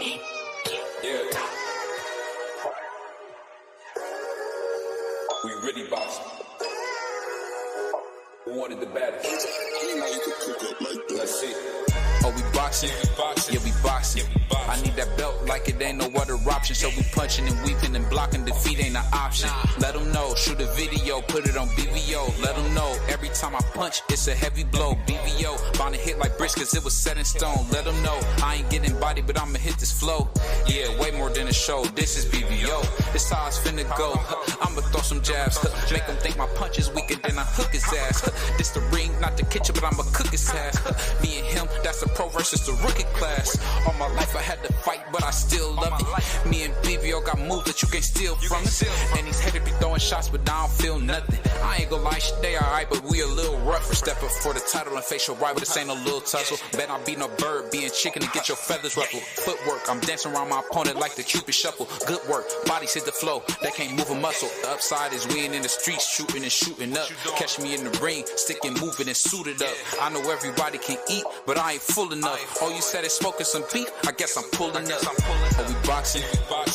Yeah, we really boxing. Who wanted the baddest? Let's see. Oh, we boxing? Yeah, we boxing. I need that belt like it ain't no other option. So we punching and weaving and blocking. Defeat ain't an option. Let them know. Shoot a video. Put it on BVO. Let them know. Every time I punch, it's a heavy blow. BVO. Bound to hit like bricks cause it was set in stone. Let them know. I ain't getting body, but I'ma hit this flow. Yeah, way more than a show. This is BVO. This how it's finna go. I'ma throw some jabs. Make them think my punch is weaker than I hook his ass. This the ring, not the kitchen, but I'ma cook his ass. Me and him, that's the pro versus the rookie class. All my life I had to fight, but I still love it. Me and BVO got moves that you can't steal from us. And these haters be throwing shots, but I don't feel nothing. I ain't gonna lie, shit, they alright, but we a little rougher. Stepping for the title and facial rival, this ain't no little tussle. Bet I be no bird, being chicken to get your feathers ruffled. Footwork, I'm dancing around my opponent like the Cupid shuffle. Good work, bodies hit the flow, they can't move a muscle. The upside is we ain't in the streets, shooting and shooting up. Catch me in the ring, sticking, moving and suited up. I know everybody can eat, but I ain't full enough. Oh, you said it's smoking some beef, I guess I'm pulling up. Oh, we boxing?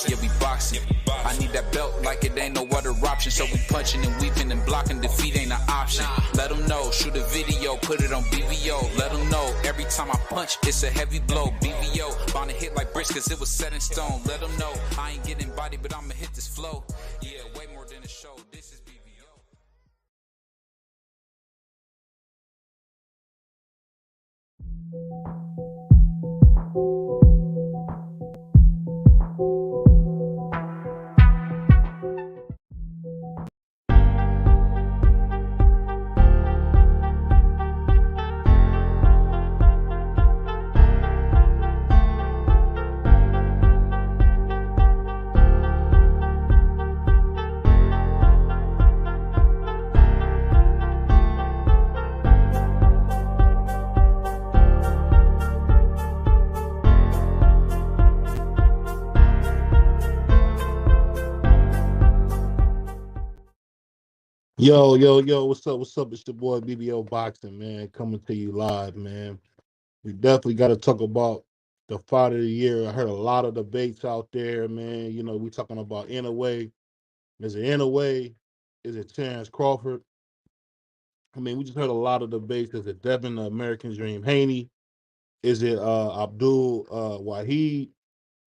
Yeah, we boxing. I need that belt like it ain't no other option. So we punching and weaving and blocking. Defeat ain't an option. Let them know. Shoot a video. Put it on BVO. Let them know. Every time I punch, it's a heavy blow. BVO. Bound to hit like bricks cause it was set in stone. Let them know. I ain't getting body, but I'ma hit this flow. Yeah, way more than a show. This is BVO. Yo, what's up? What's up? It's your boy BBO Boxing, man, coming to you live, man. We definitely got to talk about the fight of the year. I heard a lot of debates out there, man. You know, we talking about Inoue. Is it Inoue? Is it Terrence Crawford? I mean, we just heard a lot of debates. Is it Devin the American Dream Haney? Is it Abdul Wahid?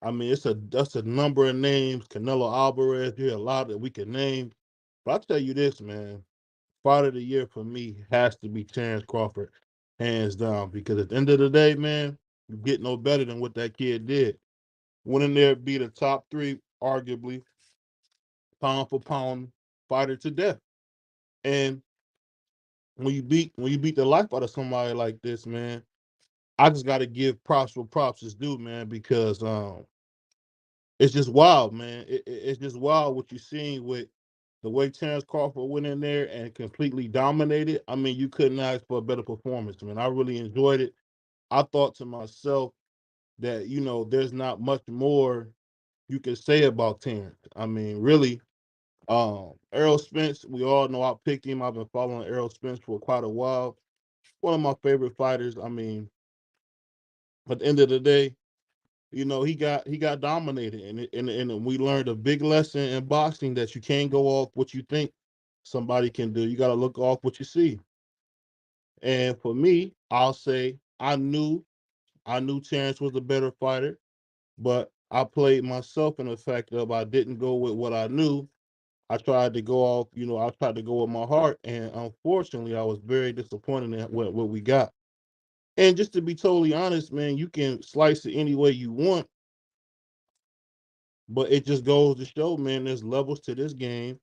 I mean, that's a number of names. Canelo Alvarez. There are a lot that we can name. But I'll tell you this, man. Fight of the year for me has to be Terrence Crawford, hands down. Because at the end of the day, man, you get no better than what that kid did. Went in there, beat a top three, arguably, pound for pound fighter to death. And when you beat the life out of somebody like this, man, I just got to give props where props is due, man, because it's just wild, man. It's just wild what you're seeing with the way Terrence Crawford went in there and completely dominated. I mean, you couldn't ask for a better performance, man. I really enjoyed it. I thought to myself that, there's not much more you can say about Terrence. I mean, really, Errol Spence, we all know I picked him. I've been following Errol Spence for quite a while. One of my favorite fighters. I mean, at the end of the day, he got dominated, and we learned a big lesson in boxing that you can't go off what you think somebody can do. You got to look off what you see. And for me, I'll say I knew Terrence was a better fighter, but I played myself in the fact of I didn't go with what I knew. I tried to go off, I tried to go with my heart, and unfortunately, I was very disappointed in what we got. And just to be totally honest, man, you can slice it any way you want. But it just goes to show, man, there's levels to this game.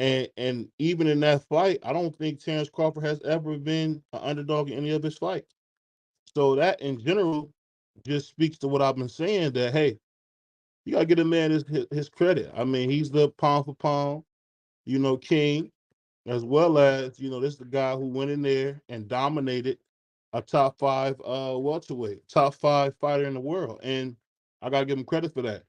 And even in that fight, I don't think Terrence Crawford has ever been an underdog in any of his fights. So that in general just speaks to what I've been saying that, hey, you gotta give a man his credit. I mean, he's the pound for pound, king, as well as, this is the guy who went in there and dominated a top five welterweight, top five fighter in the world. And I gotta give him credit for that.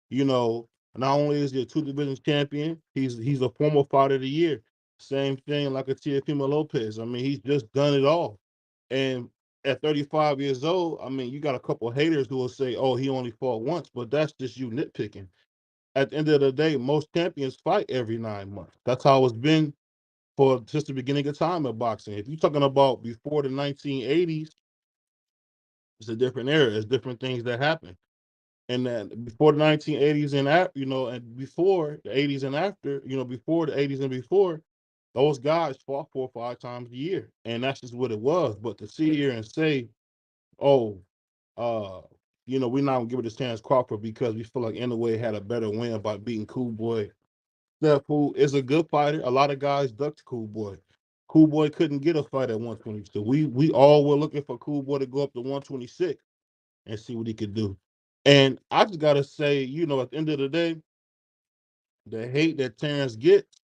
You know, not only is he a two division champion, he's a former fighter of the year. Same thing like a Teofimo Lopez. I mean, he's just done it all. And at 35 years old, I mean, you got a couple of haters who will say, "Oh, he only fought once," but that's just you nitpicking. At the end of the day, most champions fight every 9 months. That's how it's been for just the beginning of time of boxing. If you're talking about before the 1980s, it's a different era. It's different things that happen. And then before the 1980s and after, and before the 80s and after, before the 80s and before, those guys fought 4 or 5 times a year. And that's just what it was. But to sit here and say, oh, uh, we're not gonna give it to Terrence Crawford because we feel like Inoue had a better win by beating Cool Boy. Steph, who is a good fighter. A lot of guys ducked Cool Boy. Cool Boy couldn't get a fight at 122. We all were looking for Cool Boy to go up to 126 and see what he could do. And I just gotta say, at the end of the day, the hate that Terrence gets,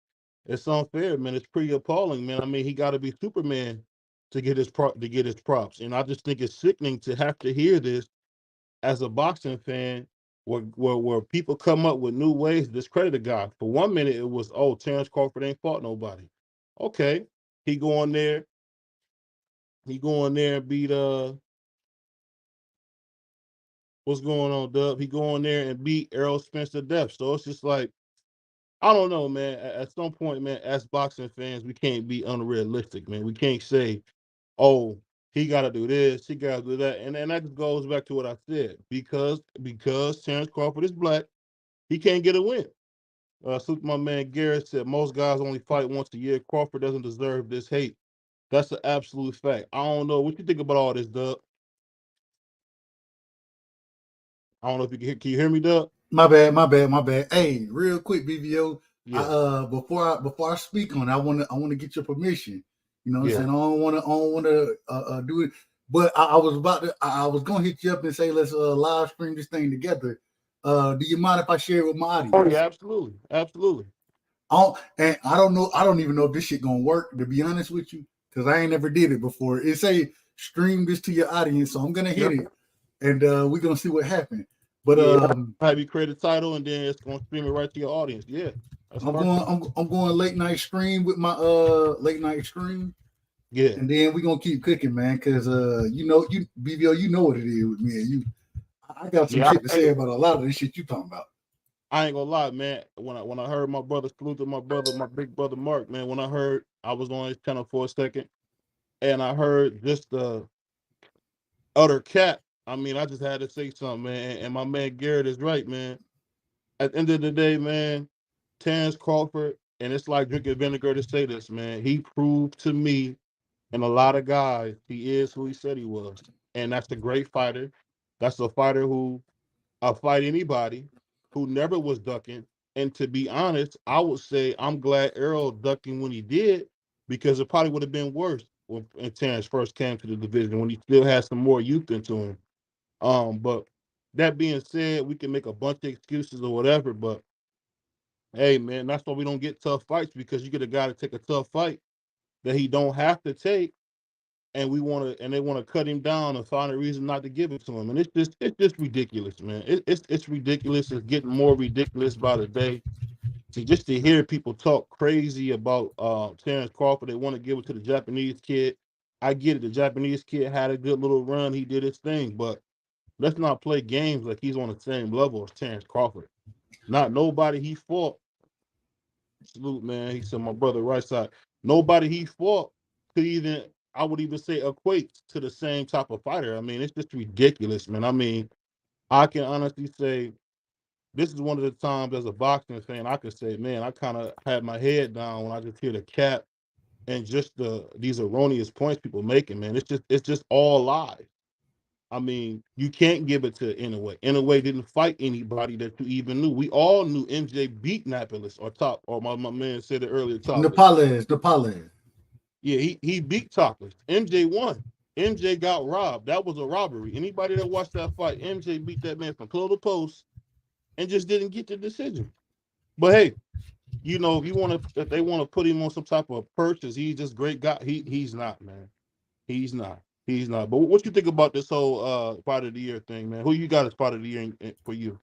it's unfair, man. It's pretty appalling, man. I mean, he got to be Superman to get his props, and I just think it's sickening to have to hear this as a boxing fan, where people come up with new ways to discredit a guy. For 1 minute, it was, oh, Terrence Crawford ain't fought nobody. Okay, he go in there and beat what's going on, Dub? He go in there and beat Errol Spence to death. So it's just like, I don't know, man. At some point, man, as boxing fans, we can't be unrealistic, man. We can't say, oh, he got to do this, he got to do that. And that just goes back to what I said. Because Terrence Crawford is black, he can't get a win. So my man Garrett said, most guys only fight once a year. Crawford doesn't deserve this hate. That's an absolute fact. I don't know. What you think about all this, Dub? I don't know if can you hear me, Dub? My bad. Hey, real quick, BVO. Yeah. Before I speak on it, I wanna get your permission. You know what Yeah. I'm saying? I don't wanna do it. But I was gonna hit you up and say let's live stream this thing together. Do you mind if I share it with my audience? Oh yeah, absolutely. Absolutely. I don't even know if this shit gonna work, to be honest with you, because I ain't never did it before. It say stream this to your audience, so I'm gonna hit it, and we're gonna see what happens. But have you create a title and then it's gonna stream it right to your audience. Yeah, I'm going late night stream with my late night stream. Yeah, and then we're gonna keep cooking, man, because you BVO, you know what it is with me and you. I got some shit to say about a lot of this shit you talking about. I ain't gonna lie, man. When I heard my brother, salute to my big brother Mark, man. When I was on his channel for a second, and I heard just the utter cap. I mean, I just had to say something, man. And my man Garrett is right, man. At the end of the day, man, Terrence Crawford, and it's like drinking vinegar to say this, man. He proved to me and a lot of guys he is who he said he was, and that's a great fighter. That's a fighter who I'll fight anybody, who never was ducking. And to be honest, I would say I'm glad Errol ducking when he did, because it probably would have been worse when Terrence first came to the division, when he still had some more youth into him. But that being said, we can make a bunch of excuses or whatever, but hey, man, that's why we don't get tough fights, because you get a guy to take a tough fight that he don't have to take, and they want to cut him down and find a reason not to give it to him, and it's just ridiculous, man. It's ridiculous. It's getting more ridiculous by the day. Just to hear people talk crazy about Terrence Crawford, they want to give it to the Japanese kid. I get it. The Japanese kid had a good little run. He did his thing, but let's not play games like he's on the same level as Terrence Crawford. Not nobody he fought. Salute, man. He said, my brother, right side. Nobody he fought could even, I would even say, equate to the same type of fighter. I mean, it's just ridiculous, man. I mean, I can honestly say this is one of the times as a boxing fan I could say, man, I kind of had my head down when I just hear the cap and just these erroneous points people making, man. It's just all lies. I mean, you can't give it to Inoue. Inoue didn't fight anybody that you even knew. We all knew MJ beat Napolis or my man said it earlier, Napales. Yeah, he beat Topless. MJ won. MJ got robbed. That was a robbery. Anybody that watched that fight, MJ beat that man from pillar to post and just didn't get the decision. But hey, if they want to put him on some type of purchase, he's just great guy. He's not, man. He's not. He's not. But what you think about this whole fight of the year thing, man? Who you got as fight of the year for you?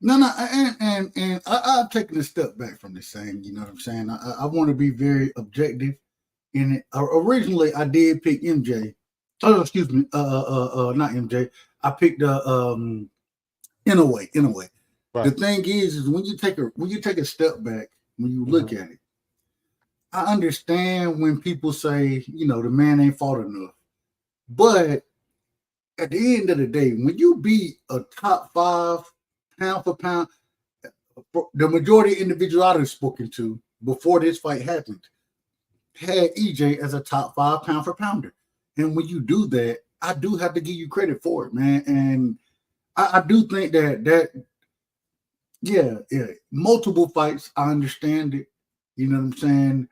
No, and I've taken a step back from this thing. You know what I'm saying? I want to be very objective in it. Originally, I did pick MJ Oh, excuse me. Not MJ. I picked in a way. The Right. thing is when you take a step back, when you look at it, I understand when people say, the man ain't fought enough. But at the end of the day, when you beat a top 5 pound for pound, the majority of individuals I've spoken to before this fight happened had EJ as a top 5 pound for pounder. And when you do that, I do have to give you credit for it, man. And I do think that yeah, multiple fights. I understand it. You know what I'm saying?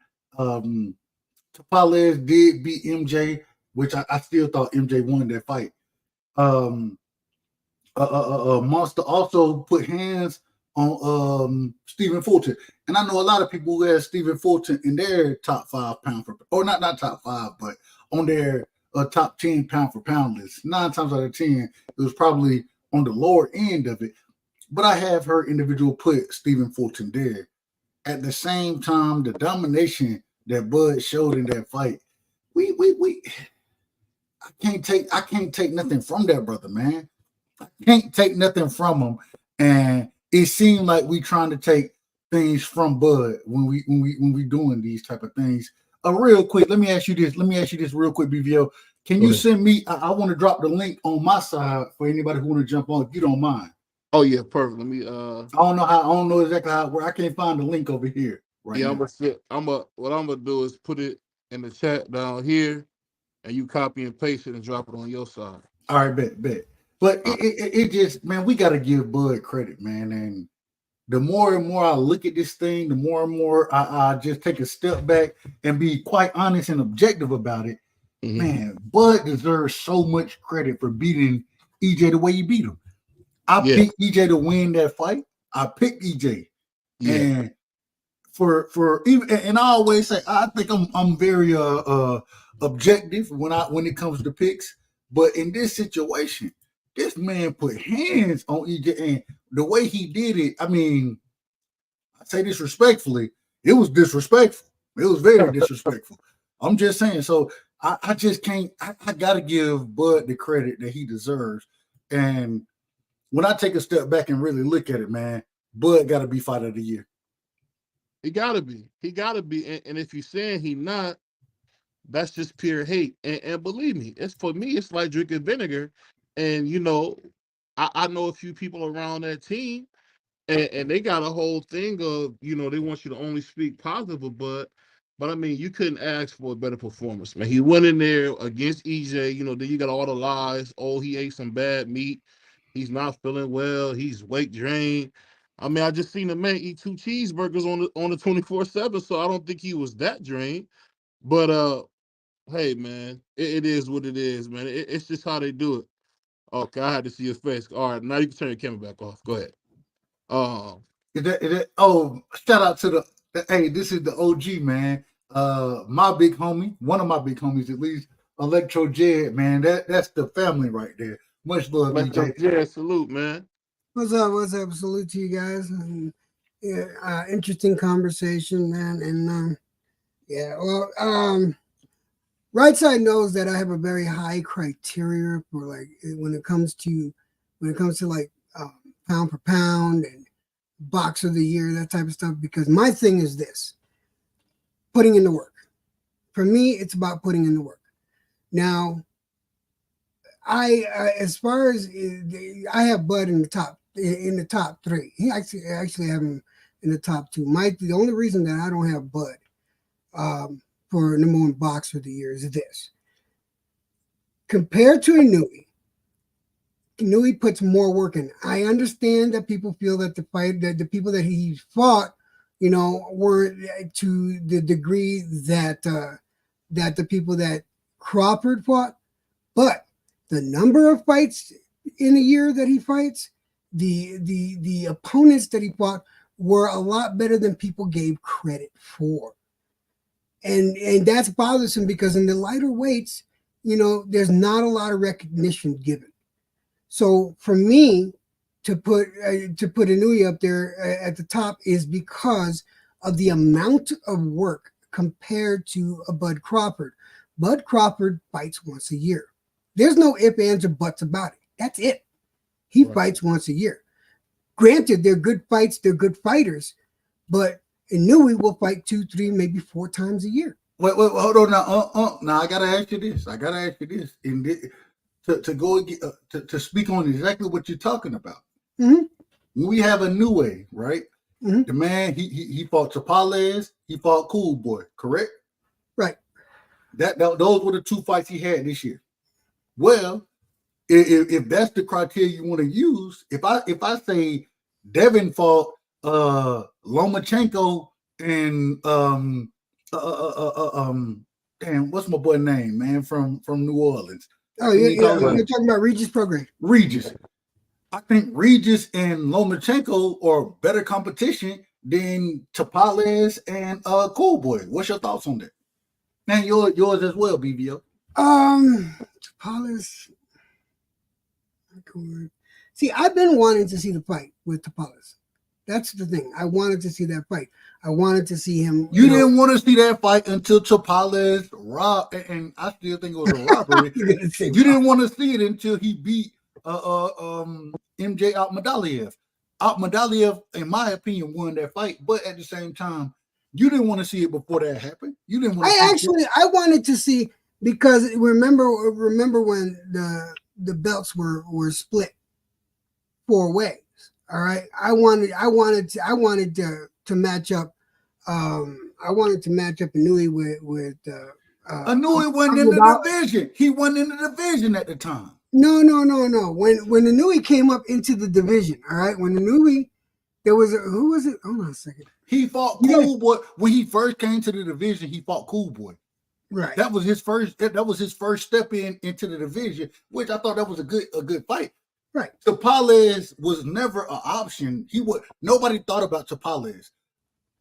Tapales did beat MJ, which I still thought MJ won that fight. Monster also put hands on Stephen Fulton, and I know a lot of people who have Stephen Fulton in their top 5 pound for, or not top 5, but on their top 10 pound for pound list. 9 times out of 10, it was probably on the lower end of it. But I have heard individual put Stephen Fulton there. At the same time, the domination that Bud showed in that fight, we I can't take nothing from that brother, man. I can't take nothing from him. And it seemed like we trying to take things from Bud when we doing these type of things. Real quick, let me ask you this real quick, BVO. Can you send me? I want to drop the link on my side for anybody who want to jump on, if you don't mind. Oh yeah, perfect. Let me. I don't know exactly how. Where I can't find the link over here. Right. Yeah, now. what I'm gonna do is put it in the chat down here, and you copy and paste it and drop it on your side. All right, bet. But it just, man, we got to give Bud credit, man. And the more and more I look at this thing, the more and more I just take a step back and be quite honest and objective about it. Mm-hmm. Man, Bud deserves so much credit for beating EJ the way he beat him. I picked EJ to win that fight. I picked EJ. Yeah. And for even, and I always say I think I'm very objective when it comes to picks. But in this situation, this man put hands on EJ, and the way he did it, I mean, I say this respectfully, it was disrespectful. It was very disrespectful. I'm just saying. So I just can't. I got to give Bud the credit that he deserves. And when I take a step back and really look at it, man, Bud got to be fighter of the year. He got to be. And if you're saying he not, that's just pure hate. And believe me, it's like drinking vinegar. And, I know a few people around that team, and they got a whole thing of, they want you to only speak positive, but I mean, you couldn't ask for a better performance, man. He went in there against EJ, then you got all the lies. Oh, he ate some bad meat. He's not feeling well. He's weight drained. I mean, I just seen a man eat 2 cheeseburgers on the 24/7, so I don't think he was that drained. But hey, man, it is what it is, man. It's just how they do it. Okay, I had to see your face. All right, now you can turn your camera back off. Go ahead. Shout out to hey, this is the OG, man. My big homie, one of my big homies at least, Electro Jed, man. That's the family right there. Much love, DJ. Yeah, salute, man. What's up? Salute to you guys. And, interesting conversation, man. And Right Side knows that I have a very high criteria for like when it comes to like pound for pound and box of the year, that type of stuff, because my thing is this: putting in the work. For me, it's about putting in the work. Now, as far as I have Bud in the top 3. He actually have him in the top 2. The only reason that I don't have Bud for number 1 boxer of the year is this: compared to Inoue puts more work in. I understand that people feel that the people that he fought, weren't to the degree that the people that Crawford fought, but the number of fights in a year that he fights, the opponents that he fought were a lot better than people gave credit for. And that's bothersome because in the lighter weights, there's not a lot of recognition given. So for me to put Inoue up there at the top is because of the amount of work compared to a Bud Crawford. Bud Crawford fights once a year. There's no ifs, ands, or buts about it. That's it. He Right. fights once a year. Granted, they're good fights. They're good fighters, but Inouye will fight 2, 3, maybe 4 times a year. Wait, hold on now. Now I gotta ask you this. To speak on exactly what you're talking about. Mhm. We have Inouye, right? Mhm. The man he fought Tapales, he fought Cool Boy, correct? Right. Those were the 2 fights he had this year. Well, if that's the criteria you want to use, if I say Devin fought Lomachenko and damn, what's my boy name, man, from New Orleans? Oh, What yeah, you yeah. talking about? You're talking about Regis Prograis. Regis. I think Regis and Lomachenko are better competition than Tapales and Cool Boy. What's your thoughts on that? And yours as well, BBO. Tapales. See, I've been wanting to see the fight with Tapales. That's the thing. I wanted to see that fight. I wanted to see him. You didn't want to see that fight until Tapales robbed, and I still think it was a robbery. You're gonna say You didn't want to see it until he beat MJ Akhmadaliev. Akhmadaliev, in my opinion, won that fight, but at the same time, you didn't want to see it before that happened. You didn't want to I wanted to see, because remember when the belts were split 4 ways. All right. I wanted to match up. I wanted to match up Inouye with Inouye wasn't in the division. He wasn't in the division at the time. No. When Inouye came up into the division, all right. When Inouye, who was it? Hold on a second. He fought Cool Boy when he first came to the division. He fought Cool Boy. Right. That was his first. That was his first step into the division, which I thought that was a good fight. Right. Tapales was never an option. Nobody thought about Tapales.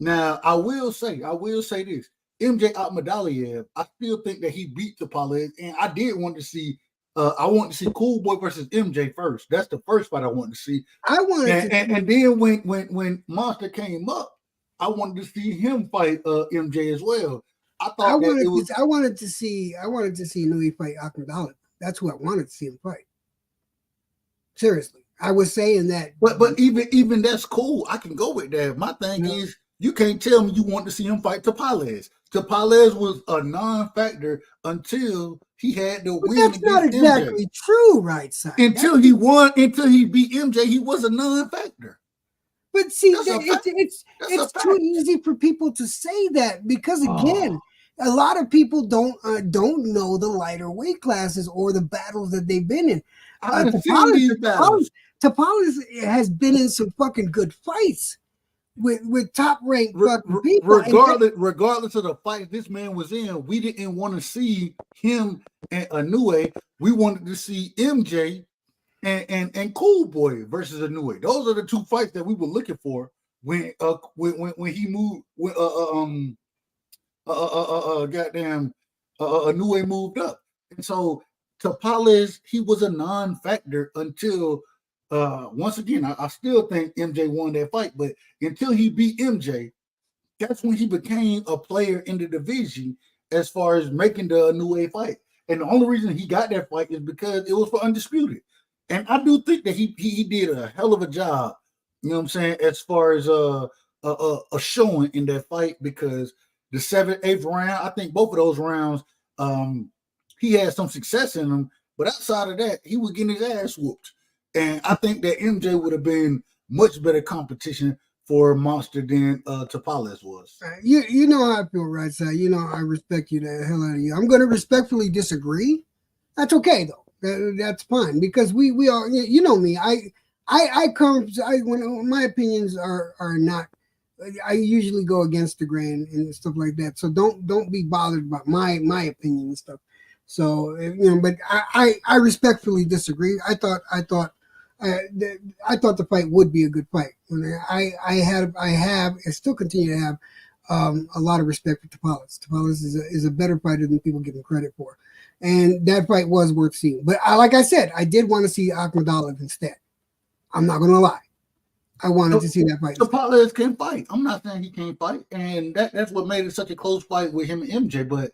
Now I will say this: MJ Akhmadaliev, I still think that he beat Tapales, and I did want to see. I want to see Cool Boy versus MJ first. That's the first fight I wanted to see. And then when Monster came up, I wanted to see him fight MJ as well. I wanted to see Inouye fight Akhmadaliev. That's who I wanted to see him fight. Seriously, I was saying that. But even that's cool. I can go with that. My thing is, you can't tell me you want to see him fight Tapales. Tapales was a non-factor until he had to win. That's not exactly MJ. true, right, side? Until he beat MJ, he was a non-factor. But see, it's too easy for people to say that, because again, a lot of people don't know the lighter weight classes or the battles that they've been in. Tapales has been in some fucking good fights with top ranked fucking people. Regardless of the fight this man was in, we didn't want to see him and Inouye. We wanted to see MJ and Cool Boy versus Inouye. Those are the 2 fights that we were looking for when he moved Inouye moved up. And so Tapales, he was a non-factor until once again, I still think MJ won that fight, but until he beat MJ, that's when he became a player in the division as far as making the Inouye fight. And the only reason he got that fight is because it was for Undisputed. And I do think that he did a hell of a job, you know what I'm saying, as far as a showing in that fight, because the 7th, 8th round, I think both of those rounds, he had some success in them, but outside of that, he was getting his ass whooped. And I think that MJ would have been much better competition for Monster than Tapales was. You know how I feel, right, side? You know I respect you the hell out of you. I'm going to respectfully disagree. That's okay though. That's fine, because we are. You know me. When my opinions are not. I usually go against the grain and stuff like that. So don't be bothered about my opinion and stuff. So but I respectfully disagree. I thought the fight would be a good fight. I have and still continue to have a lot of respect for Tapales. Tapales is a better fighter than people give him credit for, and that fight was worth seeing. But like I said, I did want to see Akhmadaliev instead. I'm not going to lie. I wanted to see that fight. Tapales can fight. I'm not saying he can't fight, and that's what made it such a close fight with him and MJ. But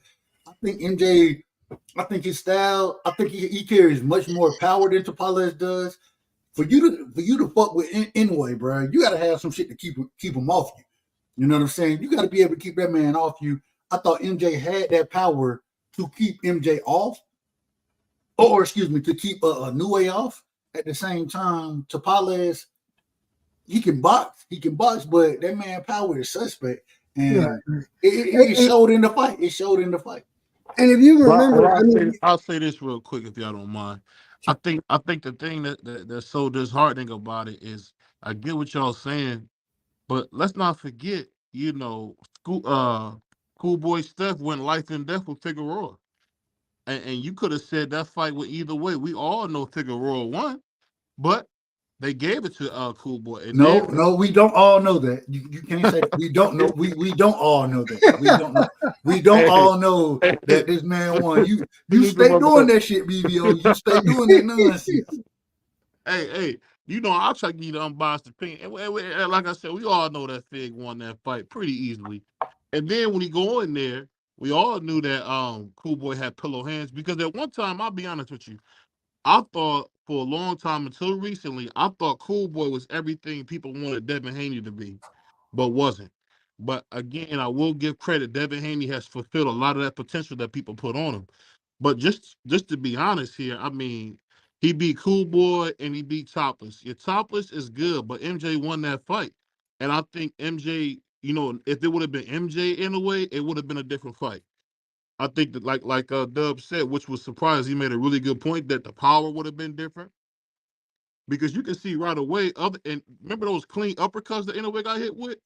I think MJ I think his style. I think he carries much more power than Tapales does. For you to fuck with Inoue, bro, you gotta have some shit to keep him off you. You know what I'm saying? You gotta be able to keep that man off you. I thought MJ had that power to keep MJ off, or excuse me, to keep Inoue off. At the same time, Tapales, he can box, but that man power is suspect, and it showed in the fight. It showed in the fight. And if you Well, remember, I'll say this real quick if y'all don't mind. I think the thing that's so disheartening about it is I get what y'all saying, but let's not forget, Cool Boy Steph went life and death with Figueroa. And you could have said that fight went either way. We all know Figueroa won, but they gave it to Cool Boy. And No, we don't all know that. You can't say that. We don't know. We don't all know that. We don't know. We don't all know that this man won. You stay doing that shit, BBO. You stay doing that nonsense. Hey, I'll try to give you the unbiased opinion. And like I said, we all know that Fig won that fight pretty easily. And then when he go in there, we all knew that Cool Boy had pillow hands, because at one time, I'll be honest with you, I thought for a long time until recently, I thought Cool Boy was everything people wanted Devin Haney to be, but wasn't. But again, I will give credit. Devin Haney has fulfilled a lot of that potential that people put on him. But just to be honest here, I mean, he beat Cool Boy and he beat Topless. Your Topless is good, but MJ won that fight. And I think MJ, if it would have been MJ in a way, it would have been a different fight. I think that like Dub said, which was surprised, he made a really good point that the power would have been different. Because you can see right away, and remember those clean uppercuts that Inoue got hit with?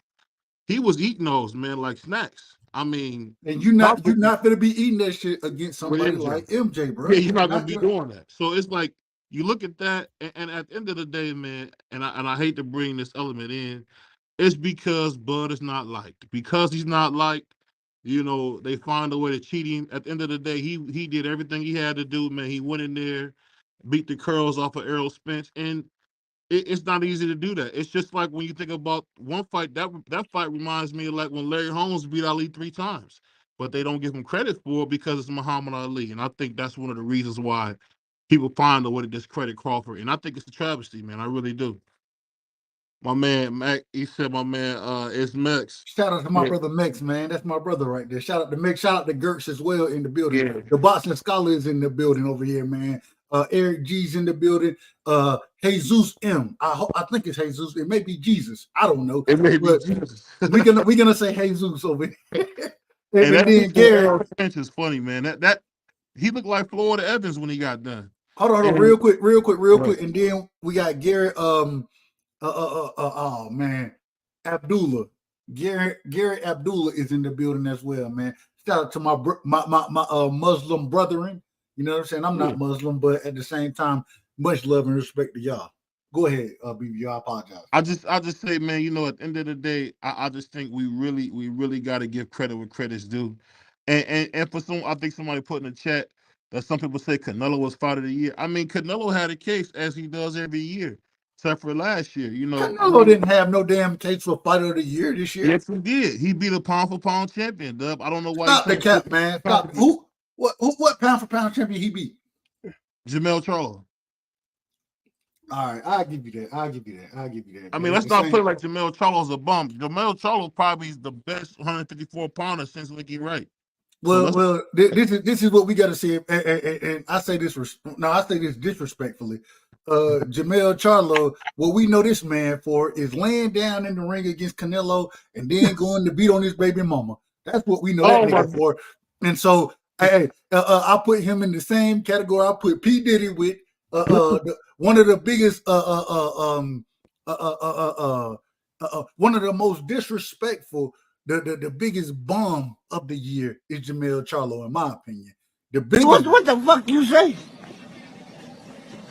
He was eating those, man, like snacks. I mean, and you're not gonna be eating that shit against somebody like MJ, bro. Yeah, you're not gonna be doing that. So it's like you look at that, and at the end of the day, man, and I hate to bring this element in, it's because Bud is not liked. Because he's not liked, they find a way to cheat him. At the end of the day, he did everything he had to do, man. He went in there, beat the curls off of Errol Spence, and it's not easy to do that. It's just like when you think about one fight, that fight reminds me of like when Larry Holmes beat Ali 3 times, but they don't give him credit for it because it's Muhammad Ali. And I think that's one of the reasons why people find a way to discredit Crawford. And I think it's a travesty, man. I really do. My man, Mac, he said my man is Mex. Shout out to my brother Mex, man. That's my brother right there. Shout out to Mex. Shout out to Gertz as well in the building. Yeah. The Boxing Scholar is in the building over here, man. Eric G's in the building. Jesus M. I think it's Jesus. It may be Jesus. I don't know. It may be Jesus. we're gonna say Jesus over here. and then Gary Spence is funny, man. That he looked like Florida Evans when he got done. Hold on, real quick. And then we got Gary. Oh man, Abdullah. Gary Abdullah is in the building as well, man. Shout out to my Muslim brethren. You know what I'm saying? I'm not Muslim, but at the same time, much love and respect to y'all. Go ahead, BB. I apologize. I just say, man, at the end of the day, I just think we really got to give credit where credit's due. And for I think somebody put in the chat that some people say Canelo was fight of the year. I mean, Canelo had a case as he does every year, except for last year. Canelo didn't have no damn case for fight of the year this year. Yes, he did. He beat a pound for pound champion, Dub. I don't know why. Stop the cap, man. Stop. Who? What pound for pound champion he beat? Jermell Charlo. All right, I'll give you that. I mean, let's not put it like Jermell Charlo's a bum. Jermell Charlo probably is the best 154 pounder since Licky Wright. Well, this is what we got to see, and I say this. I say this disrespectfully. Jermell Charlo, what we know this man for is laying down in the ring against Canelo and then going to beat on his baby mama. That's what we know that nigga for. And so, I put him in the same category I put P. Diddy with one of the biggest, one of the most disrespectful. The biggest bum of the year is Jermell Charlo, in my opinion. The biggest. What the fuck you say?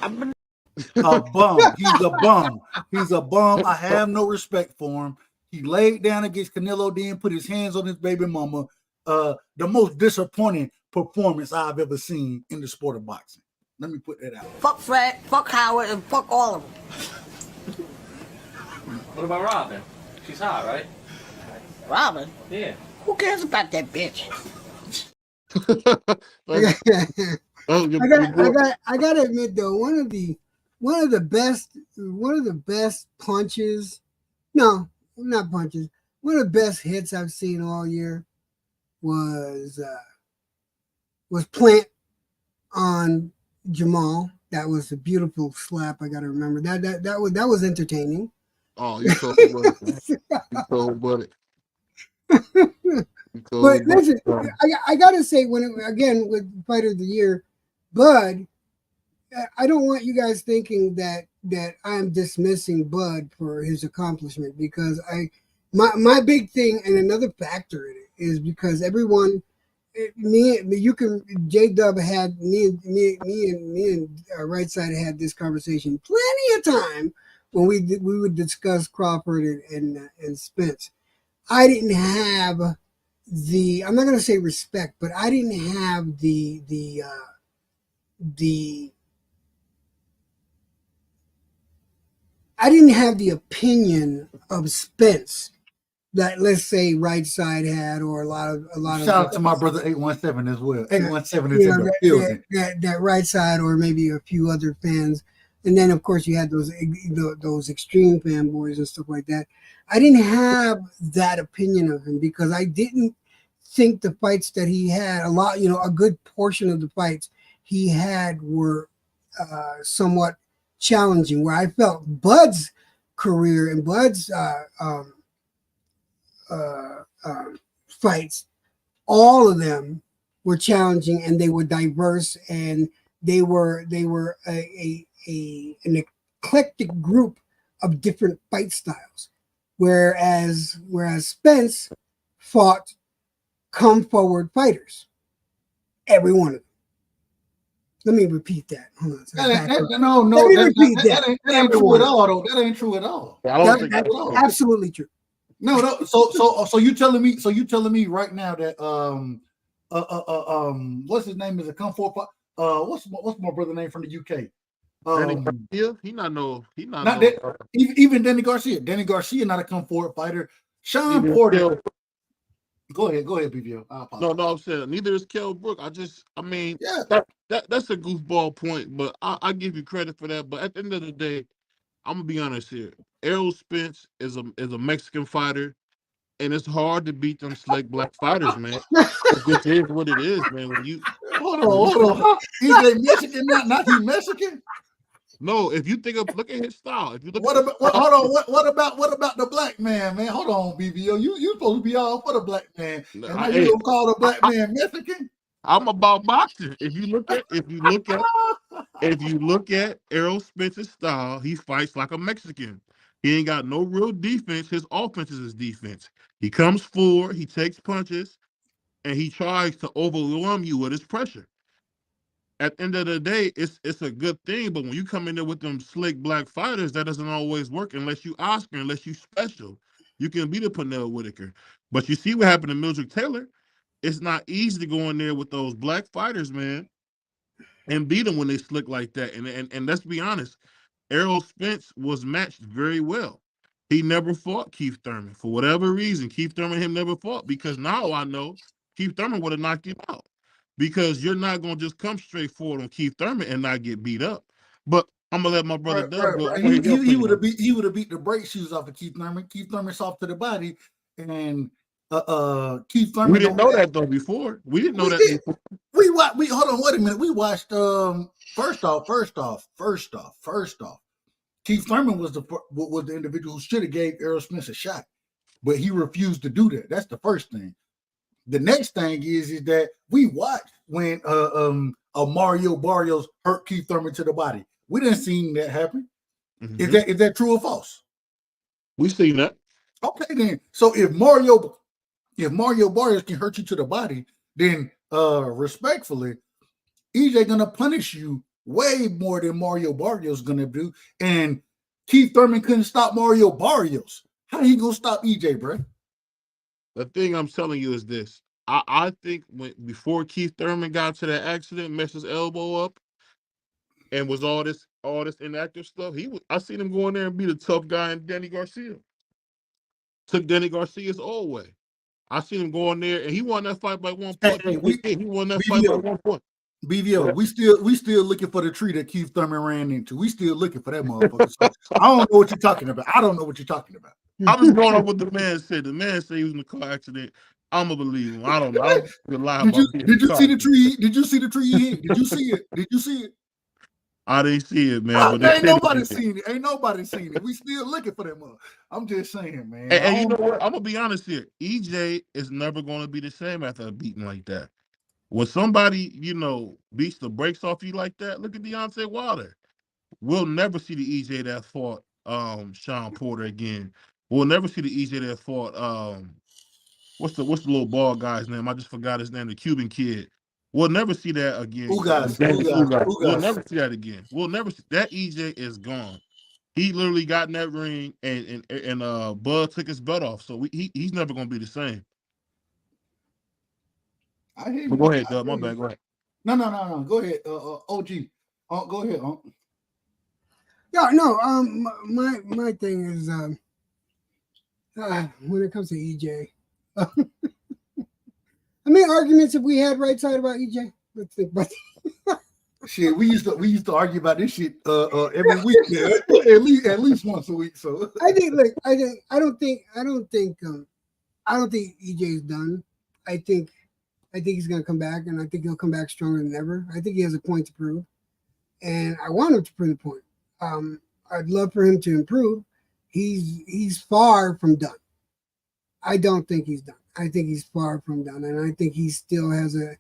A bum. He's a bum. He's a bum. I have no respect for him. He laid down against Canelo, then put his hands on his baby mama. The most disappointing performance I've ever seen in the sport of boxing. Let me put that out. Fuck Fred, fuck Howard, and fuck all of them. What about Robin? She's hot, right? Robin? Yeah. Who cares about that bitch? I Like, got, oh, your boy. I got to admit though, one of the best punches. No, not punches. One of the best hits I've seen all year was Plant on Jamal. That was a beautiful slap. I got to remember that was entertaining. Oh, you cold blooded, man. You cold blooded. You But cold listen, blooded. I gotta say, again with Fighter of the Year, Bud, I don't want you guys thinking that I'm dismissing Bud for his accomplishment, because my big thing and another factor in it is because everyone, you can J Dub had me and Right Side had this conversation plenty of time when we would discuss Crawford and Spence. I didn't have I'm not going to say respect, but I didn't have the I didn't have the opinion of Spence that, let's say, Right Side had, or a lot Shout of out to my brother 817 as well. 817 is you in know, the building. that Right Side, or maybe a few other fans, and then of course you had those extreme fanboys and stuff like that. I didn't have that opinion of him because I didn't think the fights that he had, a good portion of the fights he had were somewhat challenging. Where I felt Bud's career and Bud's fights, all of them were challenging, and they were diverse, and they were an eclectic group of different fight styles. Whereas Spence fought come forward fighters, every one of them. Let me repeat that. Hold on. That ain't true at all, though. That ain't true at all. I don't think That's absolutely true. No. So you telling me right now that what's his name is a come forward? What's my brother name from the UK? Danny Garcia, he not not that, even Danny Garcia. Danny Garcia not a come forward fighter. Sean Porter. Go ahead, BBO. No, I'm saying neither is Kell Brook. Yeah. That's a goofball point, but I give you credit for that. But at the end of the day, I'm gonna be honest here. Errol Spence is a Mexican fighter, and it's hard to beat them slick black fighters, man. It is what it is, man. When you hold on. EJ Mexican, not he Mexican. No, if you look at his style. If you look what about the black man, man? Hold on, BBO. You supposed to be all for the black man. And now you don't call the black man Mexican? I'm about boxing. If you look at Errol Spence's style, he fights like a Mexican. He ain't got no real defense. His offense is his defense. He comes forward, he takes punches, and he tries to overwhelm you with his pressure. At the end of the day, it's a good thing, but when you come in there with them slick black fighters, that doesn't always work unless you Oscar, unless you special. You can beat a Pernell Whitaker. But you see what happened to Mildred Taylor. It's not easy to go in there with those black fighters, man, and beat them when they slick like that. And let's be honest, Errol Spence was matched very well. He never fought Keith Thurman. For whatever reason, Keith Thurman him never fought, because now I know Keith Thurman would have knocked him out. Because you're not going to just come straight forward on Keith Thurman and not get beat up. But I'm going to let my brother Doug go. He would have beat the brake shoes off of Keith Thurman. Keith Thurman soft to the body, and Keith Thurman. We didn't know that though before. We didn't know that before. We hold on, wait a minute. We watched first off. Keith Thurman was the individual who should have gave Errol Spence a shot, but he refused to do that. That's the first thing. The next thing is that we watched when Mario Barrios hurt Keith Thurman to the body. We didn't see that happen. Mm-hmm. Is that true or false? We seen that. Okay, then. So if Mario Barrios can hurt you to the body, then respectfully, EJ gonna punish you way more than Mario Barrios gonna do. And Keith Thurman couldn't stop Mario Barrios. How he gonna stop EJ, bro? The thing I'm telling you is this. I think before Keith Thurman got to that accident, messed his elbow up, and was all this inactive stuff, I seen him go in there and be the tough guy in Danny Garcia. Took Danny Garcia's old way. I seen him go in there, and he won that fight by 1 Hey, point. hey, He won that fight by 1 point. BVO, we still looking for the tree that Keith Thurman ran into. We still looking for that motherfucker. So I don't know what you're talking about. I don't know what you're talking about. I'm just going off what the man said. The man said he was in a car accident. I'm gonna believe him. I don't know. I don't lie about Did you see the tree? Did you see the tree he hit? Did you see it? Did you see it? I didn't see it, man. But Ain't nobody seen it. Ain't nobody seen it. We still looking for that mother. I'm just saying, man. And you know what? I'm gonna be honest here. EJ is never gonna be the same after a beating like that. When somebody, beats the brakes off you like that, look at Deontay Wilder. We'll never see the EJ that fought Sean Porter again. We'll never see the EJ that fought what's the little bald guy's name? I just forgot his name, the Cuban kid. We'll never see that again. Ugas. We'll never see that again. We'll never see that. EJ is gone. He literally got in that ring and Bud took his belt off. So he's never gonna be the same. I hear you. But go ahead, Doug. My bad. Go ahead. No. Go ahead. OG. Go ahead. Yeah, no. My thing is when it comes to EJ, I mean, arguments have we had right side about EJ? Let's think about it. Shit, we used to argue about this shit every week, man. at least once a week. So I think, I don't think EJ is done. I think he's gonna come back, and I think he'll come back stronger than ever. I think he has a point to prove, and I want him to prove the point. I'd love for him to improve. He's far from done. I don't think he's done. I think he's far from done, and I think he still has a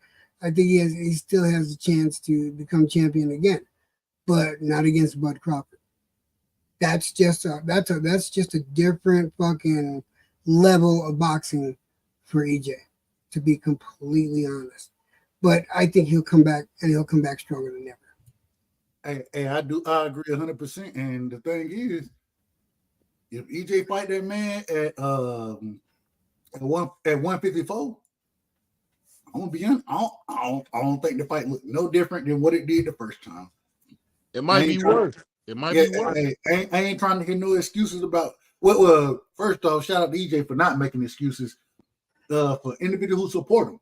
chance to become champion again, but not against Bud Crawford. That's just a different fucking level of boxing for EJ, to be completely honest. But I think he'll come back, and he'll come back stronger than ever. Hey, I agree 100%. And the thing is, if EJ fight that man at 154, I'm gonna be honest, I don't think the fight looked no different than what it did the first time. It might be worse. It might be worse. I ain't trying to get no excuses about well, first off, shout out to EJ for not making excuses for individuals who support him.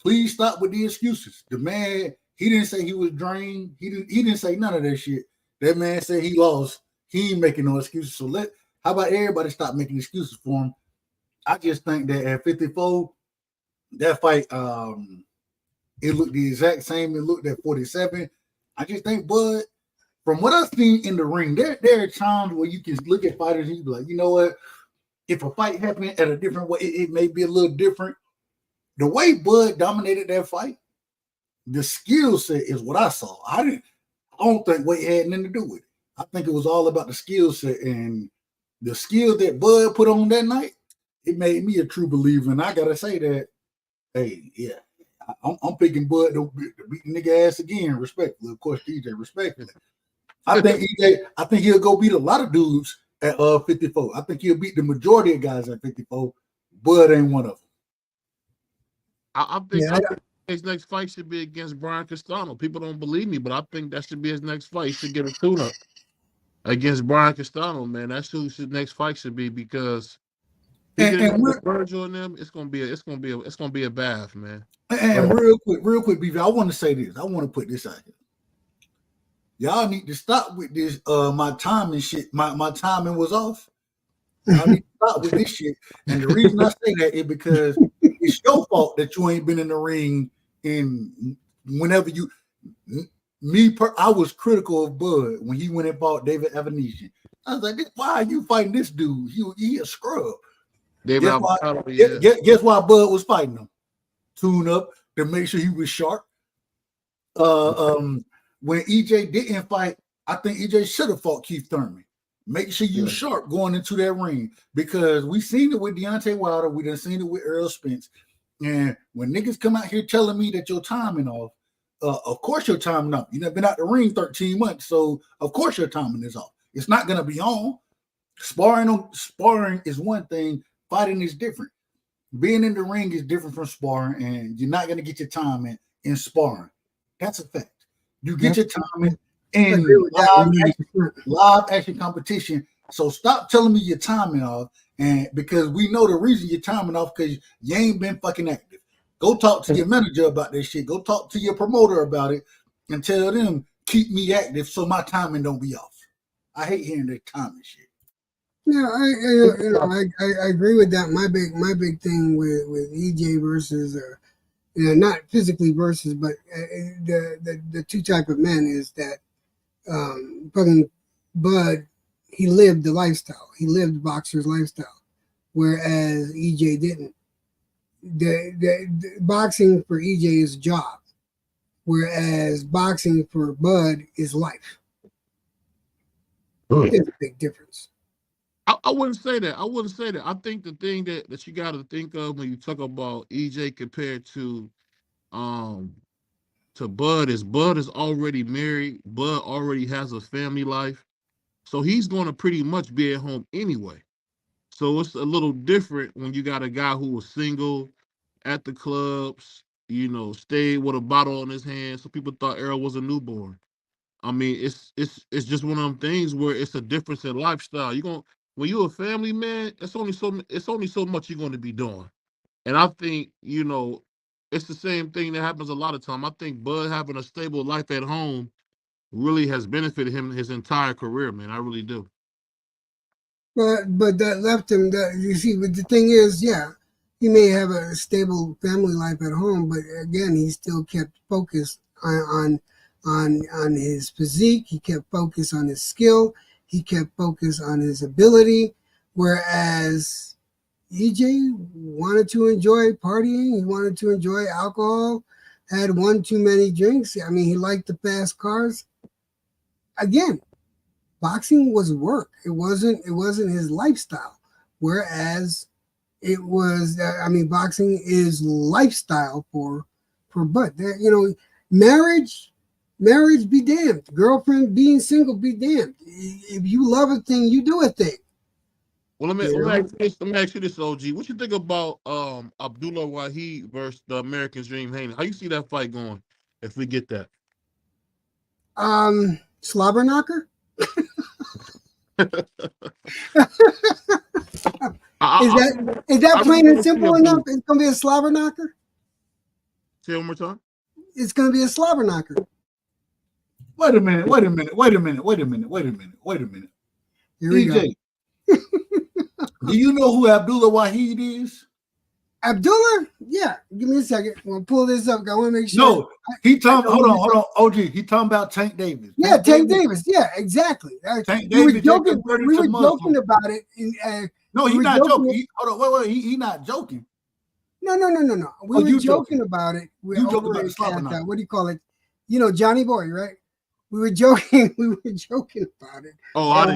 Please stop with the excuses. The man, he didn't say he was drained. He didn't say none of that shit. That man said he lost. He ain't making no excuses. So how about everybody stop making excuses for him? I just think that at 54, that fight, it looked the exact same. It looked at 47. I just think, Bud, from what I've seen in the ring, there are times where you can look at fighters and you be like, you know what? If a fight happened at a different way, it may be a little different. The way Bud dominated that fight, the skill set is what I saw. I don't think weight had nothing to do with it. I think it was all about the skill set, and the skill that Bud put on that night, it made me a true believer. And I gotta say that, hey, yeah, I'm picking Bud to beat the nigga ass again, respectfully. Of course, DJ, respectfully. I think he'll go beat a lot of dudes at 54. I think he'll beat the majority of guys at 54. Bud ain't one of them. I think his next fight should be against Brian Castano. People don't believe me, but I think that should be his next fight. He should get a tune-up against Brian Castano, man. That's who his next fight should be, because with Virgil and them, it's gonna be a bath, man. And real quick, BV, I want to say this. I want to put this out here. Y'all need to stop with this. My timing shit. My timing was off. Y'all need to stop with this shit. And the reason I say that is because it's your fault that you ain't been in the ring in whenever you. I was critical of Bud when he went and fought David Evanesian. I was like, why are you fighting this dude? He a scrub. Guess why Bud was fighting him? Tune up to make sure he was sharp. When EJ didn't fight, I think EJ should have fought Keith Thurman. Make sure you sharp going into that ring, because we seen it with Deontay Wilder. We done seen it with Errol Spence. And when niggas come out here telling me that your timing off, of course your timing off. You never been out the ring 13 months, so of course your timing is off. It's not gonna be on. Sparring is one thing. Fighting is different. Being in the ring is different from sparring, and you're not gonna get your timing in sparring. That's a fact. You get your timing in live action competition. So stop telling me your timing off And because we know the reason you're timing off because you ain't been fucking active. Go talk to your manager about this shit. Go talk to your promoter about it and tell them keep me active so my timing don't be off. I hate hearing that timing shit. Yeah, I agree with that. My big thing with EJ versus not physically versus, but the two type of men is that fucking Bud, he lived the lifestyle. He lived boxer's lifestyle, whereas EJ didn't. The boxing for EJ is a job, whereas boxing for Bud is life. There's a big difference. I wouldn't say that. I wouldn't say that. I think the thing that you got to think of when you talk about EJ compared to Bud is already married. Bud already has a family life, so he's going to pretty much be at home anyway. So it's a little different when you got a guy who was single at the clubs, stayed with a bottle in his hand. So people thought Errol was a newborn. I mean, it's just one of them things where it's a difference in lifestyle. When you're a family man, it's only so much you're going to be doing. And I think, it's the same thing that happens a lot of time. I think Bud having a stable life at home really has benefited him his entire career, man. I really do. But that left him. That you see, but the thing is, yeah, he may have a stable family life at home, but again, he still kept focused on his physique. He kept focused on his skill. He kept focused on his ability. Whereas EJ wanted to enjoy partying. He wanted to enjoy alcohol. Had one too many drinks. I mean, he liked the fast cars. Again, boxing was work. It wasn't his lifestyle. Whereas it was. Boxing is lifestyle for Bud. Marriage be damned. Girlfriend being single be damned. If you love a thing, you do a thing. Well, let me ask you this, OG. What you think about Abdullah Wahid versus the American Dream Haney? How you see that fight going if we get that? Slobber knocker? Is that plain and simple enough? It's gonna be a slobber knocker? Say it one more time. It's gonna be a slobber knocker. Wait a minute. Here we go. Do you know who Abdullah Wahid is? Abdullah? Yeah. Give me a second. I'm gonna pull this up. I want to make sure. No, hold on. OG, he talking about Tank Davis. Yeah, Tank Davis. Yeah, exactly. Tank we were Davis joking. We were joking about it. No, he's not joking. Hold on, wait. He's not joking. No. We were joking about it. You joking about the slobber knocker. What do you call it? Johnny Boy, right? We were joking. We were joking about it. Oh, I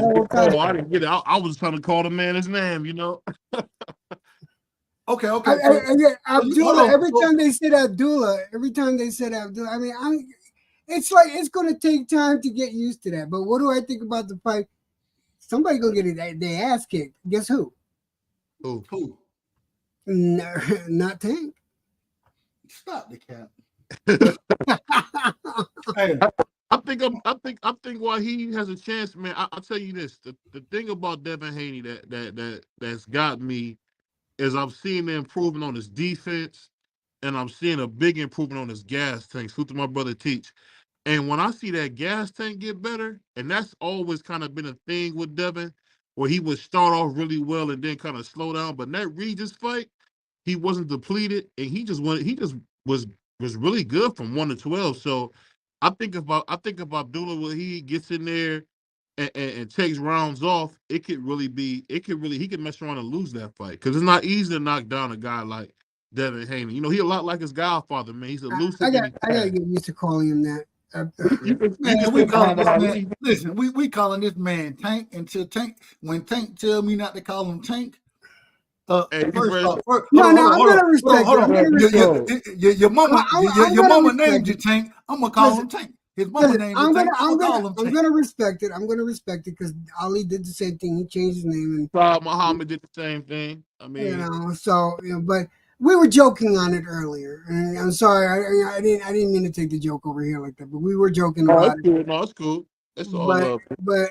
didn't get it. I was trying to call the man his name. Okay. Abdullah. Every time they said Abdullah, I mean, it's like it's going to take time to get used to that. But what do I think about the fight? Somebody gonna get their ass kicked. Guess who? Who? No, not Tank. Stop the cap. Hey. I think why he has a chance, man. I'll tell you this: the thing about Devin Haney that's got me is I'm seeing the improvement on his defense, and I'm seeing a big improvement on his gas tank. Salute to my brother Teach. And when I see that gas tank get better, and that's always kind of been a thing with Devin, where he would start off really well and then kind of slow down. But in that Regis fight, he wasn't depleted, and he just was really good from 1 to 12. So I think if Abdullah Wahid gets in there and takes rounds off, he could mess around and lose that fight because it's not easy to knock down a guy like Devin Haney. He a lot like his godfather, man. He's elusive. I gotta get used to calling him that. Listen, we calling this man Tank until when Tank tell me not to call him Tank. I'm gonna respect it. Your mama named you Tank. I'm gonna call him Tank. His mama named him Tank. I'm gonna respect it. I'm gonna respect it because Ali did the same thing. He changed his name, and Muhammad did the same thing. I mean, but we were joking on it earlier, and I'm sorry, I didn't mean to take the joke over here like that, but we were joking about it. Cool. No, it's cool. It's all love. But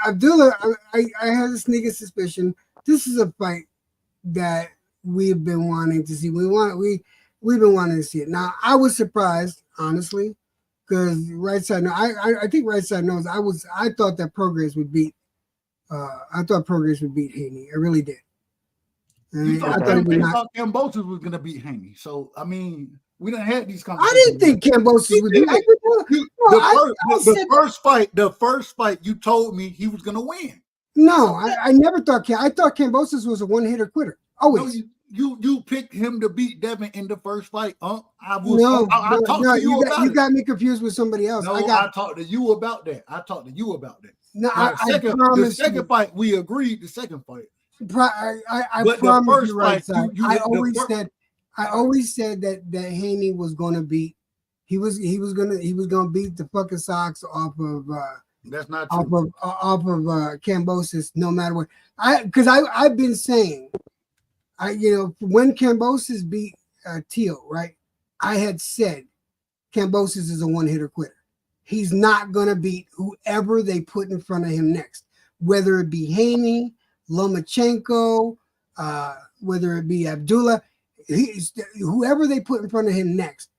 Abdullah, I had a sneaking suspicion this is a fight that we've been wanting to see. We've been wanting to see it. Now, I was surprised, honestly, because right side. No, I think right side knows. I thought that Progress would beat. I thought Progress would beat Haney. I really did. You I thought, thought he would you not. thought Kambosos was gonna beat Haney. So I mean, we done had these I conversations. didn't think Kambosos would You beat. did. The first fight, you told me he was gonna win. No, I never thought. I thought Kambosos was a one-hitter quitter. Always. No, you picked him to beat Devin in the first fight. I talked to you about you got me confused with somebody else. No, I talked to you about that. No, the second fight, we agreed. The second fight. I But the promise first you, right fight, side. you I hit the always said that Haney was gonna beat. He was gonna beat the fucking socks off of. That's not true. Off of Kambosos, no matter what. Because I've been saying, when Kambosos beat Teal, right? I had said Kambosos is a one-hitter quitter. He's not gonna beat whoever they put in front of him next, whether it be Haney, Lomachenko, whether it be Abdullah, whoever they put in front of him next,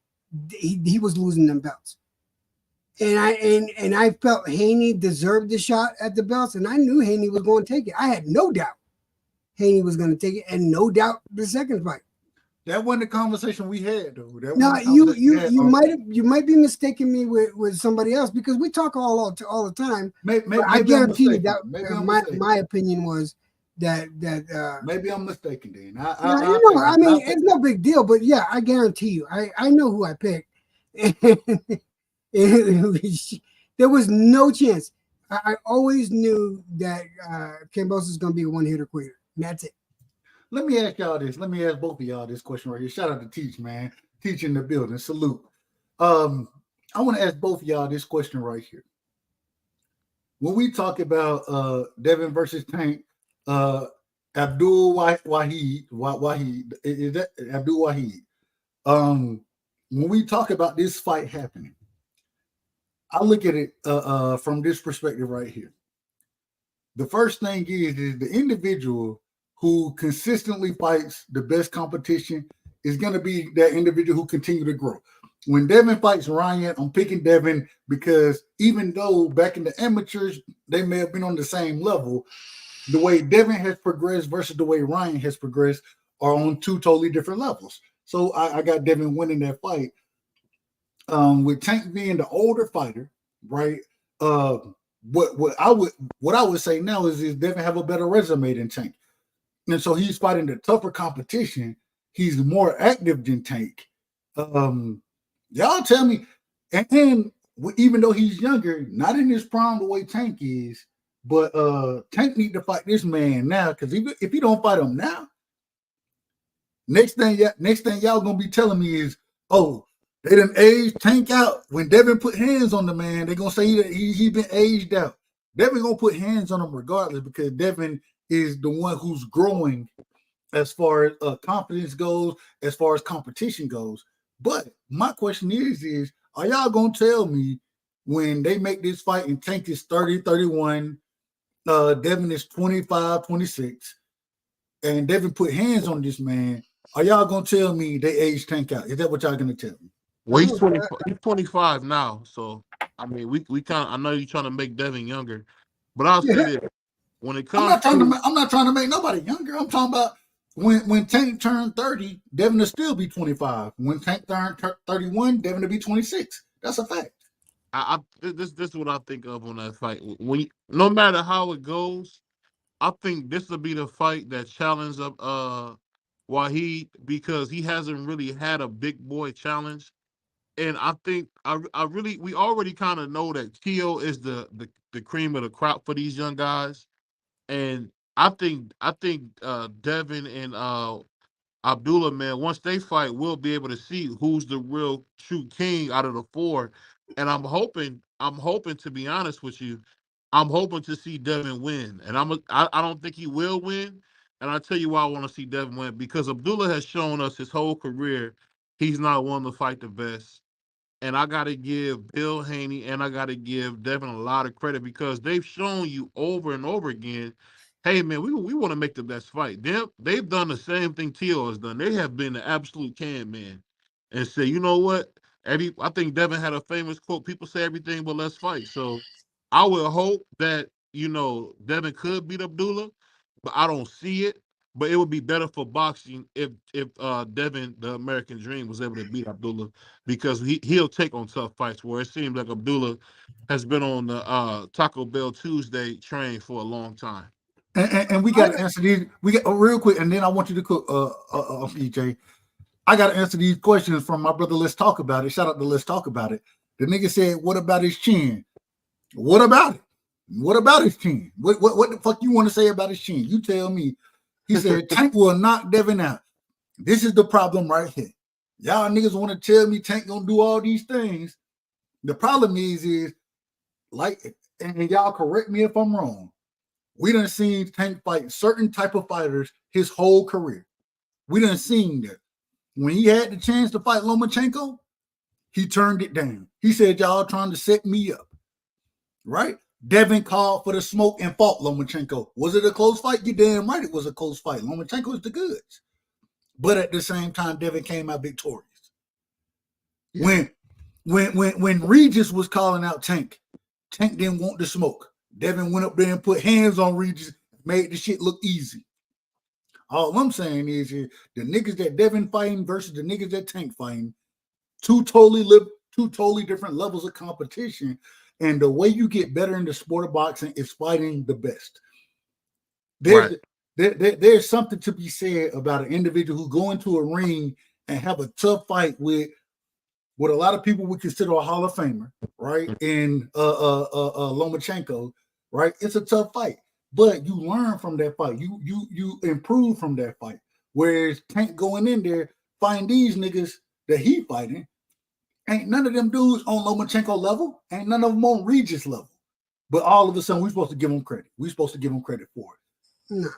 he was losing them belts. And I felt Haney deserved the shot at the belts, and I knew Haney was going to take it. I had no doubt Haney was going to take it, and no doubt the second fight. That wasn't the conversation we had, though. No, you might be mistaking me with somebody else, because we talk all the time. Maybe I guarantee you that my opinion was that maybe I'm mistaken then. I mean, it's no big deal, but yeah, I guarantee you, I know who I picked. There was no chance. I always knew that Kambosos is going to be a one-hitter quitter. That's it. Let me ask y'all this. Let me ask both of y'all this question right here. Shout out to Teach, man. Teach in the building. Salute. I want to ask both of y'all this question right here. When we talk about Devin versus Tank, Abdul Wahid, is that Abdul Wahid? When we talk about this fight happening, I look at it from this perspective right here. The first thing is the individual who consistently fights the best competition is going to be that individual who continue to grow. When Devin fights Ryan, I'm picking Devin because even though back in the amateurs, they may have been on the same level, the way Devin has progressed versus the way Ryan has progressed are on two totally different levels. So I got Devin winning that fight. With Tank being the older fighter, right? What I would say now is Devin have a better resume than Tank. And so he's fighting the tougher competition. He's more active than Tank. Y'all tell me, and even though he's younger, not in his prime the way Tank is, but Tank need to fight this man now, because if he don't fight him now, next thing y'all gonna be telling me is, oh, they done aged Tank out. When Devin put hands on the man, they're gonna say that he been aged out. Devin gonna put hands on him regardless, because Devin is the one who's growing as far as confidence goes, as far as competition goes. But my question is are y'all gonna tell me when they make this fight and Tank is 30, 31, Devin is 25, 26, and Devin put hands on this man, are y'all gonna tell me they aged Tank out? Is that what y'all gonna tell me? Well, he's 25 now, so I mean, we kind of. I know you're trying to make Devin younger, but I'll say this: when it comes, I'm not trying to make nobody younger. I'm talking about when Tank turned 30, Devin will still be 25. When Tank turned 31, Devin will be 26. That's a fact. This is what I think of on that fight. No matter how it goes, I think this will be the fight that challenges up Wahid, because he hasn't really had a big boy challenge. And I think we already kind of know that Keo is the cream of the crop for these young guys. And I think Devin and Abdullah, man, once they fight, we'll be able to see who's the real true king out of the four. And I'm hoping, to be honest with you, I'm hoping to see Devin win. And I don't think he will win. And I'll tell you why I want to see Devin win, because Abdullah has shown us his whole career he's not one to fight the best. And I got to give Bill Haney and I got to give Devin a lot of credit, because they've shown you over and over again hey man, we want to make the best fight. They've done the same thing Tio has done. They have been the absolute can man, and say, you know what? I think Devin had a famous quote. People say everything, but let's fight. So I would hope that Devin could beat Abdullah, but I don't see it. But it would be better for boxing if Devin, the American Dream, was able to beat Abdullah because he'll take on tough fights. Where it seems like Abdullah has been on the Taco Bell Tuesday train for a long time. And we got to answer these. We got real quick, and then I want you to cook, EJ. I got to answer these questions from my brother. Let's talk about it. Shout out to Let's Talk About It. The nigga said, "What about his chin? What about it? What about his chin? What the fuck you want to say about his chin? You tell me." He said, "Tank will knock Devin out." This is the problem right here. Y'all niggas want to tell me Tank gonna do all these things. The problem is like, and y'all correct me if I'm wrong. We done seen Tank fight certain type of fighters his whole career. We done seen that. When he had the chance to fight Lomachenko, he turned it down. He said, y'all trying to set me up. Right? Devin called for the smoke and fought Lomachenko. Was it a close fight? You damn right it was a close fight. Lomachenko is the goods. But at the same time, Devin came out victorious. Yeah. When Regis was calling out Tank didn't want the smoke. Devin went up there and put hands on Regis, made the shit look easy. All I'm saying is the niggas that Devin fighting versus the niggas that Tank fighting, two totally different levels of competition. And the way you get better in the sport of boxing is fighting the best. There's something to be said about an individual who go into a ring and have a tough fight with what a lot of people would consider a Hall of Famer, right? And Lomachenko, right? It's a tough fight, but you learn from that fight. You improve from that fight. Whereas Tank going in there, find these niggas that he fighting, ain't none of them dudes on Lomachenko level, ain't none of them on Regis level. But all of a sudden, we're supposed to give him credit. We're supposed to give him credit for it. No,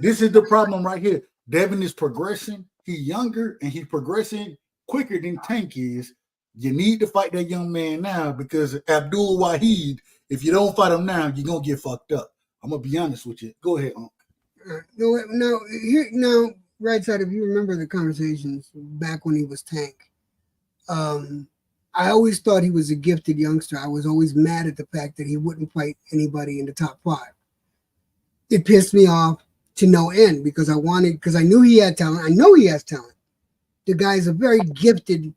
this is the problem right here. Devin is progressing. He's younger and he's progressing quicker than Tank is. You need to fight that young man now because Abdul Wahid, if you don't fight him now, you're going to get fucked up. I'm going to be honest with you. Go ahead, Unc. Now, right side, if you remember the conversations back when he was Tank, I always thought he was a gifted youngster. I was always mad at the fact that he wouldn't fight anybody in the top 5. It pissed me off to no end because I knew he had talent. I know he has talent. The guy's a very gifted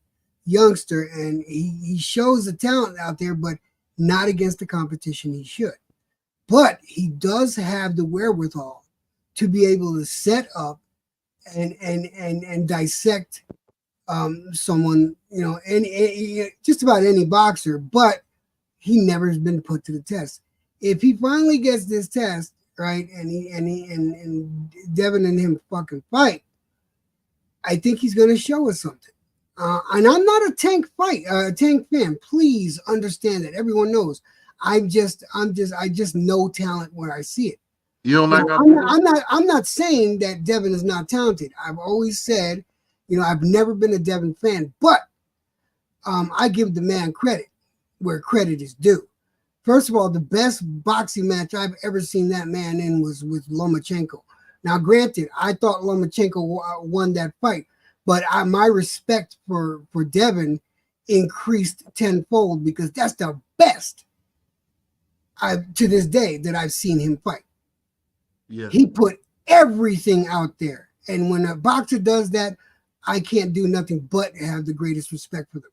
youngster and he shows the talent out there, but not against the competition he should. But he does have the wherewithal to be able to set up and dissect someone, just about any boxer, but he never has been put to the test. If he finally gets this test, right, and Devin and him fucking fight, I think he's going to show us something. And I'm not a Tank fan. Please understand that. Everyone knows. I just know talent where I see it. You don't like? I'm not saying that Devin is not talented. I've always said, I've never been a Devin fan, but I give the man credit where credit is due. First of all, the best boxing match I've ever seen that man in was with Lomachenko. Now, granted, I thought Lomachenko won that fight, but my respect for Devin increased tenfold because that's the best to this day that I've seen him fight. Yeah. He put everything out there. And when a boxer does that, I can't do nothing but have the greatest respect for them.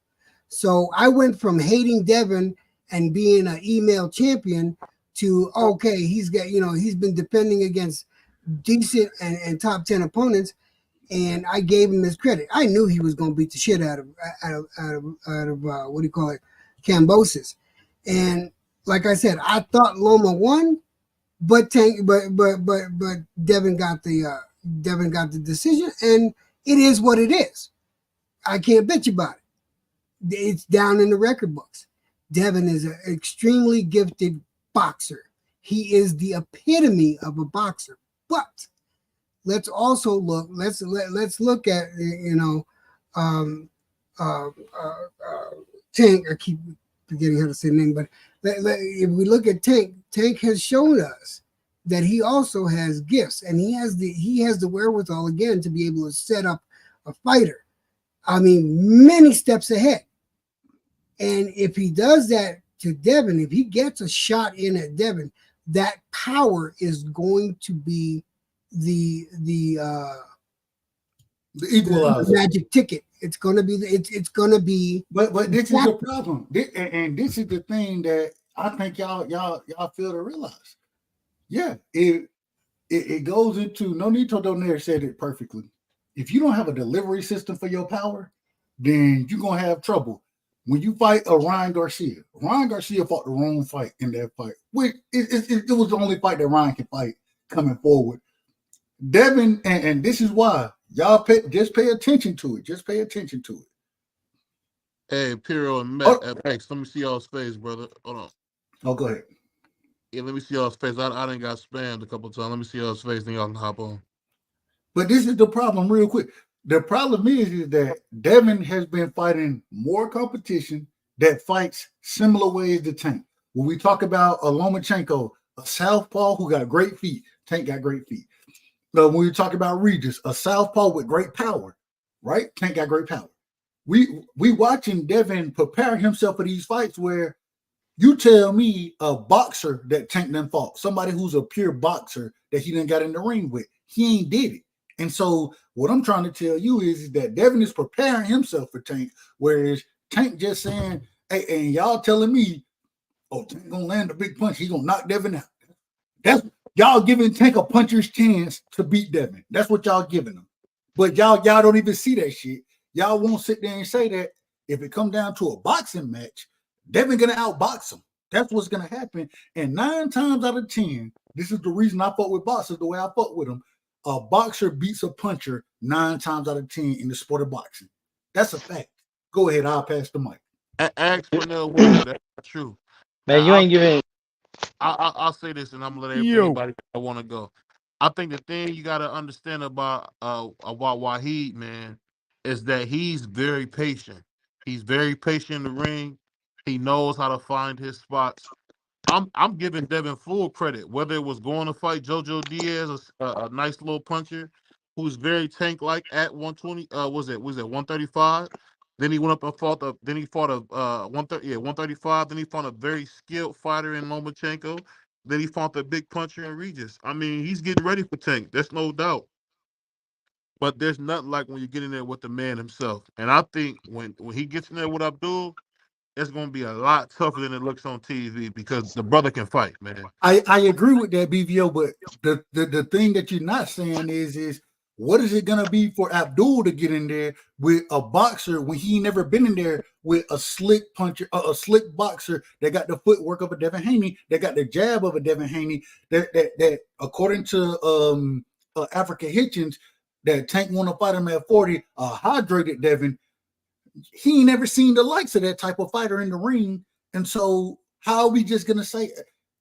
So I went from hating Devin and being an email champion to, okay, he's been defending against decent and top 10 opponents, and I gave him his credit. I knew he was going to beat the shit out of Kambosos. And like I said, I thought Loma won, but Devin got the decision, and it is what it is. I can't bitch about it. It's down in the record books. Devin is an extremely gifted boxer. He is the epitome of a boxer. But let's also look. Let's look at Tank. I keep forgetting how to say the name, but if we look at Tank, Tank has shown us that he also has gifts, and he has the wherewithal again to be able to set up a fighter. I mean, many steps ahead. And if he does that to Devin, if he gets a shot in at Devin, that power is going to be the equalizer, magic ticket. It's going to be it's going to be. But this is the problem, and this is the thing that I think y'all fail to realize. Yeah, it goes into Nonito Donaire said it perfectly. If you don't have a delivery system for your power, then you're gonna have trouble. When you fight a Ryan Garcia fought the wrong fight in that fight. It was the only fight that Ryan can fight coming forward. Devin, and this is why y'all just pay attention to it. Just pay attention to it. Hey, Piro and Max, let me see y'all's face, brother. Hold on. Oh, go ahead. Yeah, let me see y'all's face. I done got spammed a couple times. Let me see y'all's face, then y'all can hop on. But this is the problem, real quick. The problem is that Devin has been fighting more competition that fights similar ways to Tank. When we talk about a Lomachenko, a southpaw who got great feet, Tank got great feet. When we talk about Regis, a southpaw with great power, right? Tank got great power. We watching Devin prepare himself for these fights where you tell me a boxer that Tank done fought, somebody who's a pure boxer that he done got in the ring with, he ain't did it. And so what I'm trying to tell you is that Devin is preparing himself for Tank, whereas Tank just saying, hey, and y'all telling me, oh, Tank gonna land a big punch, he gonna knock Devin out. That's y'all giving Tank a puncher's chance to beat Devin. That's what y'all giving him. But y'all don't even see that shit. Y'all won't sit there and say that if it come down to a boxing match, Devin gonna outbox him. That's what's gonna happen. And 9 times out of 10, this is the reason I fought with boxers the way I fought with them. A boxer beats a puncher 9 times out of 10 in the sport of boxing. That's a fact. Go ahead, I'll pass the mic. Ask Pernell Williams, that's not true. Man, you ain't giving. I'll say this, and I'm gonna let everybody that want to go. I think the thing you got to understand about Wahid, man, is that he's very patient. He's very patient in the ring. He knows how to find his spots. I'm giving Devin full credit, whether it was going to fight Jojo Diaz, a nice little puncher, who's very Tank-like at 120. Was it 135? Then he went up and fought a 135. Then he fought a very skilled fighter in Lomachenko. Then he fought the big puncher in Regis. I mean, he's getting ready for Tank. There's no doubt. But there's nothing like when you get in there with the man himself. And I think when he gets in there with Abdul, it's going to be a lot tougher than it looks on TV because the brother can fight, man. I agree with that, BVO, but the thing that you're not saying is what is it going to be for Abdul to get in there with a boxer when he never been in there with a slick puncher, a slick boxer that got the footwork of a Devin Haney, that got the jab of a Devin Haney, that according to Africa Hitchens, that Tank want to fight him at 40, hydrated Devin. He ain't never seen the likes of that type of fighter in the ring. And so how are we just going to say,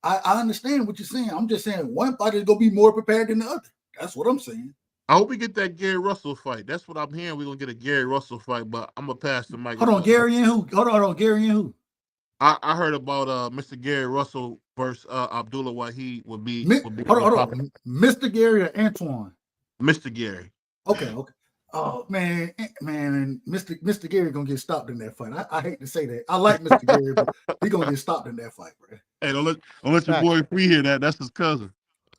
I understand what you're saying. I'm just saying one fighter is going to be more prepared than the other. That's what I'm saying. I hope we get that Gary Russell fight. That's what I'm hearing. We're going to get a Gary Russell fight, but I'm going to pass the mic. Hold on, Gary and who? Hold on, Gary and who? I heard about Mr. Gary Russell versus Abdullah Wahid would be hold on. Mr. Gary or Antoine? Mr. Gary. Okay. Oh man, Mr. Gary gonna get stopped in that fight. I hate to say that. I like Mr. Gary, but he gonna get stopped in that fight, bro. Hey, don't let your boy Free hear that. That's his cousin.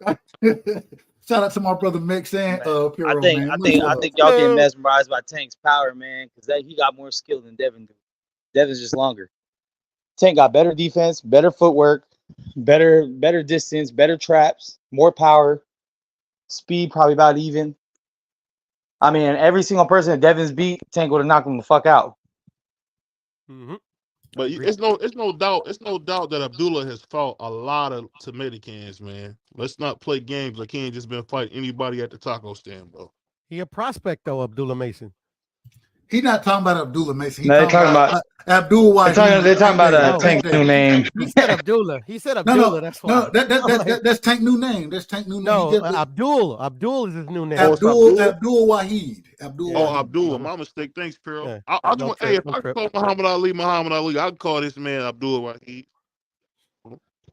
Shout out to my brother Mex and Piro, I think y'all get mesmerized by Tank's power, man, because he got more skill than Devin do. Devin's just longer. Tank got better defense, better footwork, better distance, better traps, more power, speed probably about even. I mean, every single person that Devin's beat, Tank would have knocked him the fuck out. Mm-hmm. But it's no doubt that Abdullah has fought a lot of tomato cans, man. Let's not play games like he ain't just been fighting anybody at the taco stand, bro. He a prospect though, Abdullah Mason. He's not talking about Abdullah Mason. No, they're talking about Abdul Wahid. They're talking about Tank's new name. He said Abdullah. No, that's why. No, that's Tank new name. That's Tank new name. No, Abdul is his new name. Abdul Wahid. Abdullah. My mistake. Thanks, Pearl. Yeah. If I call Muhammad Ali, I can call this man Abdul Wahid.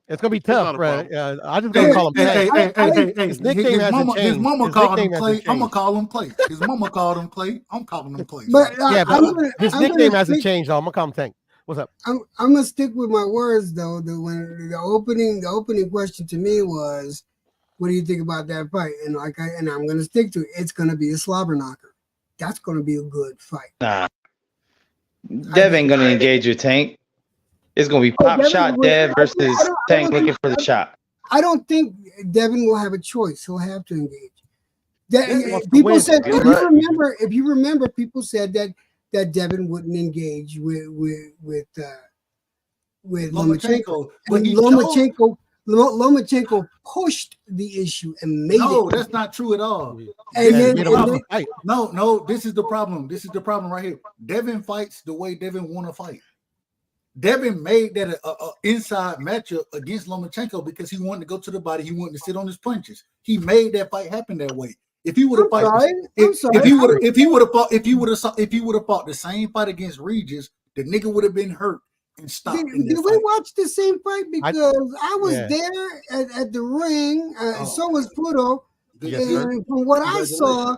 It's gonna be It's not tough, a bro. problem. I just Hey, gonna call him hey, Tank. hey. His nickname hasn't His changed. mama His called him nickname hasn't Clay. I'm gonna changed. call him Clay. His mama called him Clay. I'm calling him Clay. But Yeah, but his I'm nickname gonna hasn't stick, changed. Though. I'm gonna call him Tank. What's up? I'm gonna stick with my words though. When the opening question to me was, "What do you think about that fight?" And I'm gonna stick to it. It's gonna be a slobber knocker. That's gonna be a good fight. Nah, Dev ain't gonna engage your Tank. It's gonna be pop shot Dev versus Tank looking for the shot. I don't think Devin will have a choice. He'll have to engage. Devin wants to People win. said, Good luck. if you remember, people said that Devin wouldn't engage with Lomachenko. But And he Lomachenko pushed the issue and made no, it. that's not true at all. And then- Made him off the fight. No, this is the problem. This is the problem right here. Devin fights the way Devin want to fight. Devin made that a inside matchup against Lomachenko because he wanted to go to the body. He wanted to sit on his punches. He made that fight happen that way. If he would have if he would have fought the same fight against Regis, the nigga would have been hurt and stopped. Did in that we fight. watch the same fight? Because I was Yeah. there at the ring. Oh. So was Pluto. Yes, sir. And from what I saw,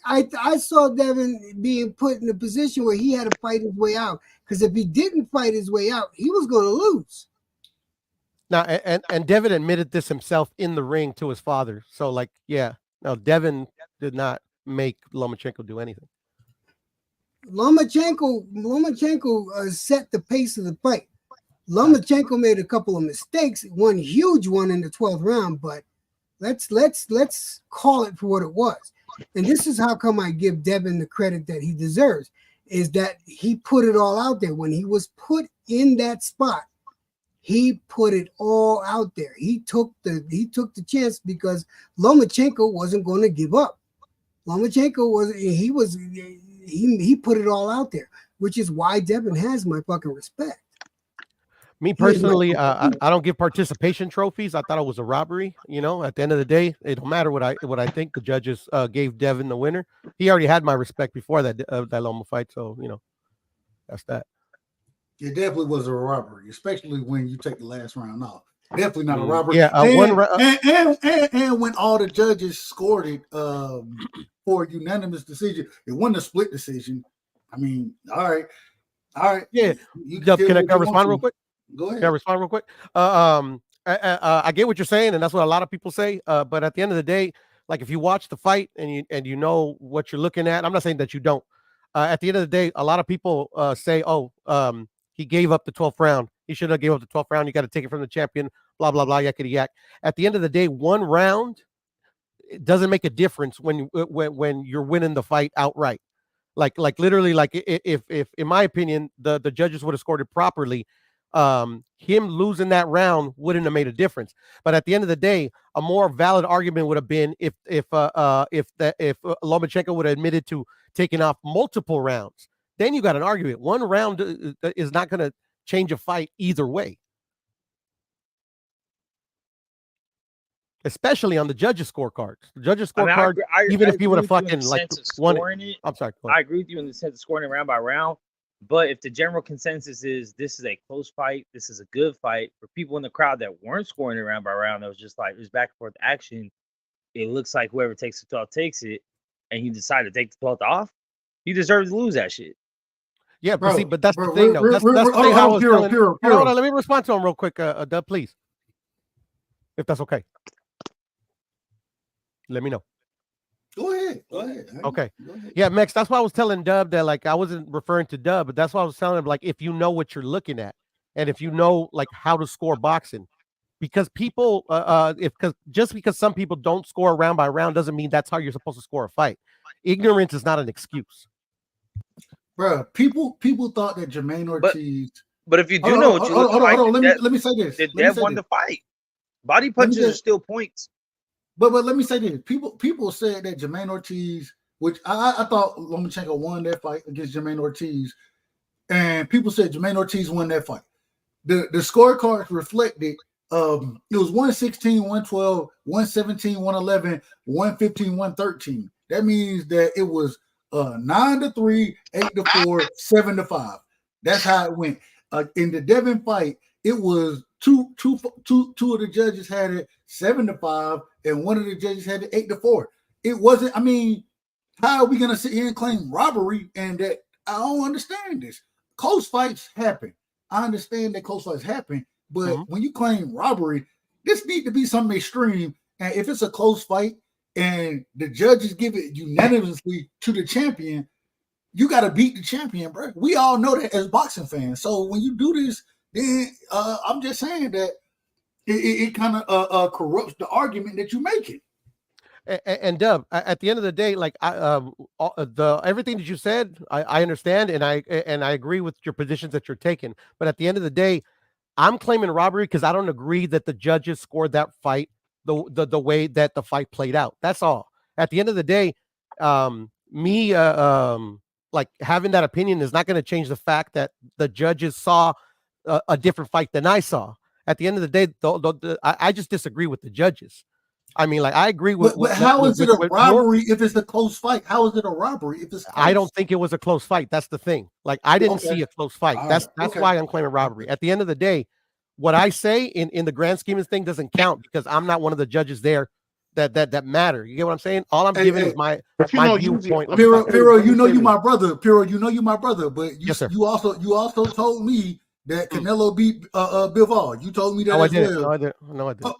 I saw Devin being put in a position where he had to fight his way out. Because if he didn't fight his way out, he was going to lose. Now, and Devin admitted this himself in the ring to his father. So, like, yeah, no, Devin did not make Lomachenko do anything. Lomachenko set the pace of the fight. Lomachenko made a couple of mistakes, one huge one in the 12th round, but let's call it for what it was. And this is how come I give Devin the credit that he deserves, is that he put it all out there. When he was put in that spot, he put it all out there. He took the chance because Lomachenko wasn't going to give up. Lomachenko he put it all out there, which is why Devin has my fucking respect. Me personally, I don't give participation trophies. I thought it was a robbery. You know, at the end of the day, it don't matter what I think. The judges gave Devin the winner. He already had my respect before that Loma fight. So, you know, that's that. It definitely was a robbery, especially when you take the last round off. Definitely not a robbery. Yeah, and when all the judges scored it for a unanimous decision, it wasn't a split decision. I mean, all right. Yeah. Can I respond real quick? Go ahead. Can I respond real quick? I get what you're saying, and that's what a lot of people say. But at the end of the day, like if you watch the fight and you know what you're looking at, I'm not saying that you don't. At the end of the day, a lot of people say, he gave up the 12th round. He should have gave up the 12th round. You got to take it from the champion, blah, blah, blah, yakety yak. At the end of the day, one round, it doesn't make a difference when you're winning the fight outright. Like literally, like if in my opinion, the judges would have scored it properly, him losing that round wouldn't have made a difference. But at the end of the day, a more valid argument would have been if Lomachenko would have admitted to taking off multiple rounds. Then you got an argument. One round is not going to change a fight either way, especially on the judges' scorecards. The judges' scorecard, even if he would have fucking like won it. I'm sorry. I agree with you in the sense of scoring it round by round. But if the general consensus is this is a close fight, this is a good fight, for people in the crowd that weren't scoring it round by round, that was just like it was back and forth action. It looks like whoever takes the 12th takes it, and you decide to take the 12th off, you deserve to lose that shit. Yeah, but that's the thing, though. That's the thing. Hold on, let me respond to him real quick, Dub, please, if that's okay. Let me know. Go ahead. Okay. Yeah, Mex, that's why I was telling Dub that, like, I wasn't referring to Dub, but that's why I was telling him, like, if you know what you're looking at and if you know, like, how to score boxing, because people, just because some people don't score round by round doesn't mean that's how you're supposed to score a fight. Ignorance is not an excuse. Bro, people thought that Jermaine Ortiz. But if you do know what you look like, let me say this. Dev won the fight. Body punches are still points. But let me say this. People said that Jermaine Ortiz, which I thought Lomachenko won that fight against Jermaine Ortiz, and people said Jermaine Ortiz won that fight. The scorecards reflected it was 116, 112, 117, 111, 115, 113. That means that it was 9-3, 8-4, 7-5. That's how it went. In the Devin fight, it was two of the judges had it 7-5, and one of the judges had it 8-4. It wasn't. I mean, how are we gonna sit here and claim robbery? And that I don't understand this. Close fights happen. I understand that close fights happen, but when you claim robbery, this need to be something extreme. And if it's a close fight and the judges give it unanimously to the champion, you got to beat the champion, bro. We all know that as boxing fans. So when you do this, then I'm just saying that it kind of corrupts the argument that you're making. And Dub, at the end of the day, like everything that you said, I understand, and I agree with your positions that you're taking. But at the end of the day, I'm claiming robbery because I don't agree that the judges scored that fight the way that the fight played out. That's all. At the end of the day, like having that opinion is not going to change the fact that the judges saw a different fight than I saw. At the end of the day, I just disagree with the judges. I mean, like I agree with. But how is it a robbery if it's a close fight? How is it a robbery if it's? Close? I don't think it was a close fight. That's the thing. Like I didn't see a close fight. That's why I'm claiming robbery. At the end of the day, what I say in the grand scheme of things doesn't count because I'm not one of the judges there that matter. You get what I'm saying? All I'm giving is my viewpoint. Piro, you know you my brother. Piro, you know you my brother. But you also told me that Canelo beat Bivol. You told me that as well. No, I didn't.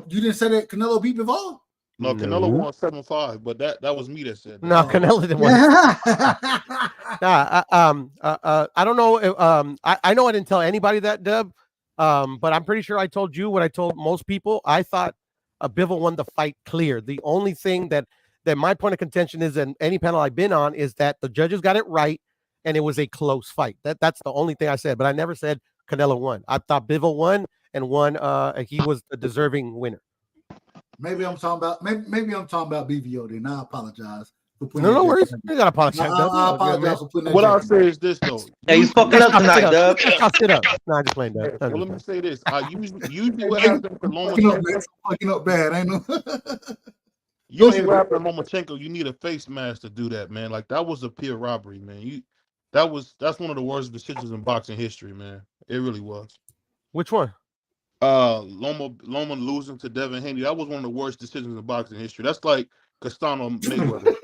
You didn't say that Canelo beat Bivol? No, Canelo won 7-5, but that was me that said that. No, Canelo didn't win. I don't know. I know I didn't tell anybody that, Dub. But I'm pretty sure I told you what I told most people. I thought Bivol won the fight clear. The only thing that my point of contention is, in any panel I've been on, is that the judges got it right and it was a close fight. That's the only thing I said. But I never said Canelo won. I thought Bivol won and won. He was the deserving winner. Maybe I'm talking about BVO. Then I apologize. No worries. You gotta apologize. I apologize for putting that. What I'll say is this though. Hey, you fucking up tonight, Dub. Sit up. No, I'm just playing that. Well, let me say this. Usually what happens to fucking up bad. I know. Usually what happens to Lomachenko, you need a face mask to do that, man. Like that was a pure robbery, man. That's one of the worst decisions in boxing history, man. It really was. Which one? Loma losing to Devin Haney. That was one of the worst decisions in boxing history. That's like Castano Mayweather.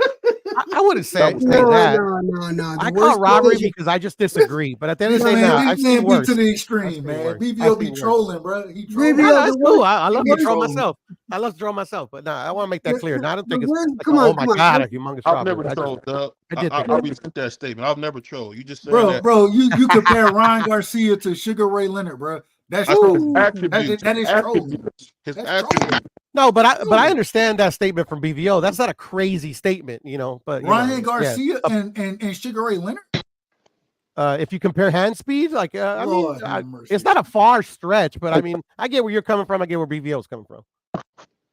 I wouldn't say that. No. I call it robbery because I just disagree. But at the end of the day, I've seen worse. To the extreme, man. BBO be trolling, bro. He trolling. That's cool. I love to troll myself. I love to troll myself. But I want to make that clear. I don't think it's like, oh my God, a humongous I've robbery. never trolled, Doug. I resent that statement. I've never trolled. You just said that. Bro, you compare Ryan Garcia to Sugar Ray Leonard, bro. That's true. That is trolling. His attributes. No, but I understand that statement from BVO. That's not a crazy statement, you know. But Ryan Garcia and Sugar Ray Leonard. If you compare hand speed, like it's not a far stretch, but I mean, I get where you're coming from. I get where BVO is coming from.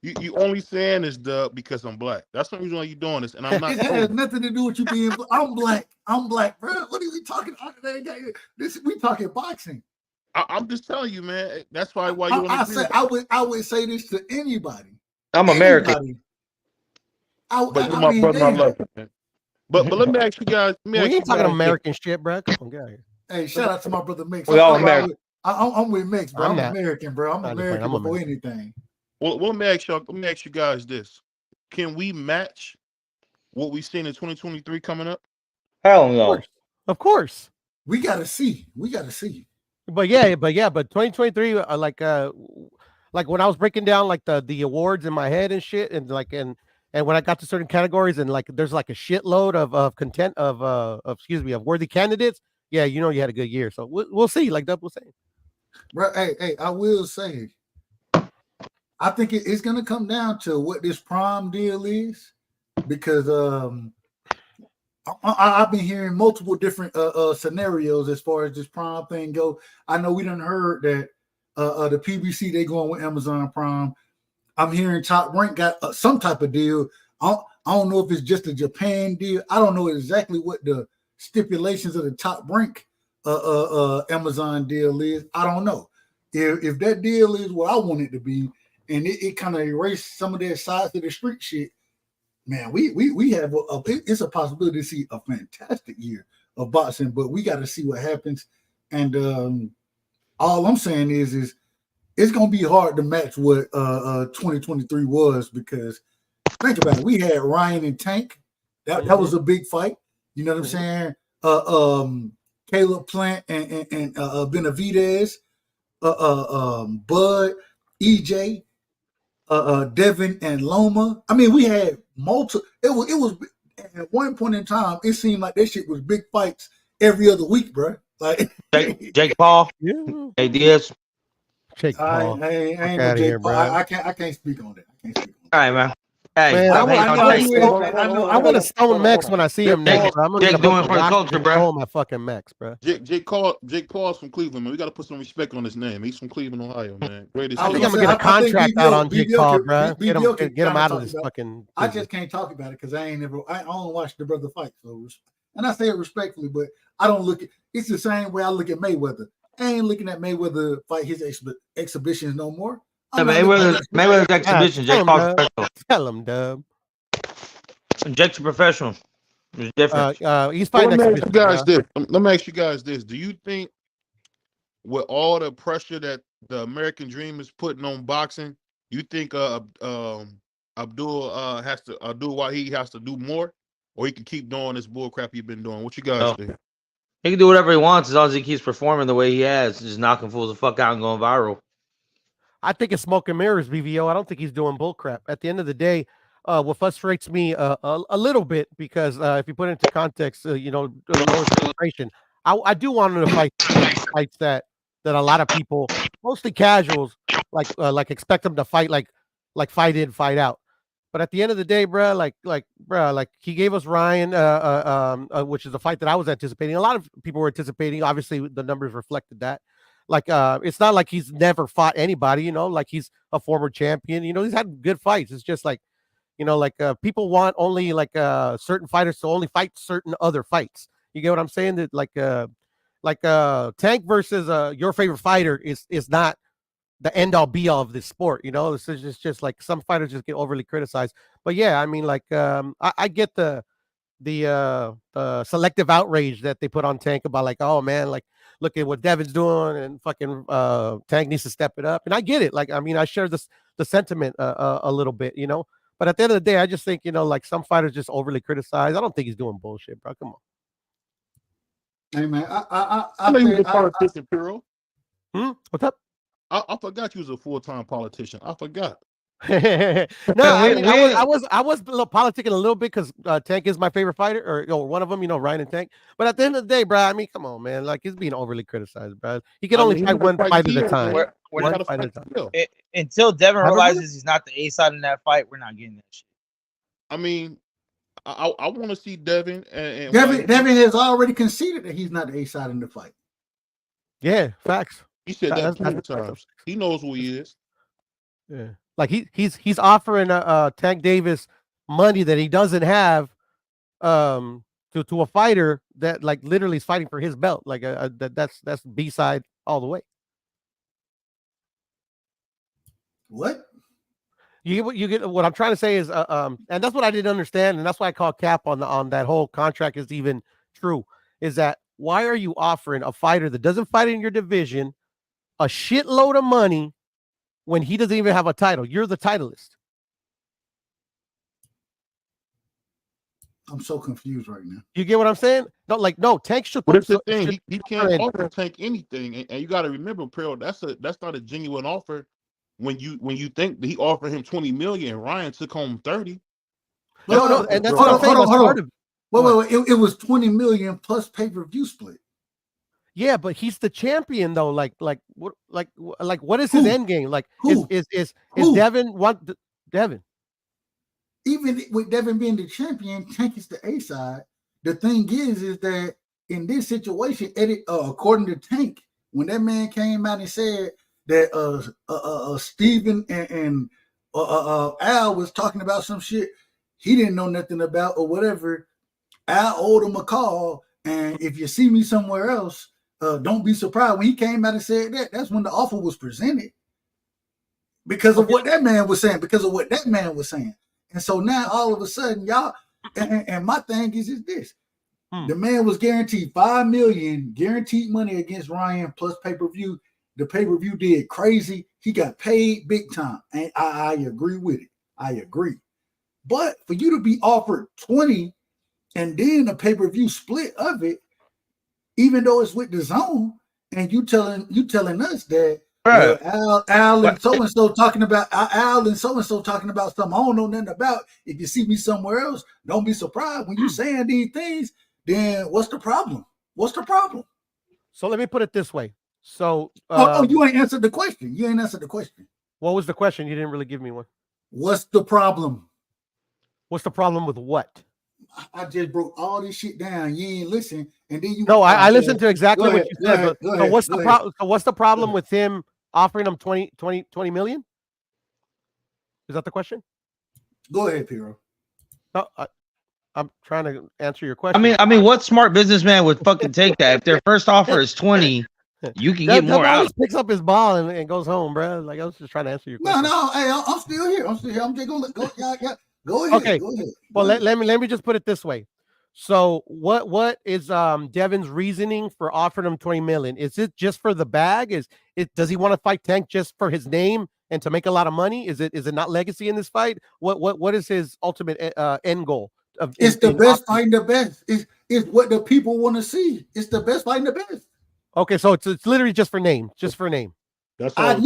You only saying this, Doug, because I'm black. That's the reason why you're doing this, and I'm not. It has nothing to do with you being. I'm black, bro. What are we talking about? We talking boxing. I'm just telling you, man. That's why you. I would say this to anybody. I'm American. But you're my brother. I love you, man. But let me ask you guys. We ain't talking American shit, bro. Come on, get out here. Hey, shout out to my brother Mix. We all American. I'm with Mix, bro. I'm American, bro. I'm American before anything. Well, let me ask you guys this: can we match what we've seen in 2023 coming up? Hell no. Of course. We gotta see. But 2023, like when I was breaking down like the awards in my head and shit, and when I got to certain categories and like there's like a shitload of worthy candidates. Yeah, you know you had a good year, so we'll see. Like Doug was saying, bro. Hey, I will say, I think it's gonna come down to what this prom deal is, because I've been hearing multiple different scenarios as far as this Prime thing go. I know we done heard that the PBC, they going with Amazon Prime. I'm hearing Top Rank got some type of deal. I don't know if it's just a Japan deal. I don't know exactly what the stipulations of the Top Rank Amazon deal is. I don't know. If that deal is what I want it to be, and it kind of erased some of that sides of the street shit, man, we have it's a possibility to see a fantastic year of boxing, but we got to see what happens. And all I'm saying is it's gonna be hard to match what 2023 was, because think about it. We had Ryan and Tank. That was a big fight. You know what I'm saying? Caleb Plant and Benavidez, Bud, EJ, Devin and Loma. I mean, we had multiple. It was at one point in time. It seemed like that shit was big fights every other week, bro. Like Jake Paul, Yeah. Hey Diaz. Jake Paul. I ain't Fuck no outta Jake here, Paul. bro. I can't speak on that. I can't speak on All right, man. Hey, Man, stop hating on Jake. I want to stone Max when I see him next. Bro. I'm gonna Jake get a doing bunch for of the rocks culture, and bro. throw my fucking Max, bro. Jake Paul's from Cleveland, man. We got to put some respect on his name. He's from Cleveland, Ohio, man. Greatest. I think I'm city. gonna get a contract out on Jake Paul, bro. Get him kinda out of talk this about- fucking. I business. just can't talk about it because I only watched the brother fight. So, and I say it respectfully, but I don't look at it's the same way I look at Mayweather. I ain't looking at Mayweather fight his exhibitions no more. Yeah, Mayweather's exhibition. Jake Paul's professional. Tell him, Dub. Jake's a professional. There's difference. He's fighting Let me ask you exhibition, guys bro. this. Let me ask you guys this. Do you think, with all the pressure that the American Dream is putting on boxing, you think Abdul Wahid has to do more, or he can keep doing this bull crap he's been doing? What you guys think? He can do whatever he wants as long as he keeps performing the way he has, just knocking fools the fuck out and going viral. I think it's smoke and mirrors, BVO. I don't think he's doing bull crap. At the end of the day, what frustrates me a little bit, because if you put it into context, lower celebration, I do want him to fight fights that a lot of people, mostly casuals, like expect him to fight like fight in, fight out. But at the end of the day, bro, like he gave us Ryan, which is a fight that I was anticipating. A lot of people were anticipating. Obviously, the numbers reflected that. Like, it's not like he's never fought anybody, like he's a former champion. He's had good fights. It's just like, people want only certain fighters to only fight certain other fights. You get what I'm saying? That like Tank versus your favorite fighter is not the end all be all of this sport. It's just like some fighters just get overly criticized. But yeah, I mean, I get the selective outrage that they put on Tank about, like, oh man, like look at what Devin's doing and fucking Tank needs to step it up. And I get it. Like, I mean, I share the sentiment a little bit, but at the end of the day, I just think, like some fighters just overly criticize. I don't think he's doing bullshit, bro. Come on. Hey man, I know you was a politician, Piro. What's up? I forgot you was a full-time politician. I forgot. No, I mean, I was politicking a little bit because Tank is my favorite fighter, or one of them, Ryan and Tank. But at the end of the day, bro, I mean, come on, man, like he's being overly criticized, bro. He can only fight one fight at a time. One fight at a time. Until Devin realizes he's not the A side in that fight, we're not getting that shit. I mean, I want to see Devin and Devin has already conceded that he's not the A side in the fight. Yeah, facts. He said that plenty times. He knows who he is. Yeah, like he's offering Tank Davis money that he doesn't have, to a fighter that like literally is fighting for his belt. Like that's B side all the way. What? You get what I'm trying to say is and that's what I didn't understand, and that's why I call cap on that whole contract is even true. Is that why are you offering a fighter that doesn't fight in your division a shitload of money when he doesn't even have a title? You're the titleist. I'm so confused right now. You get what I'm saying? No, Tank should. But it's the thing, he can't offer Tank anything, and you got to remember, Pearl, that's not a genuine offer. When you think that he offered him 20 million, Ryan took home 30. No, and that's what I'm saying. Hold on. Wait. It was 20 million plus pay-per-view split. Yeah, but he's the champion though. Like what is his end game? Like is Devin Devin? Even with Devin being the champion, Tank is the A side. The thing is that in this situation, according to Tank, when that man came out and said that Steven and Al was talking about some shit he didn't know nothing about or whatever, Al owed him a call. And if you see me somewhere else, don't be surprised. When he came out and said that, that's when the offer was presented. Because of what that man was saying. And so now all of a sudden, y'all, and my thing is this. The man was guaranteed $5 million guaranteed money against Ryan plus pay-per-view. The pay-per-view did crazy. He got paid big time, and I agree with it. I agree. But for you to be offered 20 and then a pay-per-view split of it, even though it's with the zone, and you telling us that Al and so and so talking about something I don't know nothing about. If you see me somewhere else, don't be surprised when you saying these things. Then what's the problem? What's the problem? So let me put it this way. So you ain't answered the question. You ain't answered the question. What was the question? You didn't really give me one. What's the problem? What's the problem with what? I just broke all this shit down. You ain't listen, and then you. No, I listened to exactly what you said. So what's the problem? So what's the problem with him offering him 20 million? Is that the question? Go ahead, Piero. No, I'm trying to answer your question. I mean, what smart businessman would fucking take that? If their first offer is 20, you can get more out. Picks up his ball and goes home, bro. Like I was just trying to answer your question. No, hey, I'm still here. I'm just gonna go. Go ahead. Okay. Go ahead. Well, let me just put it this way. So what is Devin's reasoning for offering him 20 million? Is it just for the bag? Does he want to fight Tank just for his name and to make a lot of money? Is it not legacy in this fight? What is his ultimate end goal? It's the best fighting the best. It's what the people want to see. It's the best fighting the best. Okay, so it's literally just for name, That's all I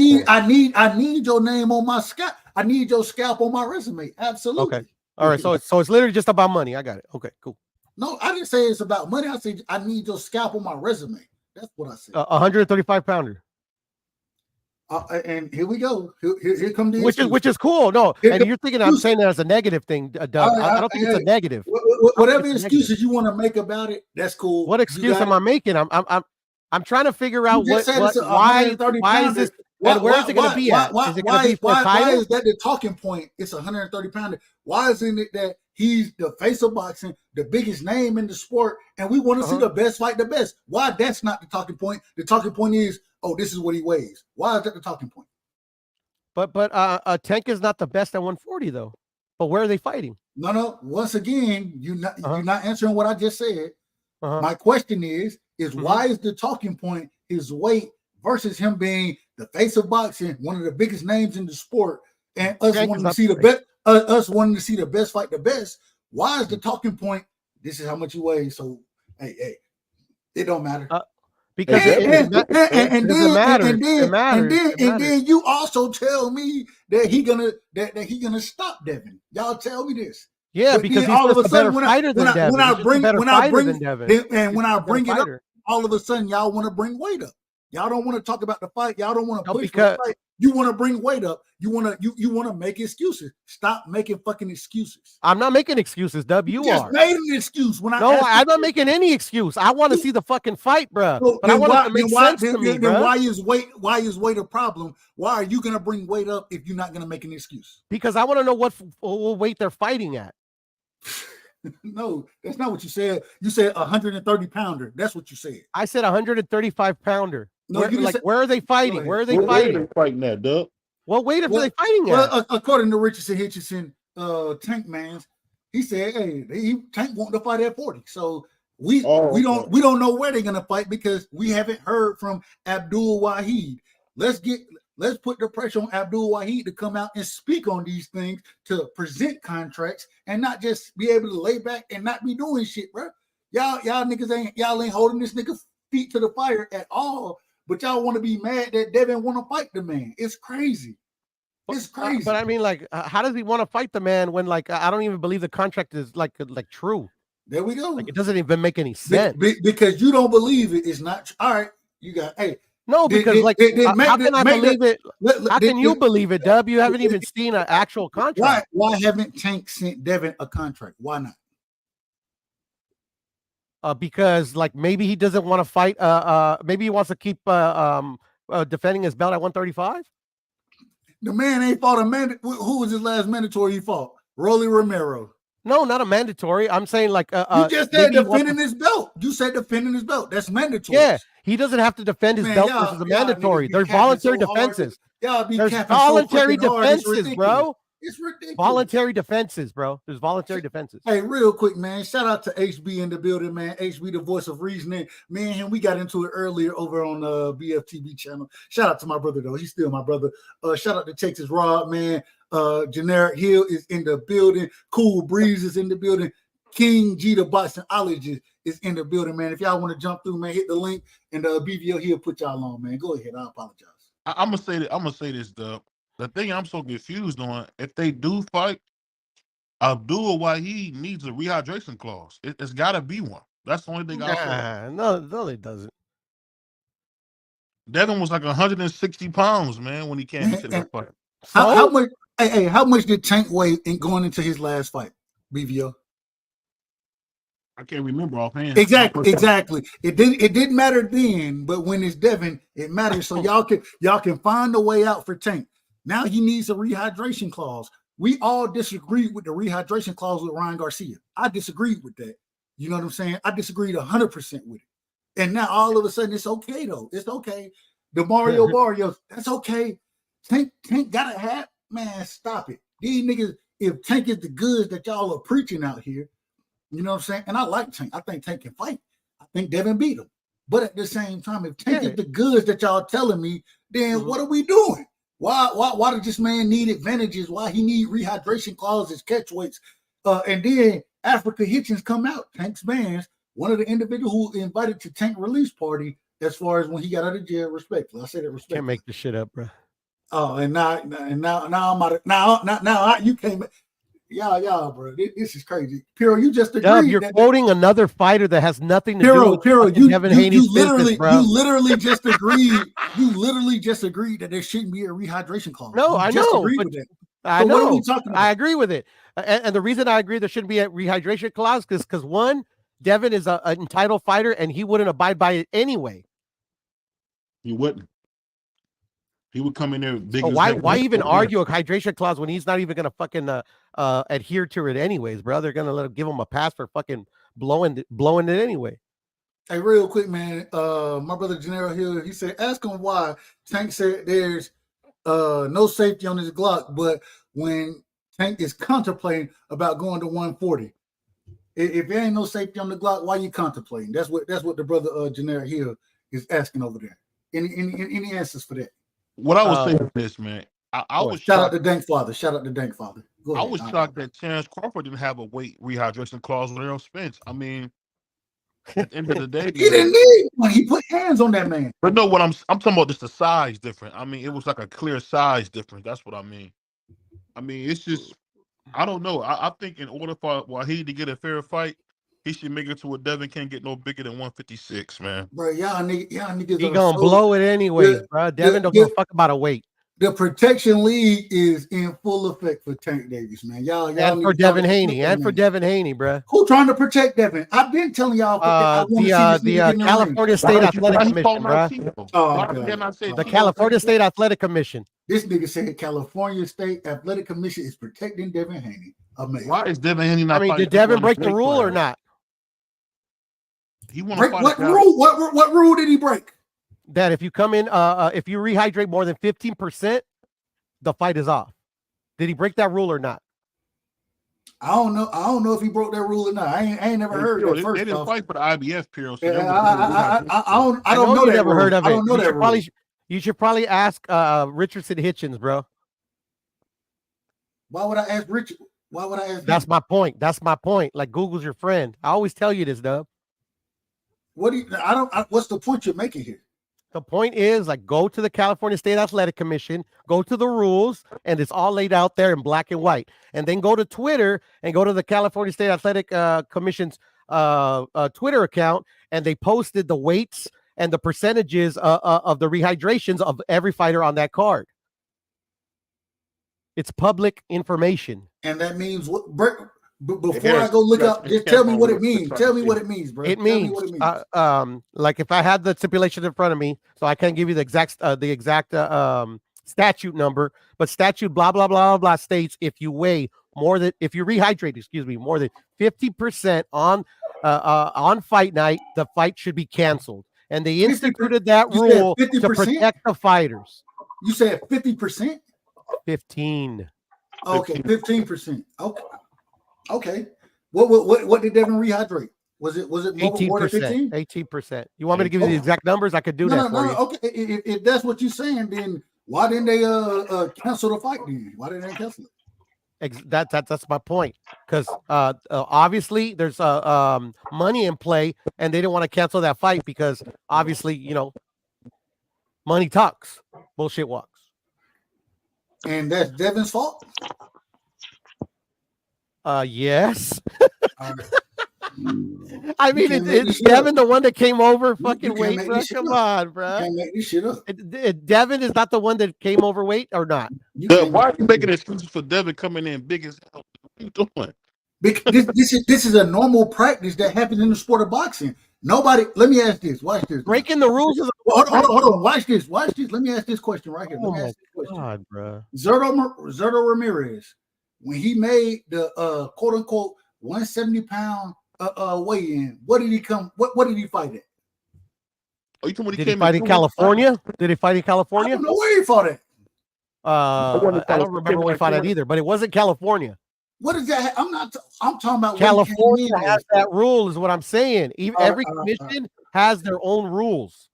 need your name on my scalp. I need your scalp on my resume. Absolutely. Okay. All right. So it's literally just about money. I got it. Okay, cool. No, I didn't say it's about money. I said I need your scalp on my resume. That's what I said. 135 pounder. And here we go. Here come the which is cool. No, and you're thinking I'm saying that as a negative thing, Doug. I don't think it's a negative. Whatever excuses you want to make about it, that's cool. What excuse am I making? I'm trying to figure out why is this? And where is it going to be at? Is it going to be for a title? Why is that the talking point? It's 130 pounder. Why isn't it that he's the face of boxing, the biggest name in the sport, and we want to see the best fight the best? Why that's not the talking point? The talking point is, oh, this is what he weighs. Why is that the talking point? But Tank is not the best at 140 though. But where are they fighting? No. Once again, you're not answering what I just said. My question is why is the talking point his weight versus him being the face of boxing, one of the biggest names in the sport, and us wanting to see the best, us wanting to see the best fight the best? Why is the talking point? This is how much he weighs. So hey, it don't matter. Because it matters. And then you also tell me that he gonna stop Devin. Y'all tell me this. Yeah, because he's just a better fighter than Devin. When I bring it up, all of a sudden y'all want to bring weight up. Y'all don't want to talk about the fight. Y'all don't want to push the fight. You want to bring weight up. You want to make excuses. Stop making fucking excuses. I'm not making excuses, Dub. You just are. Made an excuse when I'm not making any excuse. I want to see the fucking fight, bro. But I want it to make sense to me, bro. Why is weight a problem? Why are you gonna bring weight up if you're not gonna make an excuse? Because I want to know what weight they're fighting at. No, that's not what you said. You said 130 pounder. That's what you said. I said 135 pounder. No, where are they fighting? Where are they fighting? Where are they fighting at, Doug? What weight are they fighting at? Well, according to Richardson Hitchison, Tank Mans, he said, "Hey, Tank want to fight at 40." So we don't know where they're gonna fight because we haven't heard from Abdul Wahid. Let's put the pressure on Abdul Wahid to come out and speak on these things, to present contracts and not just be able to lay back and not be doing shit, bro. Y'all niggas ain't holding this nigga feet to the fire at all. But y'all want to be mad that Devin want to fight the man. It's crazy. It's crazy. But I mean, like, how does he want to fight the man when, like, I don't even believe the contract is like true. There we go. Like, it doesn't even make any sense. Because you don't believe it. It's not all right. You got no, because how can I believe it? How can you believe it, Dub? You haven't even seen an actual contract. Why haven't Tank sent Devin a contract? Why not? Because like maybe he doesn't want to fight. Maybe he wants to keep defending his belt at 135. The man ain't fought a man. Who was his last mandatory he fought? Rolly Romero. No, not a mandatory. I'm saying like you just said defending his belt. You said defending his belt. That's mandatory. Yeah, he doesn't have to defend his belt versus a mandatory. There's voluntary defenses. There's voluntary defenses, bro. It's ridiculous. Voluntary defenses, bro. There's voluntary defenses. Hey, real quick, man. Shout out to HB in the building, man. HB, the voice of reasoning. Me and him, we got into it earlier over on the BFTV channel. Shout out to my brother, though. He's still my brother. Shout out to Texas Rob, man. Generic Hill is in the building. Cool Breeze is in the building. King G, the boxologist, is in the building, man. If y'all want to jump through, man, hit the link, and BVO he'll put y'all on, man. Go ahead. I apologize. I'm gonna say this, Dub. The thing I'm so confused on, if they do fight, Abdul Wahid needs a rehydration clause. It's got to be one. That's the only thing I say. No, it doesn't. Devin was like 160 pounds, man, when he came into that fight. How much? Hey, how much did Tank weigh in going into his last fight? BVO. I can't remember offhand. Exactly. It didn't matter then, but when it's Devin, it matters. So y'all can find a way out for Tank. Now he needs a rehydration clause. We all disagreed with the rehydration clause with Ryan Garcia. I disagreed with that. You know what I'm saying? I disagreed 100% with it. And now all of a sudden it's okay though. It's okay. The Mario Barrios, that's okay. Tank gotta have, man, stop it. These niggas, if Tank is the goods that y'all are preaching out here, you know what I'm saying? And I like Tank. I think Tank can fight. I think Devin beat him. But at the same time, if Tank is the goods that y'all telling me, then what are we doing? Why does this man need advantages? Why he need rehydration clauses, catch weights? And then Africa Hitchens come out, Tank's bands, one of the individuals who invited to Tank release party as far as when he got out of jail, respectfully. I say that respectfully. Can't make this shit up, bro. Oh, and now I'm out of now you came. Y'all, bro. This is crazy. Piro, you just agreed. Dub, you're quoting another fighter that has nothing to do with Devin Haney's business, bro. You literally just agreed. You literally just agreed that there shouldn't be a rehydration clause. No, I know. With that. I so know. What are we talking about? I agree with it. And the reason I agree there shouldn't be a rehydration clause because one, Devin is an entitled fighter and he wouldn't abide by it anyway. He wouldn't. He would come in there big. So why even argue a hydration clause when he's not even gonna fucking adhere to it anyways, bro? They're gonna give him a pass for fucking blowing it anyway. Hey, real quick, man. My brother Gennaro Hill, he said, ask him why Tank said there's no safety on his Glock, but when Tank is contemplating about going to 140, if there ain't no safety on the Glock, why you contemplating? That's what the brother Gennaro Hill is asking over there. Any answers for that? What I was saying this, man. I was shout out to Dank Father. Shout out to Dank Father. Go ahead. I was shocked that Terrence Crawford didn't have a weight rehydration clause with Errol Spence. I mean, at the end of the day, he didn't need one. He put hands on that man. But no, what I'm talking about just the size different. I mean, it was like a clear size difference. That's what I mean. I mean, it's just I don't know. I think in order for Wahid to get a fair fight, he should make it to where Devin can't get no bigger than 156, man. Bro, y'all niggas he gonna blow it anyways, bro. Devin don't give a fuck about a weight. The protection league is in full effect for Tank Davis, man. Y'all and for Devin Haney, and for Devin Haney, bro. Who trying to protect Devin? I've been telling y'all. The California State Athletic Commission, bro. The California State Athletic Commission. This nigga said California State Athletic Commission is protecting Devin Haney. Amazing. Why is Devin Haney not? I mean, did Devin break the rule or not? He want to what rule? What rule did he break? That if you come in, if you rehydrate more than 15%, the fight is off. Did he break that rule or not? I don't know. I don't know if he broke that rule or not. I ain't never heard that. First, they didn't fight for the IBF, Piro. So I don't know that. Never heard of it. I don't know that. You should probably ask Richardson Hitchens, bro. Why would I ask Richard? Why would I ask? That's my point. That's my point. Like Google's your friend. I always tell you this, Dub. What do you? What's the point you're making here? The point is, like, go to the California State Athletic Commission, go to the rules, and it's all laid out there in black and white. And then go to Twitter and go to the California State Athletic Commission's Twitter account, and they posted the weights and the percentages of the rehydrations of every fighter on that card. It's public information. And that means what? Before I go look up, just tell me what it means. Tell me what it means, bro. It means, like if I had the stipulation in front of me, so I can't give you the exact statute number, but statute blah blah blah blah states if you rehydrate, more than 50% on fight night, the fight should be canceled. And they instituted that rule to protect the fighters. You said 50%? 15. Okay, 15%. Okay. What did Devin rehydrate? Was it more than 15? 18%. You want me to give you the exact numbers? I could do that for you. Okay, if that's what you're saying, then why didn't they cancel the fight? Then why didn't they cancel it? That's my point. Because obviously there's money in play, and they didn't want to cancel that fight because obviously money talks, bullshit walks. And that's Devin's fault. Yes. I mean, it's Devin the one that came over fucking weight, bro. Come on, bro. You can't make this shit up. Devin is not the one that came overweight or not? Why are you making excuses for Devin coming in big as hell? What are you doing? Because this is a normal practice that happens in the sport of boxing. Nobody. Let me ask this. Watch this. Breaking the rules is. Hold on. Watch this. Let me ask this question right here. Oh my God, bro. Zurdo Ramirez, when he made the quote unquote 170-pound weigh-in, what did he come? What did he fight at? Oh, you did he fight in California? Did he fight in California? I don't know where he fought at. I don't remember where he fought at either, but it wasn't California. What is that? I'm talking about California has that rule, is what I'm saying. Every commission has their own rules.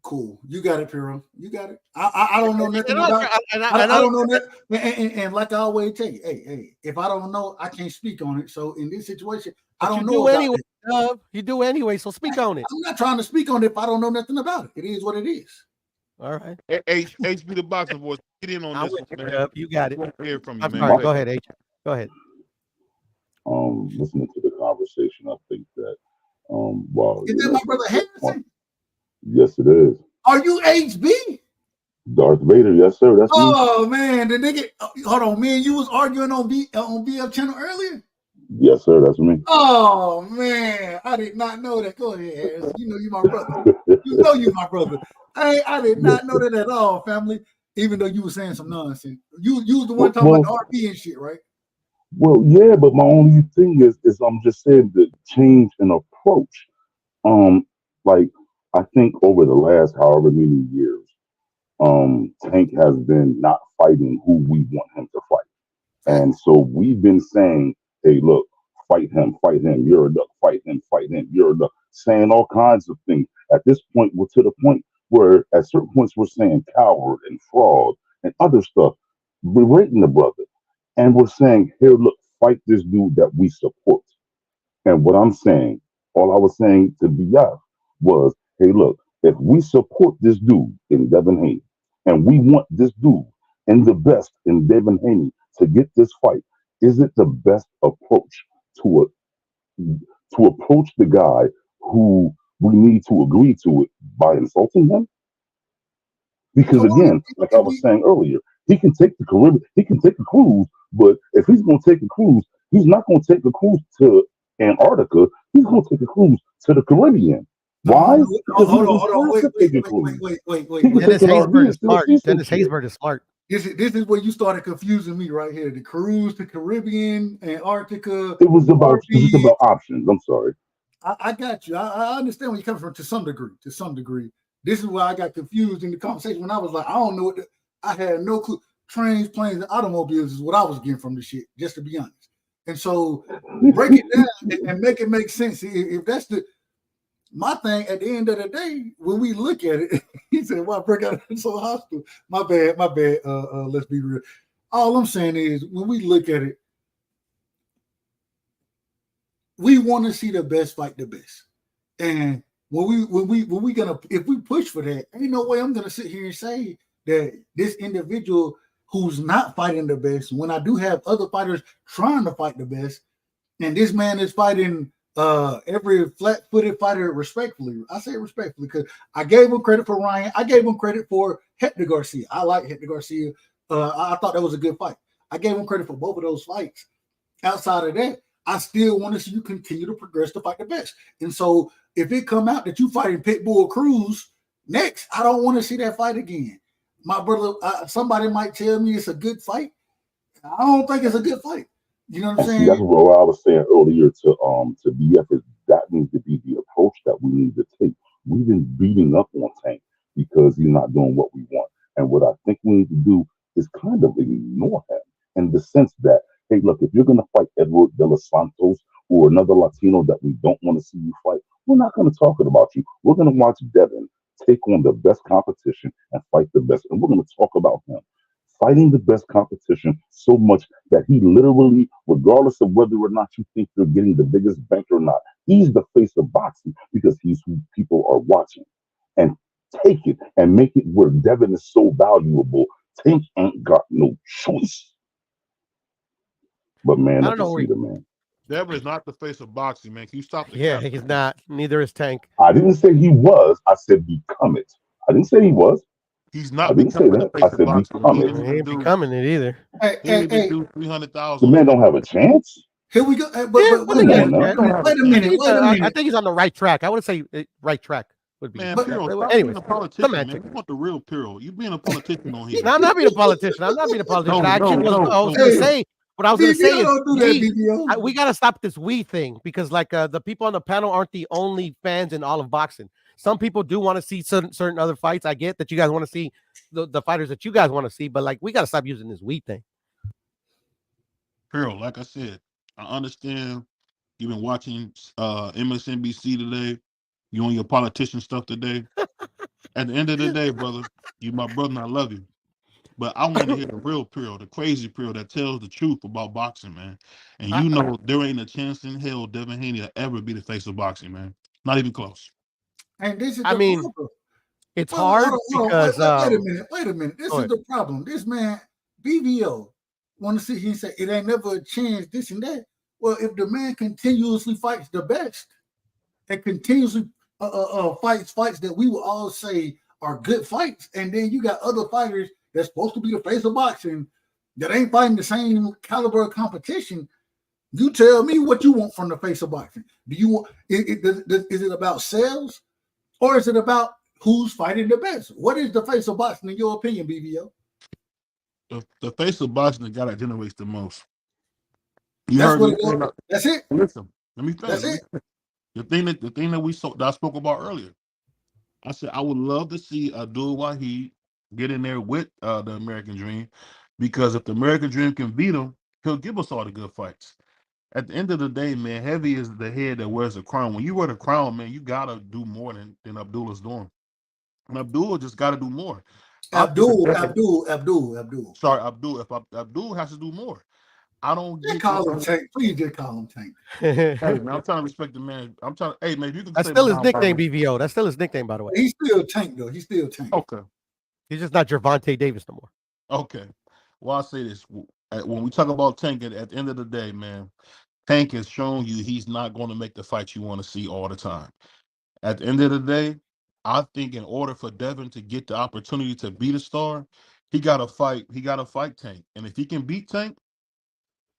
Cool, you got it, Piro. You got it. I don't know nothing about. I don't know that. And like I always tell you, hey, if I don't know, I can't speak on it. So in this situation, I don't know. Anyway, you do anyway. So speak on it. I'm not trying to speak on it if I don't know nothing about it. It is what it is. All right. HB the Boxing Voice, get in on this one, man. You got it. Hear from you, I'm man. sorry. Go ahead, H. Go ahead. Listening to the conversation, I think that while is that my brother Harrison? Yes, it is. Are you HB? Darth Vader, yes, sir. That's me. Oh man, the nigga. Hold on, man. You was arguing on BF channel earlier. Yes, sir. That's me. Oh man, I did not know that. Go ahead, Harrison. You know you my brother. You know you my brother. I did not know that at all, family. Even though you were saying some nonsense, you was the one talking about the RP and shit, right? Well, yeah, but my only thing is I'm just saying the change in approach. Like I think over the last however many years, Tank has been not fighting who we want him to fight, and so we've been saying, "Hey, look, fight him, you're a duck, fight him, you're a duck," saying all kinds of things. At this point, we're to the point where at certain points we're saying coward and fraud and other stuff, berating the brother, and we're saying, "Here, look, fight this dude that we support." And what I'm saying, all I was saying to BF was, "Hey, look, if we support this dude in Devin Haney, and we want this dude and the best in Devin Haney to get this fight, is it the best approach to approach the guy who we need to agree to it by insulting him?" Because again, like I was saying earlier, he can take the Caribbean, he can take a cruise, but if he's going to take a cruise, he's not going to take a cruise to Antarctica. He's going to take a cruise to the Caribbean. Why? Hold on. Wait. Dennis Haysbert is smart. Dennis Haysbert is smart. This is where you started confusing me right here. The cruise to Caribbean, Antarctica. It was about options. I'm sorry. I got you. I understand where you're coming from to some degree. This is where I got confused in the conversation when I was like, I don't know I had no clue. Trains, planes, and automobiles is what I was getting from the shit, just to be honest. And so break it down and make it make sense. If that's my thing at the end of the day, when we look at it, he said, "Why break out so hostile?" My bad. Let's be real. All I'm saying is, when we look at it, we want to see the best fight the best. And when we gonna, if we push for that, ain't no way I'm gonna sit here and say that this individual who's not fighting the best, when I do have other fighters trying to fight the best, and this man is fighting every flat-footed fighter respectfully. I say respectfully because I gave him credit for Ryan. I gave him credit for Hector Garcia. I like Hector Garcia. I thought that was a good fight. I gave him credit for both of those fights. Outside of that, I still want to see you continue to progress to fight the best. And so if it come out that you fighting Pitbull Cruz next, I don't want to see that fight again. My brother, somebody might tell me it's a good fight. I don't think it's a good fight. You know what I'm saying? That's what I was saying earlier to BF is that needs to be the approach that we need to take. We've been beating up on Tank because he's not doing what we want. And what I think we need to do is kind of ignore him in the sense that, hey, look, if you're going to fight Edward De Los Santos or another Latino that we don't want to see you fight, we're not going to talk about you. We're going to watch Devin take on the best competition and fight the best. And we're going to talk about him fighting the best competition so much that he literally, regardless of whether or not you think you're getting the biggest bank or not, he's the face of boxing because he's who people are watching. And take it and make it where Devin is so valuable. Tank ain't got no choice. But man, I I don't can know see the man. Devin is not the face of boxing, man. Can you stop the Yeah, cap? he's not. Neither is Tank. I didn't say he was. I said become it. I didn't say he was. He's I not didn't say becoming the that. face I of said boxing. become He it. didn't He even ain't do. becoming it either. Hey, He didn't hey, even hey, do The 300,000. man don't have a chance. here we go. But Yeah, wait I a think he has Come a on minute. chance. now. Wait a I minute. think, Wait a I minute. think he's on the right track. I would say right track would be. Man, But Piro, But stop being anyways, a politician, man. semantic. We want the real Piro. You being a politician on here. No, I'm not being a politician. I'm not being a politician. No, I actually no, was. no, I was no. going to hey, say what I was going to say BBO is don't do that, BBO. we got to stop this we thing because like the people on the panel aren't the only fans in all of boxing. Some people do want to see certain other fights. I get that you guys want to see the fighters that you guys want to see, but like we got to stop using this we thing. Piro, like I said, I understand you've been watching MSNBC today. You on your politician stuff today. At the end of the day, brother, you my brother and I love you. But I want to hear the real Piro, the crazy Piro that tells the truth about boxing, man. And you know there ain't a chance in hell Devin Haney will ever be the face of boxing, man. Not even close. And this is I the mean, problem. it's Hold hard on. because Wait a minute. Wait a minute. This go is ahead. the problem. This man, BBO, want to sit here and say it ain't never a chance, this and that. Well, if the man continuously fights the best and continuously fights that we will all say are good fights, and then you got other fighters that's supposed to be the face of boxing that ain't fighting the same caliber of competition, you tell me what you want from the face of boxing. Do you want is it about sales or is it about who's fighting the best? What is the face of boxing in your opinion, BBO? The face of boxing, the guy that generates the most. You That's heard what me it say is. that. That's it. Listen, let me finish. That's it. The thing that that I spoke about earlier. I said I would love to see Abdul Wahid get in there with the American Dream, because if the American Dream can beat him, he'll give us all the good fights. At the end of the day, man, heavy is the head that wears the crown. When you wear the crown, man, you gotta do more than Abdul is doing. And Abdul just gotta do more. Abdul. Sorry, Abdul. If Abdul has to do more, I don't Just get. call him Tank. Please just call him Tank. Hey man, I'm trying to respect the man. I'm trying. Hey man, if you can That's say still my his name, nickname, brother. BVO. That's still his nickname, by the way. He's still Tank though. He's still Tank. Okay. He's just not Gervonta Davis no more. Okay. Well, I'll say this. When we talk about Tank, at the end of the day, man, Tank has shown you he's not going to make the fight you want to see all the time. At the end of the day, I think in order for Devin to get the opportunity to beat a star, he got to fight. He got to fight Tank, and if he can beat Tank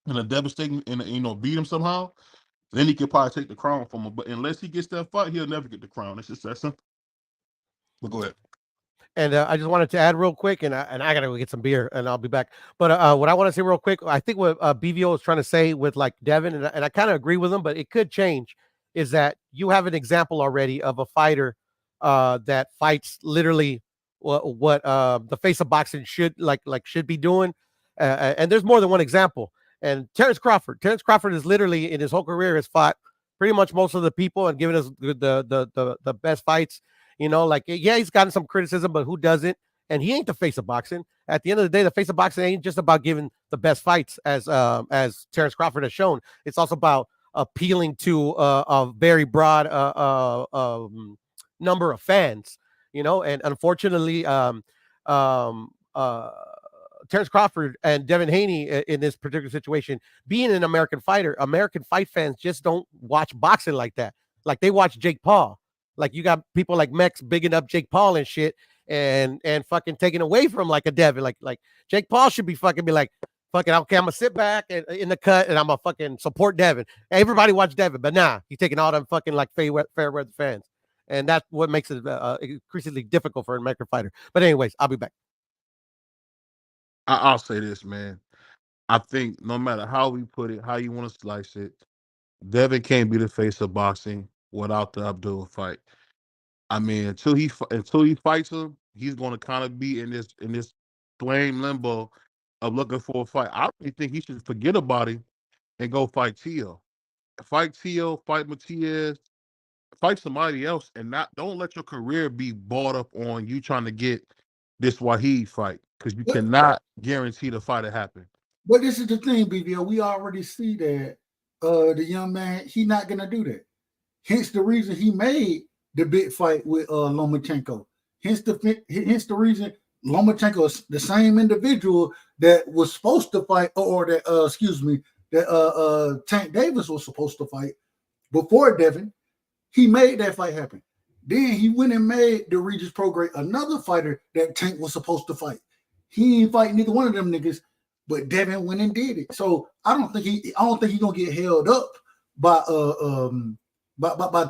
in a devastating, and beat him somehow, then he could probably take the crown from him. But unless he gets that fight, he'll never get the crown. It's just that simple. But go ahead. And I just wanted to add real quick, and I gotta go get some beer, and I'll be back. But what I want to say real quick, I think what BVO is trying to say with like Devin, and I kind of agree with him, but it could change, is that you have an example already of a fighter that fights literally what the face of boxing should should be doing, and there's more than one example. And Terrence Crawford is literally in his whole career has fought pretty much most of the people and given us the best fights. He's gotten some criticism, but who doesn't? And he ain't the face of boxing. At the end of the day, the face of boxing ain't just about giving the best fights, as Terrence Crawford has shown. It's also about appealing to a very broad number of fans. And unfortunately, Terrence Crawford and Devin Haney in this particular situation, being an American fighter, American fight fans just don't watch boxing like that. Like they watch Jake Paul. Like you got people like Mex bigging up Jake Paul and shit, and fucking taking away from like a Devin. Like Jake Paul should be fucking be like, fucking okay, I'm gonna sit back in the cut and I'm gonna fucking support Devin. Everybody watch Devin, but nah, he's taking all them fucking like fair weather fans, and that's what makes it increasingly difficult for an American fighter. But anyways, I'll be back. I'll say this, man. I think no matter how we put it, how you want to slice it, Devin can't be the face of boxing without the Abdul fight. I mean, until he fights him, he's going to kind of be in this blame Limbo of looking for a fight. I really think he should forget about it and go fight Tio. Fight Tio, fight Matias, fight somebody else, and don't let your career be bought up on you trying to get this Wahid fight, because you cannot guarantee the fight to happen. But this is the thing, BBO. We already see that the young man, he not gonna do that. Hence the reason he made the big fight with Lomachenko. Hence the reason Lomachenko is the same individual that was supposed to fight, or that that Tank Davis was supposed to fight before Devin. He made that fight happen. Then he went and made the Regis Prograis another fighter that Tank was supposed to fight. He ain't fight neither one of them niggas, but Devin went and did it. So I don't think he's gonna get held up by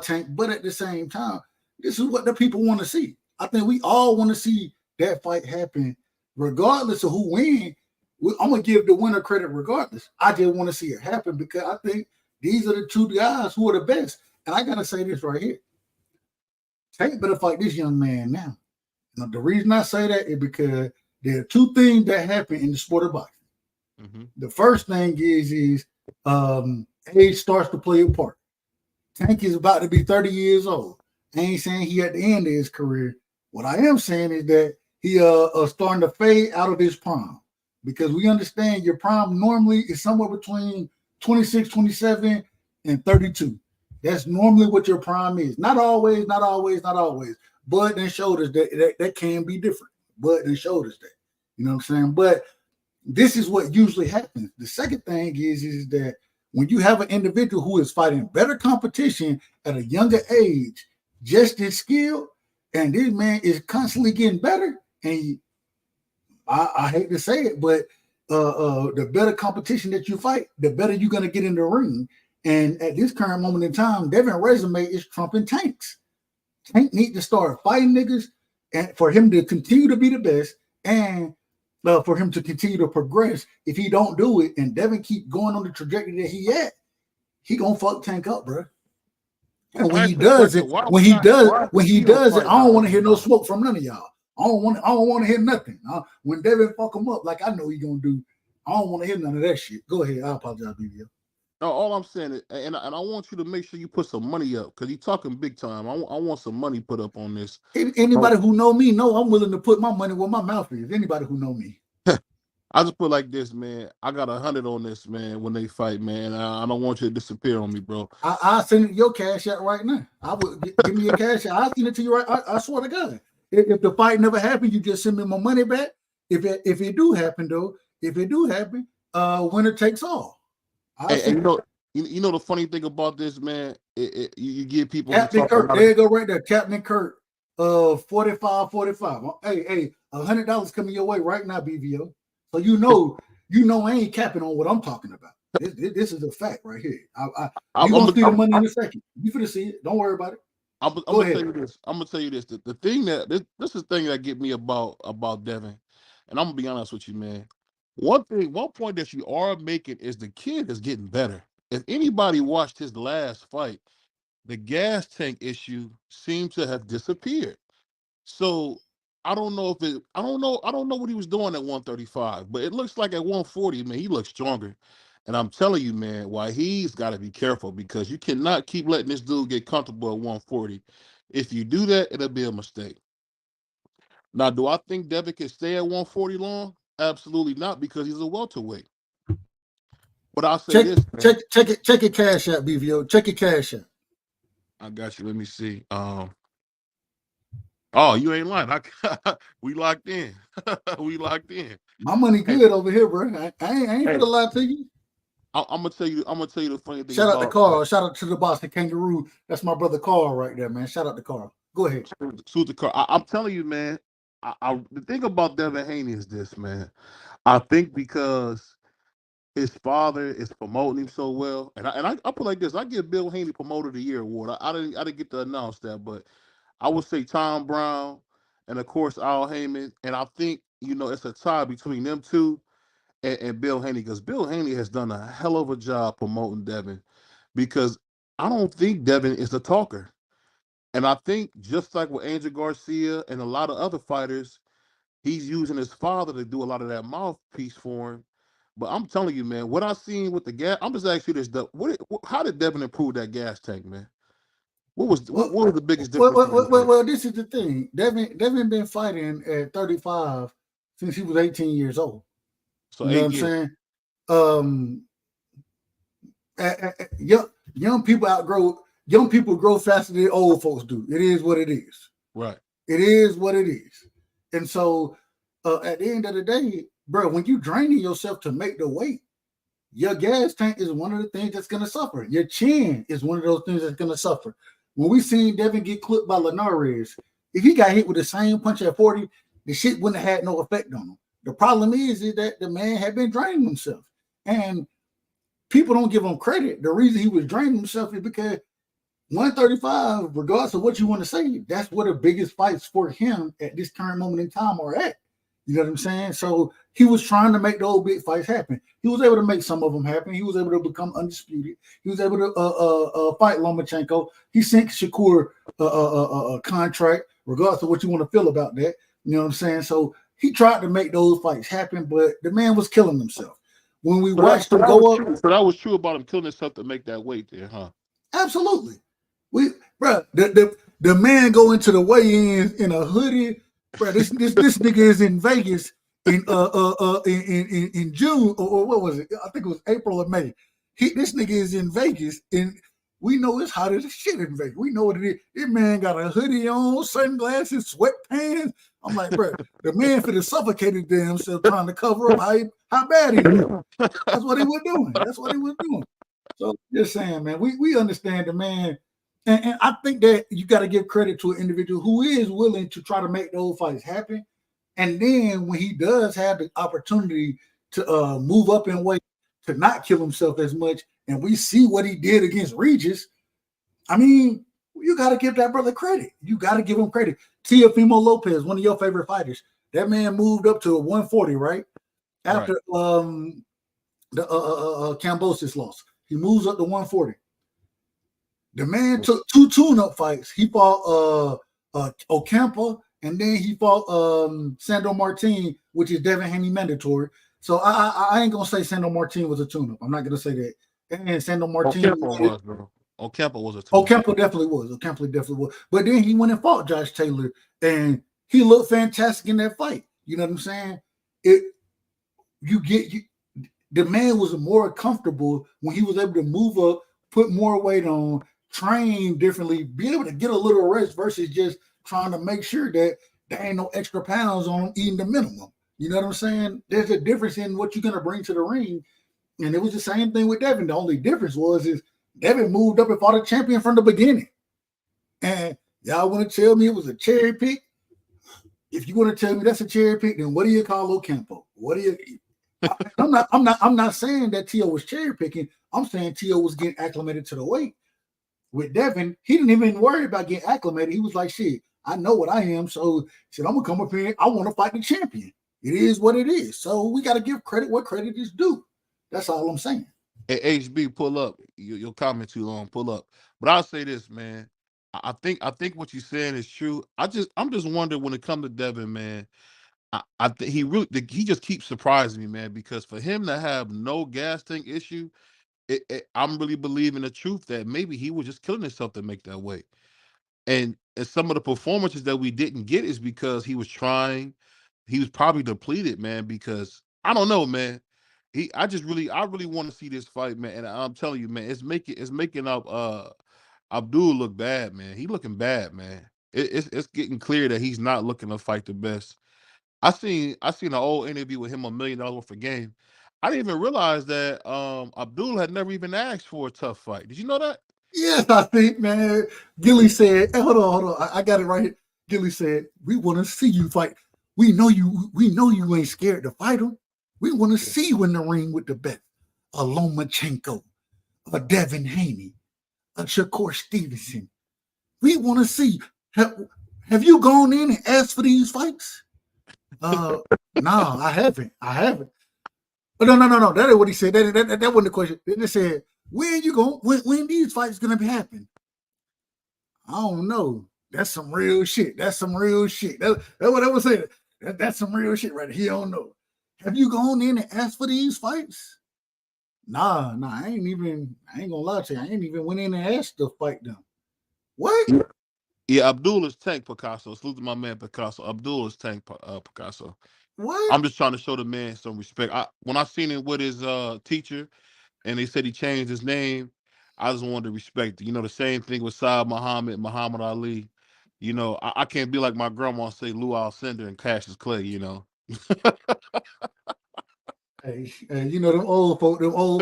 Tank. But at the same time, this is what the people want to see. I think we all want to see that fight happen, regardless of who wins. I'm gonna give the winner credit regardless. I just want to see it happen because I think these are the two guys who are the best. And I gotta say this right here. Tank better fight this young man now. Now, the reason I say that is because there are two things that happen in the sport of boxing. Mm-hmm. The first thing is age starts to play a part. Tank is about to be 30 years old. I ain't saying he at the end of his career. What I am saying is that he starting to fade out of his prime, because we understand your prime normally is somewhere between 26, 27, and 32. That's normally what your prime is. Not always. But and shoulders that can be different. But and shoulders that. You know what I'm saying? But this is what usually happens. The second thing is that when you have an individual who is fighting better competition at a younger age, just as skilled, and this man is constantly getting better, and I hate to say it, but the better competition that you fight, the better you're going to get in the ring. And at this current moment in time, Devin's resume is trumping Tank's. Tank need to start fighting niggas, and for him to continue to be the best, and for him to continue to progress. If he don't do it, and Devin keep going on the trajectory that he gonna fuck Tank up, bro. And when he does it, I don't want to hear no smoke from none of y'all. I don't want to hear nothing. When Devin fuck him up, like I know he gonna do, I don't want to hear none of that shit. Go ahead. I apologize, BBO. No, all I'm saying is, and I want you to make sure you put some money up, because you're talking big time. I want some money put up on this. Anybody who know me know I'm willing to put my money where my mouth is. Anybody who know me. I just put like this, man. I got 100 on this, man. When they fight, man, I don't want you to disappear on me, bro. I'll send your cash out right now. I would give me your cash out. I'll send it to you right. I swear to God. If the fight never happened, you just send me my money back. If it do happen, though, winner takes all. And you know the funny thing about this, man, you give people Captain Kirk. There you go, right there, Captain Kirk. 45. Hey, $100 coming your way right now, BVO. So you know, I ain't capping on what I'm talking about. This is a fact right here. You gonna see the money in a second. You finna see it. Don't worry about it. I'm gonna tell you this. The thing that this is the thing that get me about Devin, and I'm gonna be honest with you, man. One point that you are making is the kid is getting better. If anybody watched his last fight, the gas tank issue seemed to have disappeared. So I don't know what he was doing at 135, but it looks like at 140, man, he looks stronger. And I'm telling you, man, why he's got to be careful, because you cannot keep letting this dude get comfortable at 140. If you do that, it'll be a mistake. Now, do I think Devin can stay at 140 long? Absolutely not, because he's a welterweight. But I'll say this. Man. Check your cash out, BVO. Check your cash out. I got you. Let me see. Oh, you ain't lying. We locked in. We locked in. My money good over here, bro. I ain't gonna lie to you. I'm gonna tell you the funny thing. Shout out to Carl. Shout out to the Boston Kangaroo. That's my brother Carl right there, man. Shout out to Carl. Go ahead. Salute to Carl. I'm telling you, man. The thing about Devin Haney is this, man. I think because his father is promoting him so well, and I put like this. I give Bill Haney Promoter of the Year award. I didn't get to announce that, but I would say Tom Brown and of course Al Heyman, and I think it's a tie between them two and Bill Haney, because Bill Haney has done a hell of a job promoting Devin, because I don't think Devin is a talker, and I think just like with Angel Garcia and a lot of other fighters, he's using his father to do a lot of that mouthpiece for him. But I'm telling you, man, what I seen with the gas, I'm just asking you this: how did Devin improve that gas tank, man? What was the biggest difference? Well, this is the thing. Devin been fighting at 35 since he was 18 years old. So you know what I'm saying? Young people grow faster than old folks do. It is what it is. Right. It is what it is. And so at the end of the day, bro, when you draining yourself to make the weight, your gas tank is one of the things that's going to suffer. Your chin is one of those things that's going to suffer. When we seen Devin get clipped by Linares, if he got hit with the same punch at 40, the shit wouldn't have had no effect on him. The problem is that the man had been draining himself. And people don't give him credit. The reason he was draining himself is because 135, regardless of what you want to say, that's where the biggest fights for him at this current moment in time are at. You know what I'm saying? So he was trying to make those big fights happen. He was able to make some of them happen. He was able to become undisputed. He was able to fight Lomachenko. He sent Shakur a contract, regardless of what you want to feel about that. You know what I'm saying? So he tried to make those fights happen, but the man was killing himself. When we watched him go up. So that was true about him killing himself to make that weight there, huh? Absolutely. The man go into the weigh-in in a hoodie. Bro, this nigga is in Vegas in June or what was it? I think it was April or May. This nigga is in Vegas and we know it's hot as shit in Vegas. We know what it is. This man got a hoodie on, sunglasses, sweatpants. I'm like, bro, the man for the suffocated himself trying to cover up how bad he was. That's what he was doing. That's what he was doing. So just saying, man, we understand the man. And I think that you got to give credit to an individual who is willing to try to make those fights happen. And then when he does have the opportunity to move up in weight, to not kill himself as much, and we see what he did against Regis, I mean, you got to give that brother credit. You got to give him credit. Teofimo Lopez, one of your favorite fighters, that man moved up to a 140, right? After the Kambosos loss. He moves up to 140. The man took 2 tune-up fights. He fought Ocampo, and then he fought Sandor Martin, which is Devin Haney mandatory. So I ain't gonna say Sandor Martin was a tune-up. I'm not gonna say that. And Sandor Martin Ocampo was a tune-up. Ocampo definitely was. But then he went and fought Josh Taylor, and he looked fantastic in that fight. You know what I'm saying? The man was more comfortable when he was able to move up, put more weight on, train differently, be able to get a little rest versus just trying to make sure that there ain't no extra pounds on him eating the minimum. You know what I'm saying? There's a difference in what you're going to bring to the ring. And it was the same thing with Devin. The only difference is Devin moved up and fought a champion from the beginning. And y'all want to tell me it was a cherry pick? If you want to tell me that's a cherry pick, then what do you call Ocampo? What do you... I'm not saying that Tio was cherry picking. I'm saying Tio was getting acclimated to the weight. With Devin, he didn't even worry about getting acclimated. He was like, shit, I know what I am. So shit, I'm gonna come up here. I want to fight the champion. It is what it is. So we got to give credit what credit is due. That's all I'm saying. Hey, HB, pull up. Your comment too long. Pull up. But I'll say this, man. I think what you're saying is true. I'm just wondering when it comes to Devin, man. I think he just keeps surprising me, man, because for him to have no gas tank issue, I'm really believing the truth that maybe he was just killing himself to make that weight. And some of the performances that we didn't get is because he was trying. He was probably depleted, man, because I don't know, man. I really want to see this fight, man. And I'm telling you, man, it's making up Abdul look bad, man. He looking bad, man. It's getting clear that he's not looking to fight the best. I seen an old interview with him, $1 million worth of game. I didn't even realize that Abdul had never even asked for a tough fight. Did you know that? Yes, I think, man. Gilly said, hey, hold on. I got it right here. Gilly said, we want to see you fight. We know you ain't scared to fight him. We want to see you in the ring with the best. A Lomachenko, a Devin Haney, a Shakur Stevenson. We want to see. Have you gone in and asked for these fights? No, I haven't. But no. That is what he said. That wasn't the question. They said, when these fights gonna be happening? I don't know. That's some real shit. That's what I was saying. That's some real shit right there. He don't know. Have you gone in and asked for these fights? Nah, I ain't gonna lie to you. I ain't even went in and asked to fight them. What? Yeah, Abdul is Tank Picasso. Salute to my man Picasso. Abdul is Tank Picasso. What? I'm just trying to show the man some respect. When I seen him with his teacher, and they said he changed his name, I just wanted to respect it. You know, the same thing with Saad Muhammad, Muhammad Ali. You know, I can't be like my grandma and say Lou Alcindor and Cassius Clay. You know. Hey, you know them old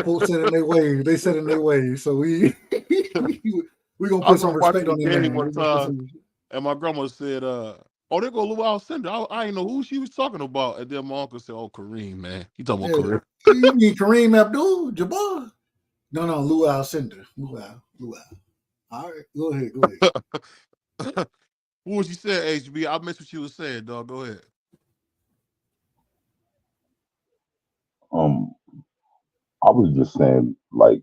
folks said in their ways. They said in their ways. So we gonna put some respect on their name. And my grandma said, "Oh, there go Lou Alcindor." I didn't know who she was talking about. And then my uncle said, "Oh, Kareem, man, you talking about Kareem?" You mean Kareem Abdul-Jabbar? No, Lou Alcindor. Lou Al. All right, go ahead. What was you saying, HB? I missed what you was saying, dog. Go ahead. I was just saying, like,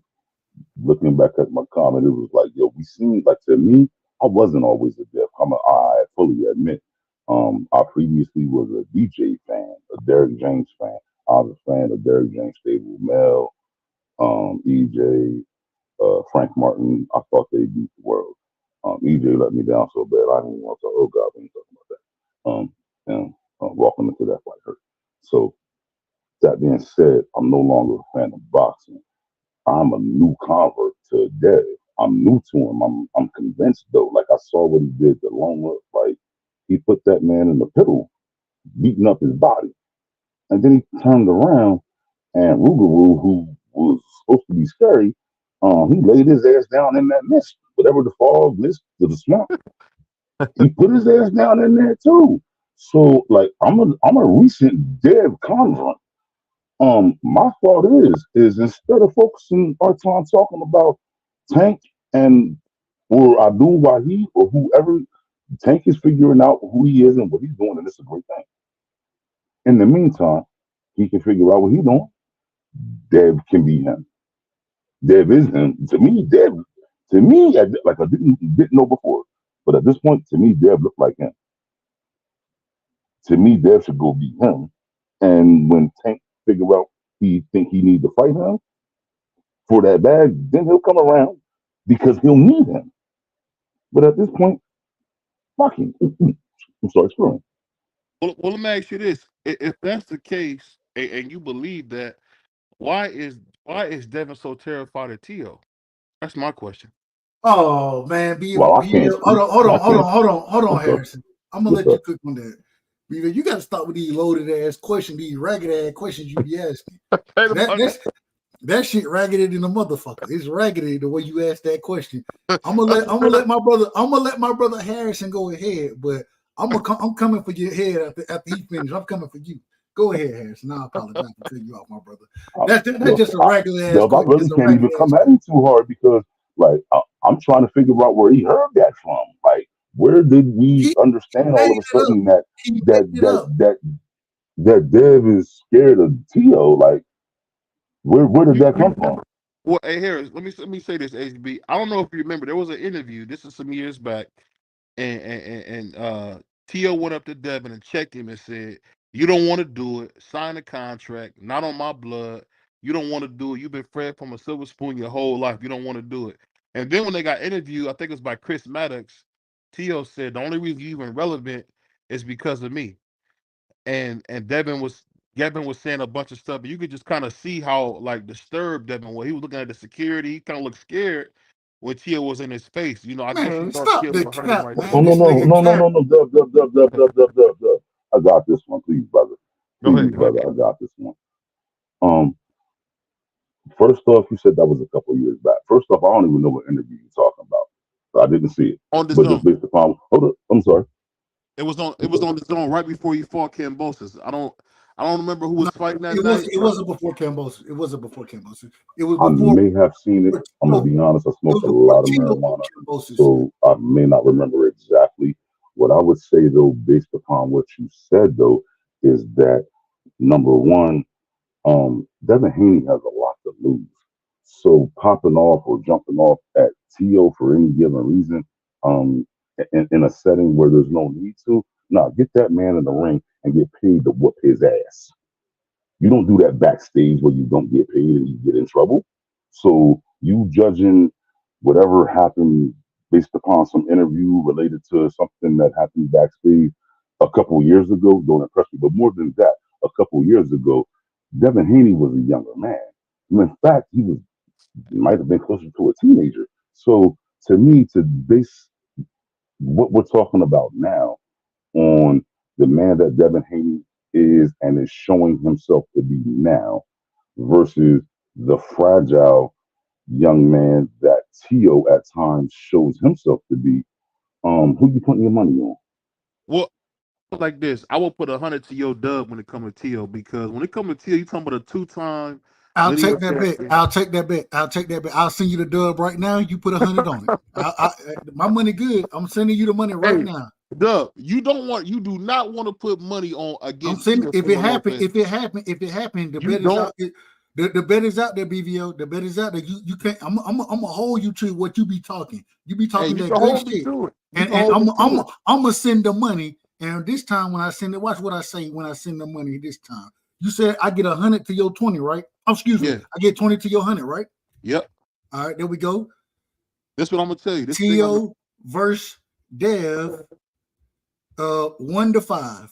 looking back at my comment, it was like, yo, we seen, like, to me, I wasn't always a Def. I fully admit. I previously was a DJ fan, a Derrick James fan. I was a fan of Derrick James, Stable Mel, EJ, Frank Martin. I thought they beat the world. EJ let me down so bad, I didn't even want to, oh God, we ain't talking about that. And walking into that fight hurt. So, that being said, I'm no longer a fan of boxing. I'm a new convert to Dev. I'm new to him. I'm convinced though. Like I saw what he did to Loma. Like he put that man in the piddle, beating up his body, and then he turned around and Rougarou, who was supposed to be scary, he laid his ass down in that mist, whatever the fog mist to the swamp. He put his ass down in there too. So like I'm a recent Dev convert. My thought is instead of focusing our time talking about Tank and or Abdul Wahid or whoever, Tank is figuring out who he is and what he's doing, and it's a great thing. In the meantime, he can figure out what he's doing. Dev can be him. Dev is him. To me, like I didn't know before, but at this point, to me, Dev looked like him. To me, Dev should go be him. And when Tank figure out he think he need to fight him for that bag, then he'll come around because he'll need him. But at this point, fuck him. I'm sorry, screw him. Well, let me ask you this: if that's the case, and you believe that, why is Devin so terrified of Tio? That's my question. Oh man, hold on, Harrison. I'm gonna let you cook on that. Because you got to stop with these loaded ass questions, these ragged ass questions you be asking. That shit raggedy than a motherfucker. It's raggedy the way you ask that question. I'm gonna let my brother Harrison go ahead, but I'm coming for your head after he finishes. I'm coming for you. Go ahead, Harrison. I apologize for cutting you off, my brother. That's just a regular ass question. I really can't even come at him too hard because, like, I'm trying to figure out where he heard that from. Like, where did we understand all of a sudden that Dev is scared of Tio? Like, where did that come from? Well, hey Harris, let me say this, HB. I don't know if you remember, there was an interview. This is some years back, and Tio went up to Devin and checked him and said, "You don't want to do it. Sign a contract. Not on my blood. You don't want to do it. You've been fed from a silver spoon your whole life. You don't want to do it." And then when they got interviewed, I think it was by Chris Maddox, Tio said, "The only reason you're even relevant is because of me." And Gavin was saying a bunch of stuff, but you could just kind of see how like disturbed Devin was. He was looking at the security. He kind of looked scared when Tio was in his face. You know, I guess he thought Tio was hurting right now. No. Dub. I got this one, please, brother. Please, brother, I got this one. First off, you said that was a couple years back. First off, I don't even know what interview you're talking about. I didn't see it. On the but zone. Just based upon, I'm sorry. It was on the zone right before he fought Kambosos. I don't remember who was fighting that night. It wasn't before Kambosos. It wasn't before Kambosos. It was before. I may have seen it. I'm gonna be honest. I smoked a lot of marijuana, so I may not remember exactly. What I would say though, based upon what you said though, is that number one, Devin Haney has a lot to lose. So popping off or jumping off at Tio for any given reason, in a setting where there's no need to, Nah, get that man in the ring and get paid to whoop his ass. You don't do that backstage where you don't get paid and you get in trouble. So you judging whatever happened based upon some interview related to something that happened backstage a couple of years ago don't impress me. But more than that, a couple of years ago, Devin Haney was a younger man. In fact, might have been closer to a teenager. So to me, to base what we're talking about now on the man that Devin Haney is and is showing himself to be now versus the fragile young man that Tio at times shows himself to be, who you putting your money on? Well, like this, I will put 100 to your Dub when it comes to Tio, because when it comes to Tio, you talking about a 2-time. I'll take that bet. I'll take that bet. I'll take that bet. I'll send you the Dub right now. You put 100 on it. My money good. I'm sending you the money right now. Dub, you do not want to put money on against. I'm sending. If it happened, the bet is out. The bet is out there, BVO. The bet is out there. You can't. I'm gonna hold you to what you be talking. You be talking that good shit. And I'm gonna send the money. And this time when I send it, watch what I say when I send the money this time. You said I get 100 to your 20, right? Oh, excuse me. I get 20 to your 100, right? Yep. All right, there we go. This is what I'm gonna tell you. This Tio versus Dev, 1-5.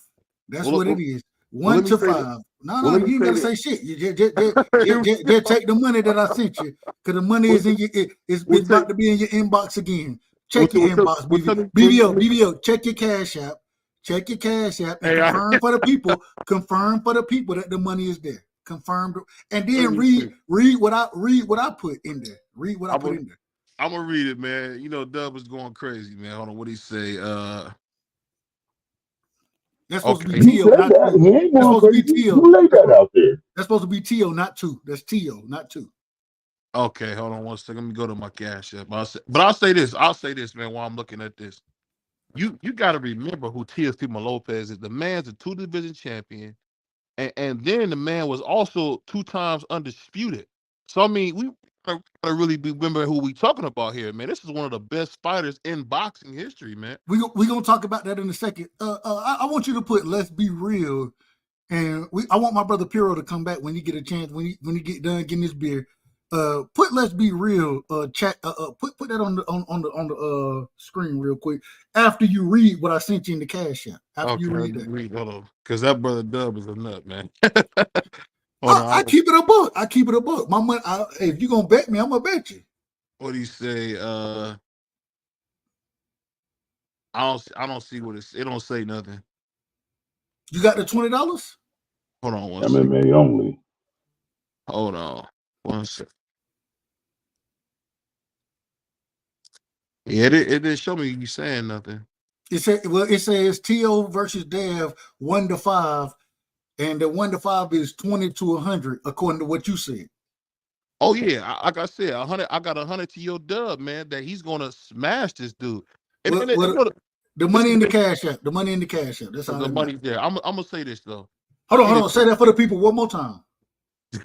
That's what it is. 1 to 5. No, you ain't gotta say shit. You just take the money that I sent you, because the money is in your. It's about to be in your inbox again. Check your inbox, BVO. Check your Cash App. Check your Cash App and confirm for the people. Confirm for the people that the money is there. Confirm, and then read what I put in there. Read what I put in there. I'm gonna read it, man. You know, Dub is going crazy, man. Hold on, what he say? That's supposed to be Tio, not 2. That's supposed to be Tio. You lay that out there. That's supposed to be Tio, not 2. That's Tio, not 2. Okay, hold on one second. Let me go to my Cash App. I'll say this, man, while I'm looking at this. You got to remember who Teofimo Lopez is. The man's a 2-division champion, and then the man was also 2 times undisputed. So I mean, we gotta really remember who we talking about here, man. This is one of the best fighters in boxing history, man. We gonna talk about that in a second. I want you to put "Let's Be Real," and I want my brother Piro to come back when he get a chance, when he get done getting his beer. Put "Let's Be Real" chat. Put that on the screen real quick after you read what I sent you in the Cash App. After you read that, hold on, because that brother Dub is a nut, man. I keep it a book. I keep it a book. My money. If you gonna bet me, I'm gonna bet you. What do you say? I don't see what it don't say nothing. You got the $20? Hold on one MMA second. only. Hold on 1 second. Yeah, it didn't show me you saying nothing. It says Tio versus Dev 1-5, and the 1-5 is 20 to 100 according to what you said. Oh yeah, like I said, 100. I got 100 to your Dub, man. That he's gonna smash this dude. The money in the Cash App. The money in the Cash App. That's all. The money's there. I'm gonna say this though. Hold on. Say that for the people one more time.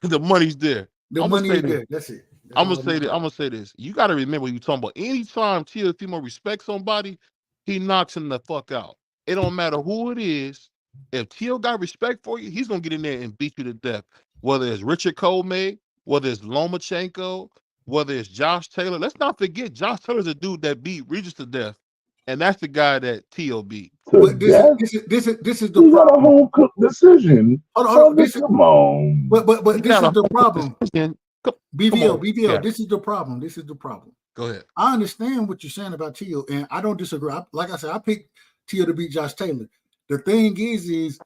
The money's there. The money is there. That's it. I'm gonna say this. You got to remember, you talking about anytime Teofimo respects somebody, he knocks him the fuck out. It don't matter who it is. If Tio got respect for you, he's gonna get in there and beat you to death. Whether it's Richard Colmay, whether it's Lomachenko, whether it's Josh Taylor. Let's not forget, Josh Taylor's a dude that beat Regis to death, and that's the guy that Tio beat. But this is the You got a problem. home cooked decision. Hold on. Come on. But this is the problem. BVO. Yeah. This is the problem. This is the problem. Go ahead. I understand what you're saying about Tio, and I don't disagree. Like I said, I picked Tio to beat Josh Taylor. The thing is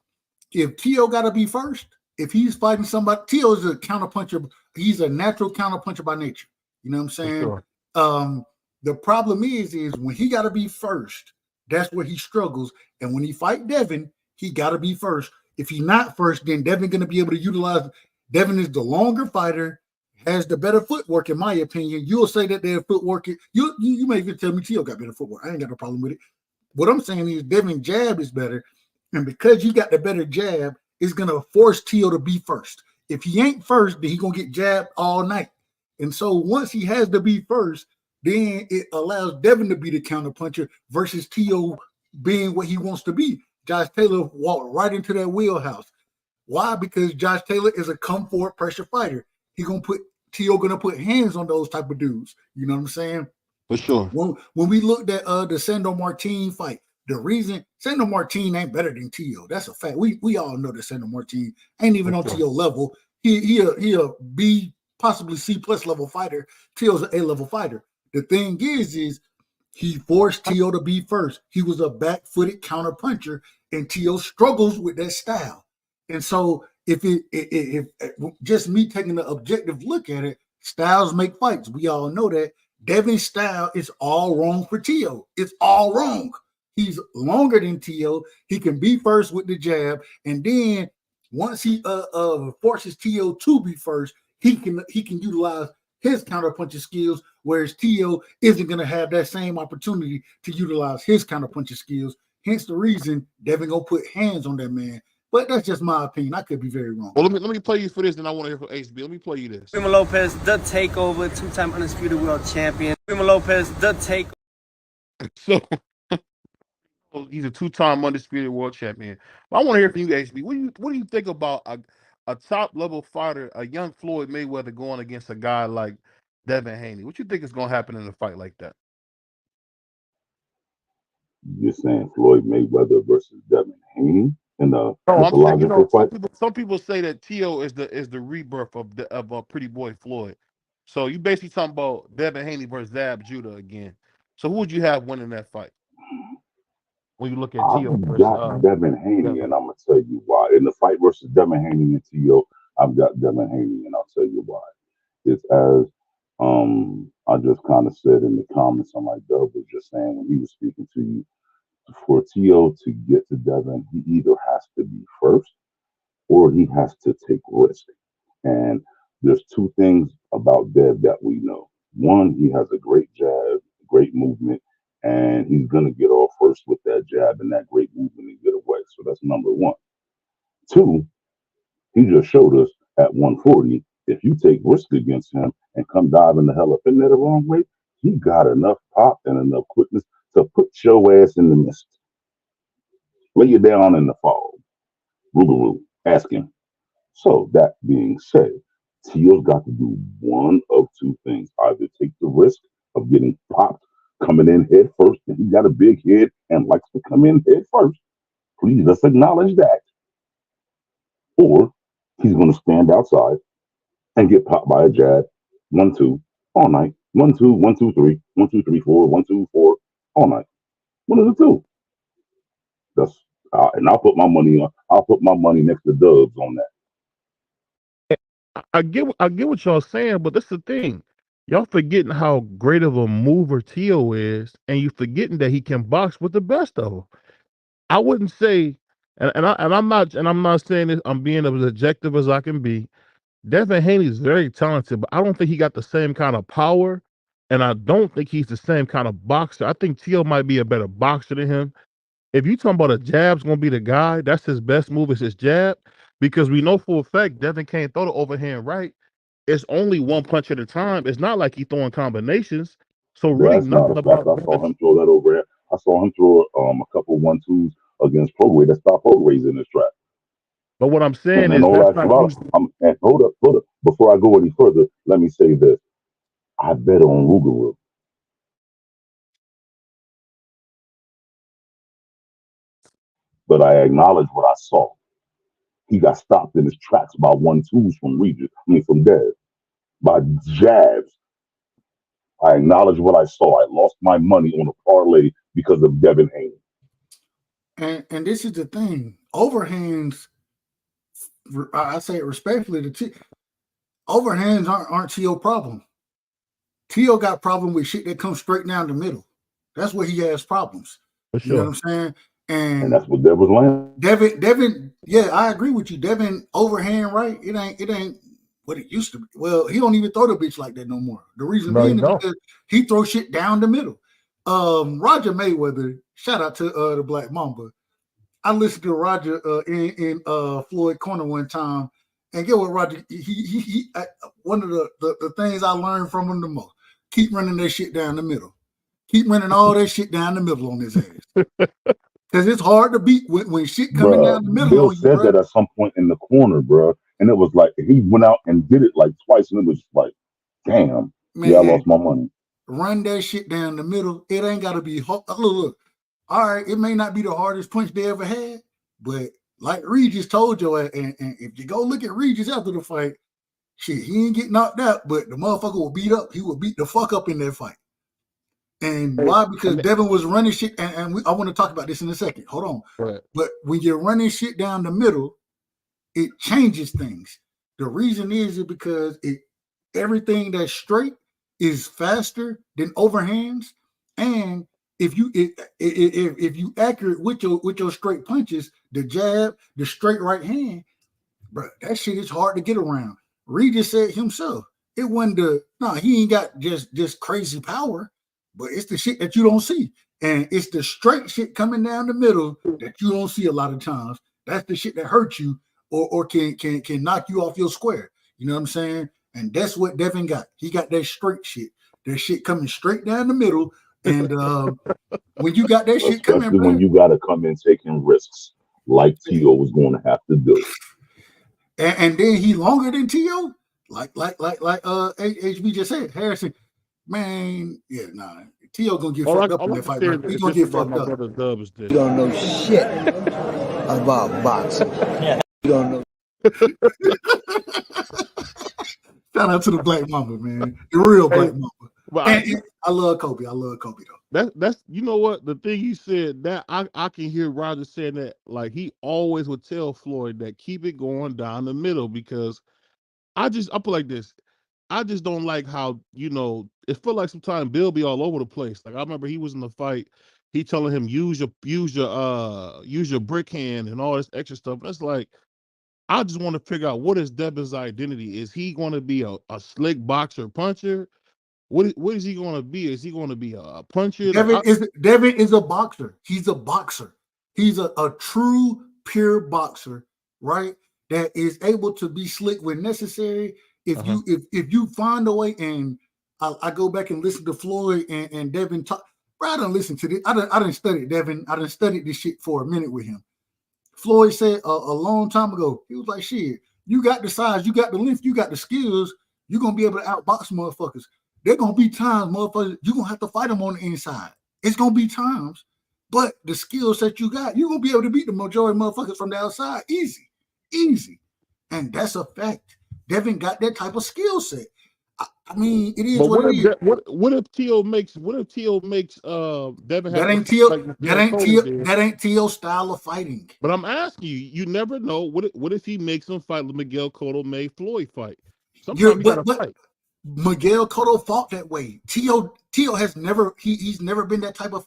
if Tio got to be first, if he's fighting somebody, Tio is a counterpuncher. He's a natural counterpuncher by nature. You know what I'm saying? Sure. The problem is when he got to be first, that's where he struggles. And when he fight Devin, he got to be first. If he's not first, then Devin going to be able to utilize. Devin is the longer fighter, has the better footwork, in my opinion. You'll say that their footwork. You may even tell me Tio got better footwork. I ain't got no problem with it. What I'm saying is Devin's jab is better. And because you got the better jab, it's going to force Tio to be first. If he ain't first, then he's going to get jabbed all night. And so once he has to be first, then it allows Devin to be the counterpuncher versus Tio being what he wants to be. Josh Taylor walked right into that wheelhouse. Why? Because Josh Taylor is a come forward pressure fighter. T.O. gonna put hands on those type of dudes. You know what I'm saying? For sure. When we looked at the Sandor Martin fight, the reason Sandor Martin ain't better than T.O. That's a fact. We all know that Sandor Martin ain't even on T.O. level. He a B, possibly C plus level fighter. T.O.'s an A level fighter. The thing is he forced T.O. to be first. He was a back-footed counter puncher, and T.O. struggles with that style. And so if just me taking an objective look at it, styles make fights. We all know that. Devin's style is all wrong for T.O. It's all wrong. He's longer than T.O. He can be first with the jab, and then once he forces T.O. to be first, he can utilize his counterpunching skills, whereas T.O. isn't going to have that same opportunity to utilize his counterpunching skills. Hence the reason Devin gonna put hands on that man. But that's just my opinion. I could be very wrong. Well, let me play you for this, and I want to hear from HB. Let me play you this. Primo Lopez, the takeover, two-time undisputed world champion. Primo Lopez, the takeover. So he's a two-time undisputed world champion. But I want to hear from you, HB. What do you think about a top-level fighter, a young Floyd Mayweather going against a guy like Devin Haney? What you think is going to happen in a fight like that? You're saying Floyd Mayweather versus Devin Haney in a I'm saying, fight? some people say that T.O. is the rebirth of Pretty Boy Floyd. So you basically talking about Devin Haney versus Zab Judah again. So who would you have winning that fight? When you look at T.O. versus got Devin Haney, and I'm gonna tell you why. In the fight versus Devin Haney and T.O., I've got Devin Haney, and I'll tell you why. It's as I just kind of said in the comments on my Dub was just saying when he was speaking to you, for T.O. to get to Devin, he either has to be first or he has to take risk. And there's two things about Dev that we know. One, he has a great jab, great movement, and he's going to get off first with that jab and that great movement and get away. So that's number one. Two, he just showed us at 140, if you take risk against him and come diving the hell up in there the wrong way, he got enough pop and enough quickness to put your ass in the mist. Lay you down in the fall. Rougarou, ask him. So that being said, T.O.'s got to do one of two things. Either take the risk of getting popped, coming in head first, and he got a big head and likes to come in head first. Please, let's acknowledge that. Or he's going to stand outside and get popped by a jab, 1-2, all night. 1-2, 1-2, 3, 1-2, 3, 4, 1-2, 4, all night. One of the two. That's and I'll put my money on. I'll put my money next to Dubs on that. I get what y'all saying, but that's the thing. Y'all forgetting how great of a mover T.O. is, and you forgetting that he can box with the best of them. I wouldn't say, and I'm not saying this. I'm being as objective as I can be. Devin Haney is very talented, but I don't think he got the same kind of power, and I don't think he's the same kind of boxer. I think T.O. might be a better boxer than him. If you talking about a jab's gonna be the guy, that's his best move is his jab, because we know for a fact Devin can't throw the overhand right. It's only one punch at a time. It's not like he's throwing combinations. So really, that's nothing about. I saw him throw that overhand. I saw him throw a couple 1-2s against Prograis that stopped Prograis in his trap. But what I'm saying is, and hold up. Before I go any further, let me say this. I bet on Rougarou. But I acknowledge what I saw. He got stopped in his tracks by 1-2s from Dev, by jabs. I acknowledge what I saw. I lost my money on a parlay because of Devin Haney. And this is the thing. Overhands, I say it respectfully, overhands aren't T.O. problem. T.O. got problem with shit that comes straight down the middle. That's where he has problems. For sure. You know what I'm saying? And that's what Devin was landing. Devin, yeah, I agree with you. Devin overhand right, it ain't what it used to be. Well, he don't even throw the bitch like that no more. The reason being is because he throws shit down the middle. Roger Mayweather, shout out to the Black Mamba. I listened to Roger in Floyd Corner one time, and get what Roger he one of the things I learned from him the most. Keep running that shit down the middle. Keep running all that shit down the middle on his ass. Because it's hard to beat when shit coming down the middle Bill on you, said bro. that at some point in the corner, bro. And it was like he went out and did it like twice, and it was like, damn, Man, yeah, I lost my money. Run that shit down the middle. It ain't got to be hard. Look. All right, it may not be the hardest punch they ever had, but like Regis told you, and if you go look at Regis after the fight, shit, he ain't get knocked out, but the motherfucker will beat up. He will beat the fuck up in that fight. And why? Because Devin was running shit, and I want to talk about this in a second. Hold on. Right. But when you're running shit down the middle, it changes things. The reason is because everything that's straight is faster than overhands, and if you accurate with your straight punches, the jab, the straight right hand, bro, that shit is hard to get around. Regis said himself, it wasn't he ain't got just crazy power, but it's the shit that you don't see. And it's the straight shit coming down the middle that you don't see a lot of times. That's the shit that hurts you or can knock you off your square. You know what I'm saying? And that's what Devin got. He got that straight shit. That shit coming straight down the middle. And when you got that shit coming, especially when you got to come in taking risks like T.O. was going to have to do. And then he longer than T.O. Like HB just said, Harrison, man, yeah, nah. T.O. gonna get fucked up in that fight. He's gonna get fucked up. You don't know shit about boxing. You don't know. Shout out to the Black Mamba, man. The real Black Mamba. But I love Kobe. I love Kobe though. That's you know what, the thing you said, that I can hear Roger saying that, like, he always would tell Floyd that keep it going down the middle, because I put like this. I just don't like how, it felt like sometimes Bill be all over the place. Like, I remember he was in the fight, he telling him use your brick hand and all this extra stuff. And it's like, I just want to figure out, what is Devin's identity? Is he going to be a slick boxer puncher? What is he going to be? Is he going to be a puncher? Devin is a boxer. He's a boxer. He's a true pure boxer, right? That is able to be slick when necessary. If you find a way, and I go back and listen to Floyd and Devin talk, bro, I don't listen to this. I didn't study Devin. I didn't study this shit for a minute with him. Floyd said a long time ago, he was like, shit, you got the size, you got the length, you got the skills, you're going to be able to outbox motherfuckers. There going to be times, motherfuckers, you're going to have to fight them on the inside. It's going to be times, but the skills that you got, you're going to be able to beat the majority of motherfuckers from the outside. Easy. And that's a fact. Devin got that type of skill set. I mean, it is what it is. What if T.O. makes Devin? That ain't T.O.'s style of fighting. But I'm asking you, you never know. What if he makes him fight like Miguel Cotto made Floyd fight? Sometimes you gotta fight. Miguel Cotto fought that way. T.O. has never he's never been that type of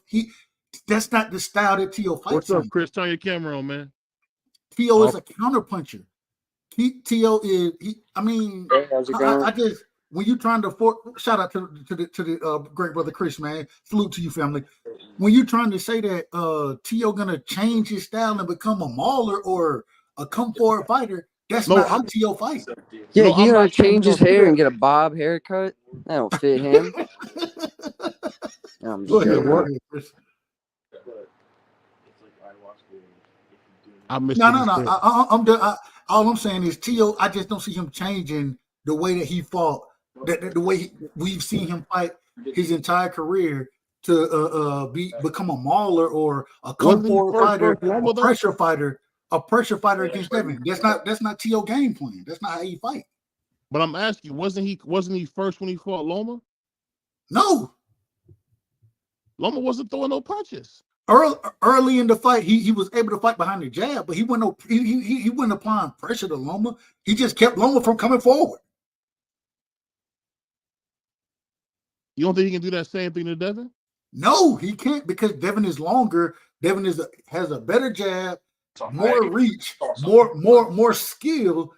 that's not the style that T.O. fights. What's up, Chris? Turn your camera on, man. T.O. is a counter puncher. T.O. is I just, when you trying to shout out to the great brother Chris, man. Salute to you, family. When you're trying to say that T.O. gonna change his style and become a mauler or a come forward fighter, that's not how T.O. fights. Yeah, he gonna change his hair and get a bob haircut. That don't fit him. I'm just kidding. No. All I'm saying is T.O. I just don't see him changing the way that he fought, the way we've seen him fight his entire career to become a mauler or a come forward fighter, a pressure fighter against Devin. That's not T.O. game plan. That's not how he fight. But I'm asking you, wasn't he first when he fought Loma? No. Loma wasn't throwing no punches. Early in the fight, he was able to fight behind the jab, but he wasn't applying pressure to Loma. He just kept Loma from coming forward. You don't think he can do that same thing to Devin? No, he can't, because Devin is longer. Devin has a better jab, more reach, more skill.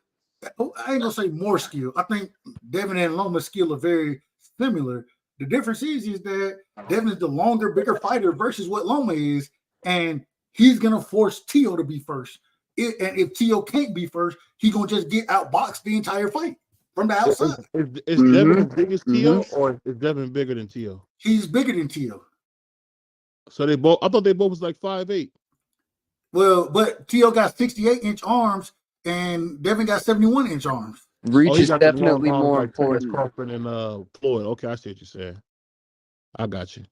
I ain't gonna say more skill. I think Devin and Loma's skill are very similar. The difference is that Devin is the longer, bigger fighter versus what Loma is, and he's gonna force T.O. to be first. And if T.O. can't be first, he's gonna just get outboxed the entire fight from the outside. Is Devin as big as T.O. or is Devin bigger than T.O.? He's bigger than T.O. So they both. I thought they both was like 5'8". Well, but T.O. got 68-inch arms and Devin got 71-inch arms. Oh, he is got the long definitely arms more like Terrence important. Crawford and Floyd. Okay, I see what you're saying. I got you.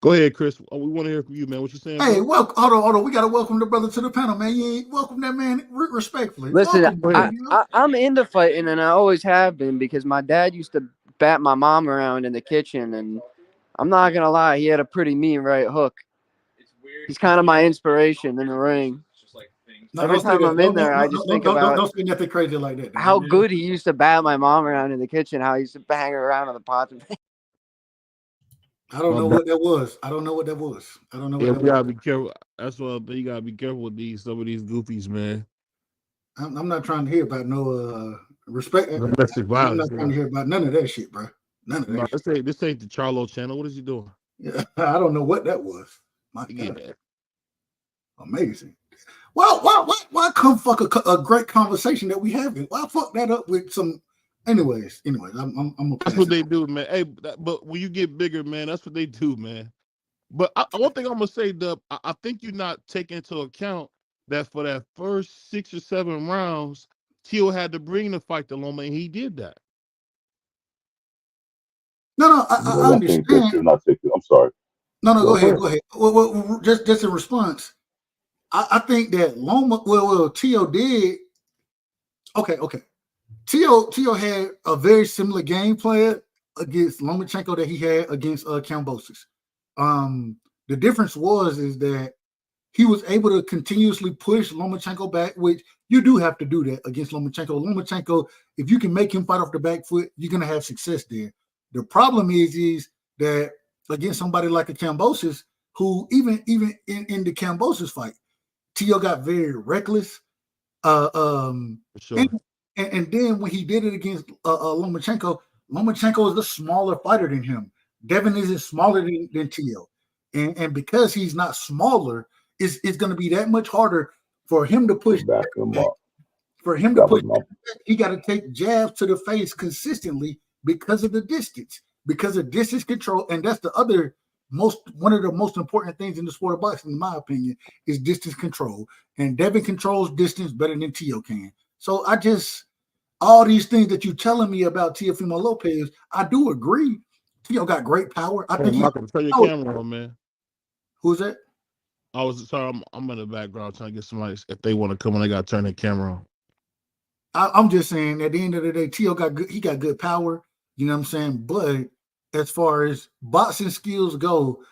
Go ahead, Chris. We want to hear from you, man. What you saying? Hey, bro? welcome. Hold on. We got to welcome the brother to the panel, man. You ain't welcome that man respectfully. Listen, Welcome, I'm into fighting, and I always have been because my dad used to bat my mom around in the kitchen, and I'm not gonna lie, he had a pretty mean right hook. He's kind of my inspiration in the ring. Every time I'm in there, I just think about don't say nothing crazy like that. how good he used to bat my mom around in the kitchen, how he used to bang her around on the pots. I don't know what that was. I don't know what that was. Yeah, we gotta be careful. That's why you gotta be careful with some of these goofies, man. I'm not trying to hear about no respect. Domestic I'm violence. not trying to hear about none of that shit, bro. None of that. No, this ain't the Charlo channel. What is he doing? Yeah, I don't know what that was. My Yeah. God. Amazing. Well, why come fuck a great conversation that we having? Why fuck that up with some? Anyways, I'm. That's what they do, man. Hey, but when you get bigger, man, that's what they do, man. But one thing I'm gonna say, Dub, I think you're not taking into account that for that first 6 or 7 rounds, Tio had to bring the fight to Loma, and he did that. No, I understand. That you're not taking. I'm sorry. No, go ahead. Well, just in response, I think that Loma. Well, Tio did. Okay. Tio had a very similar game plan against Lomachenko that he had against Kambosos. The difference is that he was able to continuously push Lomachenko back, which you do have to do that against Lomachenko. Lomachenko, if you can make him fight off the back foot, you're gonna have success there. The problem is that against somebody like a Kambosos, who even in the Kambosos fight, Tio got very reckless. Sure. And then when he did it against Lomachenko is the smaller fighter than him. Devin isn't smaller than Tio. And because he's not smaller, it's going to be that much harder for him to push back. For him to push back, he got to take jabs to the face consistently because of the distance, because of distance control. And that's the other one of the most important things in the sport of boxing, in my opinion, is distance control. And Devin controls distance better than Tio can. So all these things that you're telling me about Teofimo Lopez, I do agree. Tio got great power. I think Michael, turn your camera on, man. Who's that? I was sorry. I'm in the background trying to get somebody. If they want to come on, they got to turn their camera on. I'm just saying, at the end of the day, Tio got good power. You know what I'm saying? But as far as boxing skills go,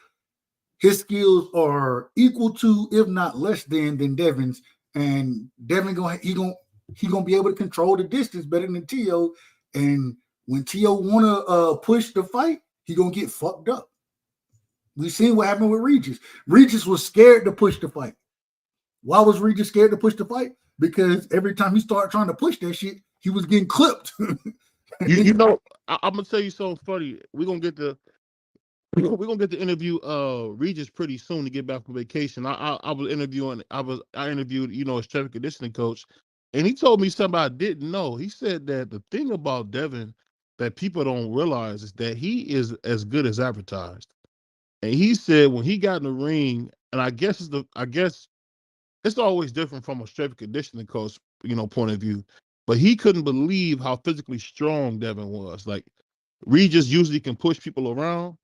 his skills are equal to, if not less than Devin's. And Devin gonna be able to control the distance better than Tio. And when Tio wanna push the fight, he gonna get fucked up. We seen what happened with Regis. Regis was scared to push the fight. Why was Regis scared to push the fight? Because every time he started trying to push that shit, he was getting clipped. you know, I'm gonna tell you something funny. We're gonna get the interview Regis pretty soon to get back from vacation. I was interviewing. I interviewed a strength and conditioning coach, and he told me something I didn't know. He said that the thing about Devin that people don't realize is that he is as good as advertised. And he said when he got in the ring, and I guess it's always different from a strength and conditioning coach, point of view. But he couldn't believe how physically strong Devin was. Like Regis usually can push people around,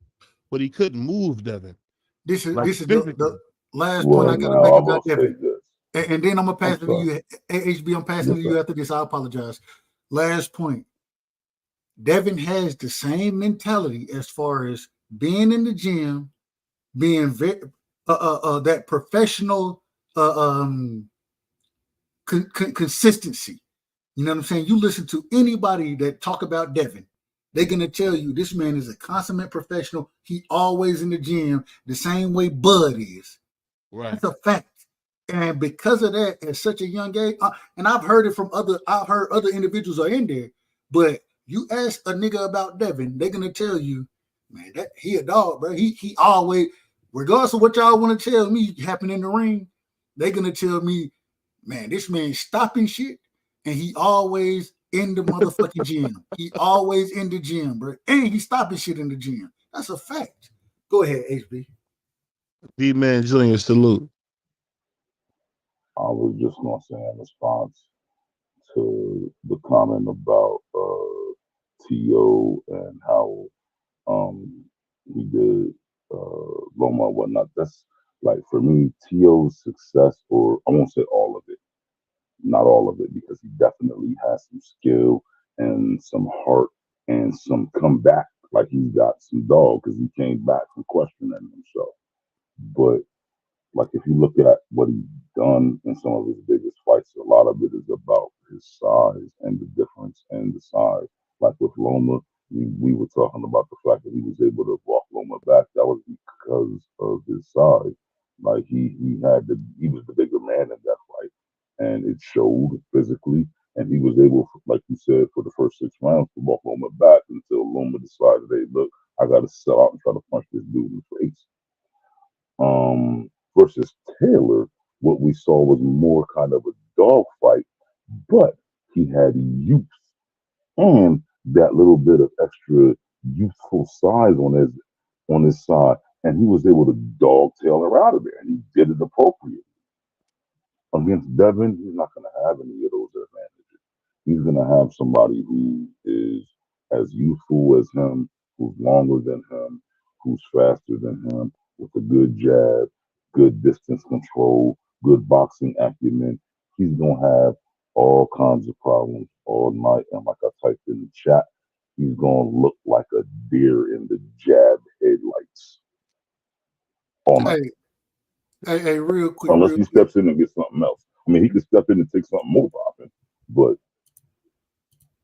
but he couldn't move Devin. This is the last point I gotta make about Devin. And then I'm gonna pass it to you. HB, I'm passing it to you after this. I apologize. Last point. Devin has the same mentality as far as being in the gym, being that professional consistency. You know what I'm saying? You listen to anybody that talk about Devin, they're gonna tell you this man is a consummate professional. He always in the gym, the same way Bud is. Right. That's a fact. And because of that, at such a young age, and I've heard other individuals are in there, but you ask a nigga about Devin, they're gonna tell you, man, that he a dog, bro. He always, regardless of what y'all want to tell me happen in the ring, they're gonna tell me, man, this man's stopping shit, and he always in the motherfucking gym. He always in the gym, bro. And he stopping shit in the gym. That's a fact. Go ahead, HB. B-Man Jr., salute. I was just gonna say in response to the comment about T.O. and how he did Loma and whatnot. That's like for me, T.O.'s success, or I won't say all of it, not all of it, because he definitely has some skill and some heart and some comeback. Like he's got some dog because he came back from questioning himself. But like if you look at what he's done in some of his biggest fights, a lot of it is about his size and the difference in the size. Like with Loma, we were talking about the fact that he was able to walk Loma back. That was because of his size. Like he was the bigger man in that fight, and it showed physically. And he was able, like you said, for the first 6 rounds to walk Loma back until Loma decided, hey, look, I got to sell out and try to punch this dude in the face. Versus Taylor, what we saw was more kind of a dogfight, but he had youth and that little bit of extra youthful size on his side, and he was able to dog tail her out of there, and he did it appropriately. Against Devin, he's not going to have any of those advantages. He's going to have somebody who is as youthful as him, who's longer than him, who's faster than him, with a good jab, good distance control, good boxing acumen. He's going to have all kinds of problems all night. And like I typed in the chat, he's going to look like a deer in the jab headlights all night. Hey, real quick. Unless he steps in and gets something else. I mean, he could step in and take something more popping, but.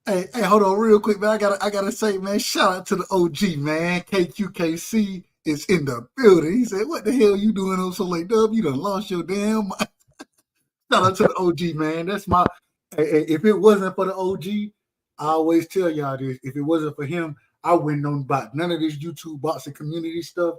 Hey, hold on real quick, man. I gotta say, man, shout out to the OG, man. KQKC is in the building. He said, what the hell you doing on so late, Dub? You done lost your damn mind. Shout out to the OG, man. That's my if it wasn't for the OG, I always tell y'all this. If it wasn't for him, I wouldn't know about none of this YouTube boxing community stuff.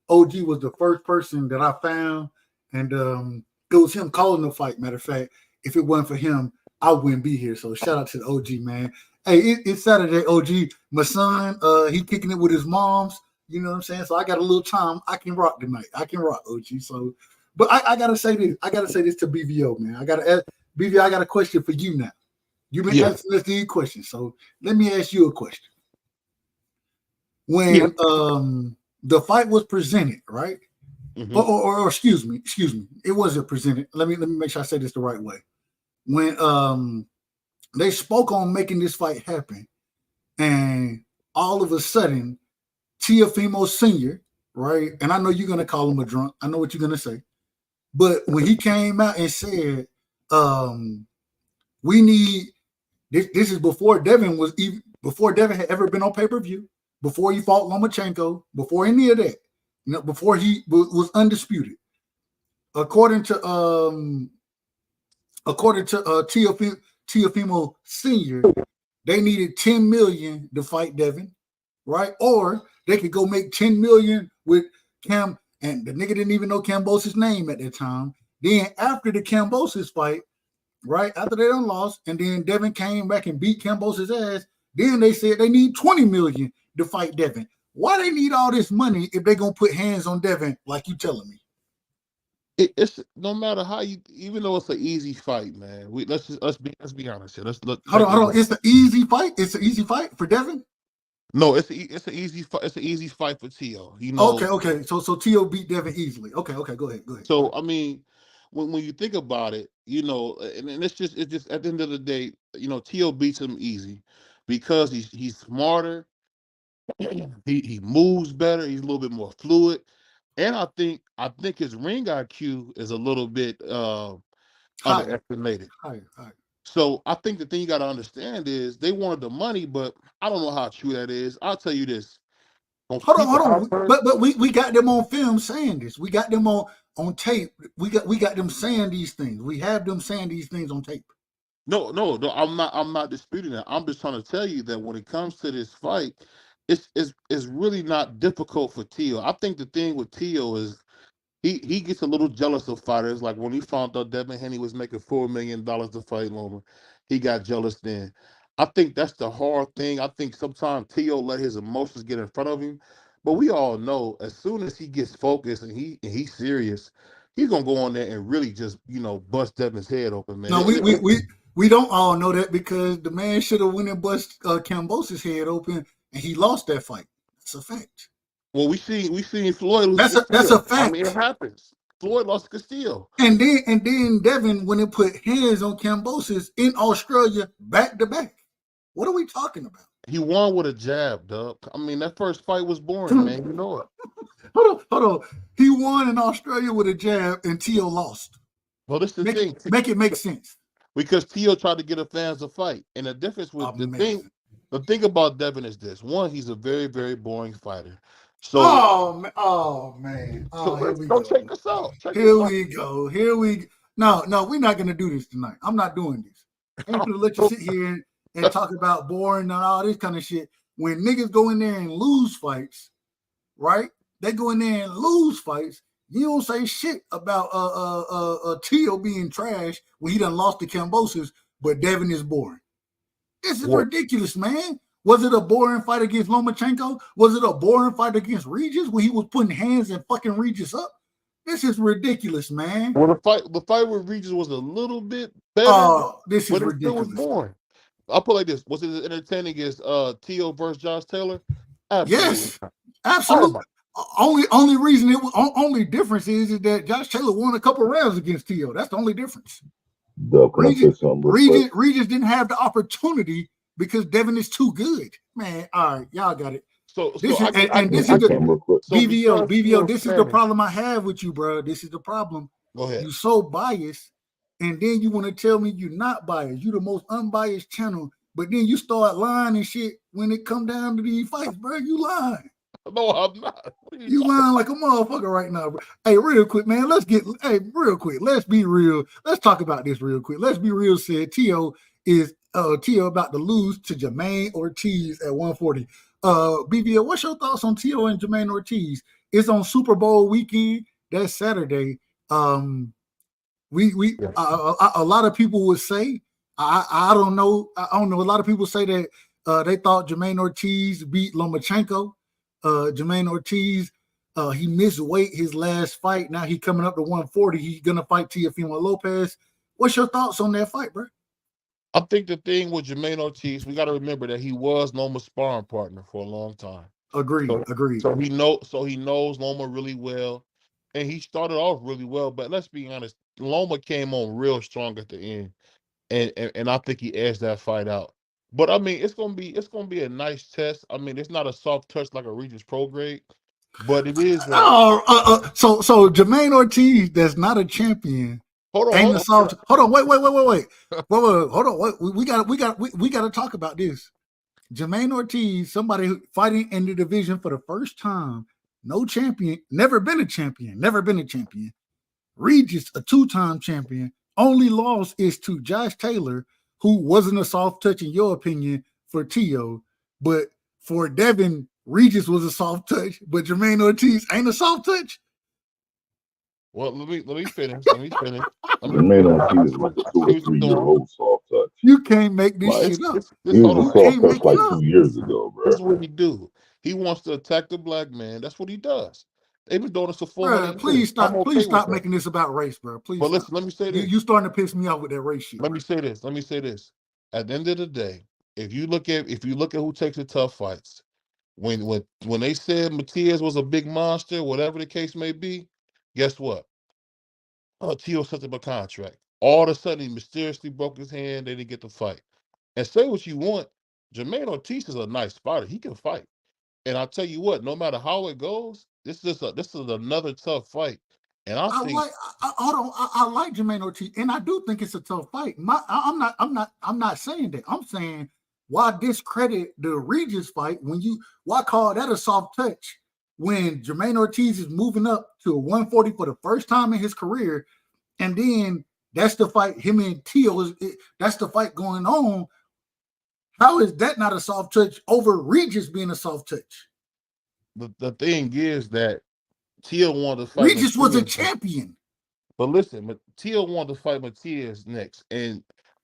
OG was the first person that I found, and it was him calling the fight. Matter of fact, if it wasn't for him, I wouldn't be here. So shout out to the OG, man. Hey, it's Saturday, OG. My son, he kicking it with his moms. You know what I'm saying? So I got a little time. I can rock tonight. I can rock, OG. So, but I gotta say this. I gotta say this to BVO, man. I gotta ask BVO. I got a question for you now. You've been asking us these questions, so let me ask you a question. When the fight was presented, right? Mm-hmm. Or excuse me, it wasn't presented. Let me make sure I say this the right way. When they spoke on making this fight happen, and all of a sudden, Teofimo Sr., right? And I know you're gonna call him a drunk. I know what you're gonna say, but when he came out and said, "We need this," is before Devin had ever been on pay-per-view. Before he fought Lomachenko, before any of that, before he was undisputed, according to Teofimo Sr., they needed 10 million to fight Devin, right? Or they could go make 10 million with Cam, and the nigga didn't even know Kambosos' name at that time. Then after the Kambosos fight, right after they done lost, and then Devin came back and beat Kambosos' ass. Then they said they need 20 million to fight Devin. Why they need all this money if they gonna put hands on Devin like you telling me? It's no matter how you, even though it's an easy fight, man. Let's be honest here. Let's look. Hold on. It's an easy fight. It's an easy fight for Devin. No, it's an easy fight. It's an easy fight for T.O. You know. Okay. So T.O. beat Devin easily. Okay. Go ahead. So I mean, when you think about it, you know, and it's just at the end of the day, you know, T.O. beats him easy because he's smarter. He moves better. He's a little bit more fluid, and I think his ring IQ is a little bit underestimated. Higher. So I think the thing you got to understand is they wanted the money, but I don't know how true that is. I'll tell you this. Hold on. But we got them on film saying this. We got them on tape. We got them saying these things. We have them saying these things on tape. No. I'm not disputing that. I'm just trying to tell you that when it comes to this fight, it's really not difficult for T.O. I think the thing with T.O. is he gets a little jealous of fighters. Like when he found out Devin Haney was making $4 million to fight Loma, he got jealous then. I think that's the hard thing. I think sometimes T.O. let his emotions get in front of him. But we all know as soon as he gets focused and he's serious, he's gonna go on there and really just bust Devin's head open, man. No, we don't all know that because the man should have went and bust Kambosos' head open, and he lost that fight. That's a fact. Well, we seen Floyd lose. That's a fact. I mean, it happens. Floyd lost to Castillo. And then Devin, when it put hands on Kambosos in Australia back to back. What are we talking about? He won with a jab, Doug. I mean, that first fight was boring, man. You know it. Hold on. He won in Australia with a jab, and Tio lost. Well, this is the thing. Make it make sense. Because Tio tried to get the fans a fight, and the difference with the thing about Devin is this: one, he's a very, very boring fighter. So, oh man, here we go. Check us out. Here we go. No, we're not gonna do this tonight. I'm not doing this. I'm gonna let you sit here and talk about boring and all this kind of shit. When niggas go in there and lose fights, right? They go in there and lose fights. You don't say shit about Tio being trash when he done lost to Kambosos, but Devin is boring. This is ridiculous, man. Was it a boring fight against Lomachenko? Was it a boring fight against Regis when he was putting hands and fucking Regis up? This is ridiculous, man. Well, the fight with Regis was a little bit better. This is ridiculous. It still was boring. I'll put it like this: was it as entertaining as Tio versus Josh Taylor? Absolutely. Yes, absolutely. Only reason only difference is that Josh Taylor won a couple rounds against Tio. That's the only difference. Regis didn't have the opportunity because Devin is too good. Man, all right, y'all got it. This is BVO. This is the problem I have with you, bro. This is the problem. Go ahead. You're so biased, and then you want to tell me you're not biased. You're the most unbiased channel, but then you start lying and shit when it come down to these fights, bro. You lying. No, I'm not. You lying like a motherfucker right now, bro. Hey, real quick, man. Let's be real. Let's talk about this real quick. Let's be real. Said Tio about to lose to Jermaine Ortiz at 140. BBL, what's your thoughts on Tio and Jermaine Ortiz? It's on Super Bowl weekend. That's Saturday. A lot of people would say, I don't know. A lot of people say that they thought Jermaine Ortiz beat Lomachenko. Jermaine Ortiz, he missed weight his last fight. Now he coming up to 140. He's gonna fight Teofimo Lopez. What's your thoughts on that fight, bro? I think the thing with Jermaine Ortiz, we got to remember that he was Loma's sparring partner for a long time. Agreed. So he knows Loma really well, and he started off really well. But let's be honest, Loma came on real strong at the end, and I think he edged that fight out. But I mean, it's gonna be a nice test. I mean, it's not a soft touch like a Regis Pro grade, but it is. So Jermaine Ortiz, that's not a champion. Hold on, wait. Hold on, we gotta talk about this. Jermaine Ortiz, somebody fighting in the division for the first time, no champion, never been a champion. Regis, a two-time champion. Only loss is to Josh Taylor, who wasn't a soft touch in your opinion for Tio, but for Devin, Regis was a soft touch, but Jermaine Ortiz ain't a soft touch. Well, let me finish. Jermaine Ortiz is like a 2 or 3 year old soft touch. You can't make this shit up. He was a soft touch like 2 years ago, bro. That's what he do. He wants to attack the black man. That's what he does. They've been doing this for 400 years. Please stop making this about race, bro. Please. But listen, let me say this. You starting to piss me off with that race shit. Let me say this. At the end of the day, if you look at who takes the tough fights, when they said Matias was a big monster, whatever the case may be, guess what? Tio sent him a contract. All of a sudden, he mysteriously broke his hand. They didn't get the fight. And say what you want, Jermaine Ortiz is a nice fighter. He can fight. And I'll tell you what, no matter how it goes, this is another tough fight. And I like Jermaine Ortiz, and I do think it's a tough fight. I'm not saying that. I'm saying why discredit the Regis fight why call that a soft touch when Jermaine Ortiz is moving up to 140 for the first time in his career, and then that's the fight him and Tio that's the fight going on. How is that not a soft touch over Regis being a soft touch? The thing is that Tio wanted to fight. Regis was a champion. But listen, Tio wanted to fight Matias next. And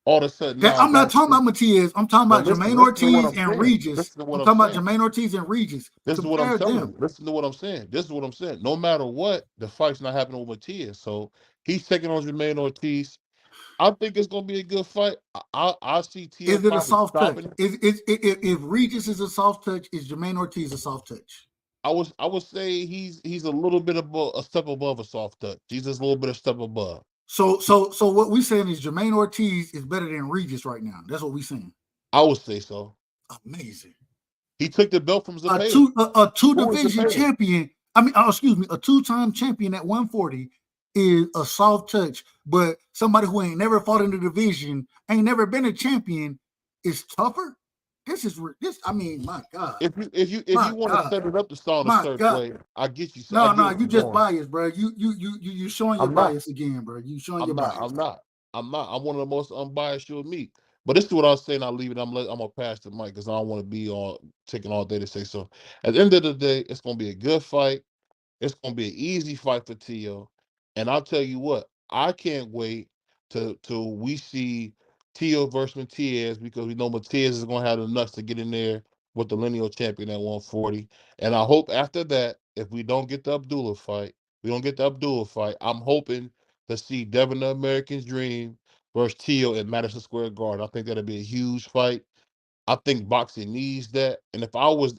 all of a sudden That, now I'm not talking boxing. about Matias. I'm talking But about listen, Jermaine listen to what Ortiz I'm and saying. Regis. Listen to what I'm I'm talking about saying. Jermaine Ortiz and Regis. This is what I'm Compare telling them. you. Listen to what I'm saying. This is what I'm saying. No matter what, the fight's not happening with Matias. So he's taking on Jermaine Ortiz. I think it's gonna be a good fight. I see Tio Is it a probably soft touch? stopping it. If Regis is a soft touch, is Jermaine Ortiz a soft touch? I would say he's a little bit above a step above a soft touch. He's just a little bit of step above. So what we saying is Jermaine Ortiz is better than Regis right now. That's what we saying. I would say so. Amazing. He took the belt from A Zepeda. two Who is division Zepeda? champion. I mean, excuse me, a 2-time champion at 140 is a soft touch. But somebody who ain't never fought in the division, ain't never been a champion, is tougher. This. I mean, my God. If you want to set it up to start a certain way, I get you. I get No, what you you're just doing. biased, bro. You showing your I'm not. bias again, bro. You showing your I'm not. bias. I'm not. I'm one of the most unbiased you'll meet. But this is what I was saying. I'll leave it. I'm gonna pass the mic because I don't want to be on taking all day to say so. At the end of the day, it's gonna be a good fight. It's gonna be an easy fight for Tio. And I'll tell you what, I can't wait till we see Tio versus Matias because we know Matias is gonna have the nuts to get in there with the lineal champion at 140. And I hope after that, if we don't get the Abdullah fight, I'm hoping to see Devin the American's Dream versus Tio in Madison Square Garden. I think that'll be a huge fight. I think boxing needs that. And if I was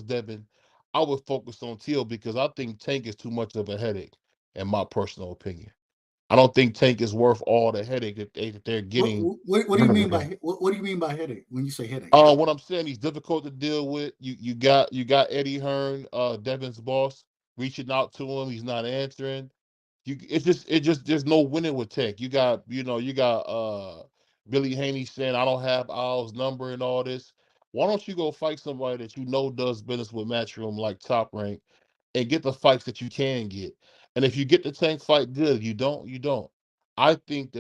Devin, I would focus on Teal because I think Tank is too much of a headache, in my personal opinion. I don't think Tank is worth all the headache that they're getting. What do you mean by what do you mean by headache when you say headache? What I'm saying, he's difficult to deal with. You got Eddie Hearn, Devin's boss, reaching out to him. He's not answering. It's just there's no winning with Tank. You got Billy Haney saying I don't have Al's number and all this. Why don't you go fight somebody that you know does business with Matchroom like Top Rank and get the fights that you can get? And if you get the Tank fight, good. You don't. I think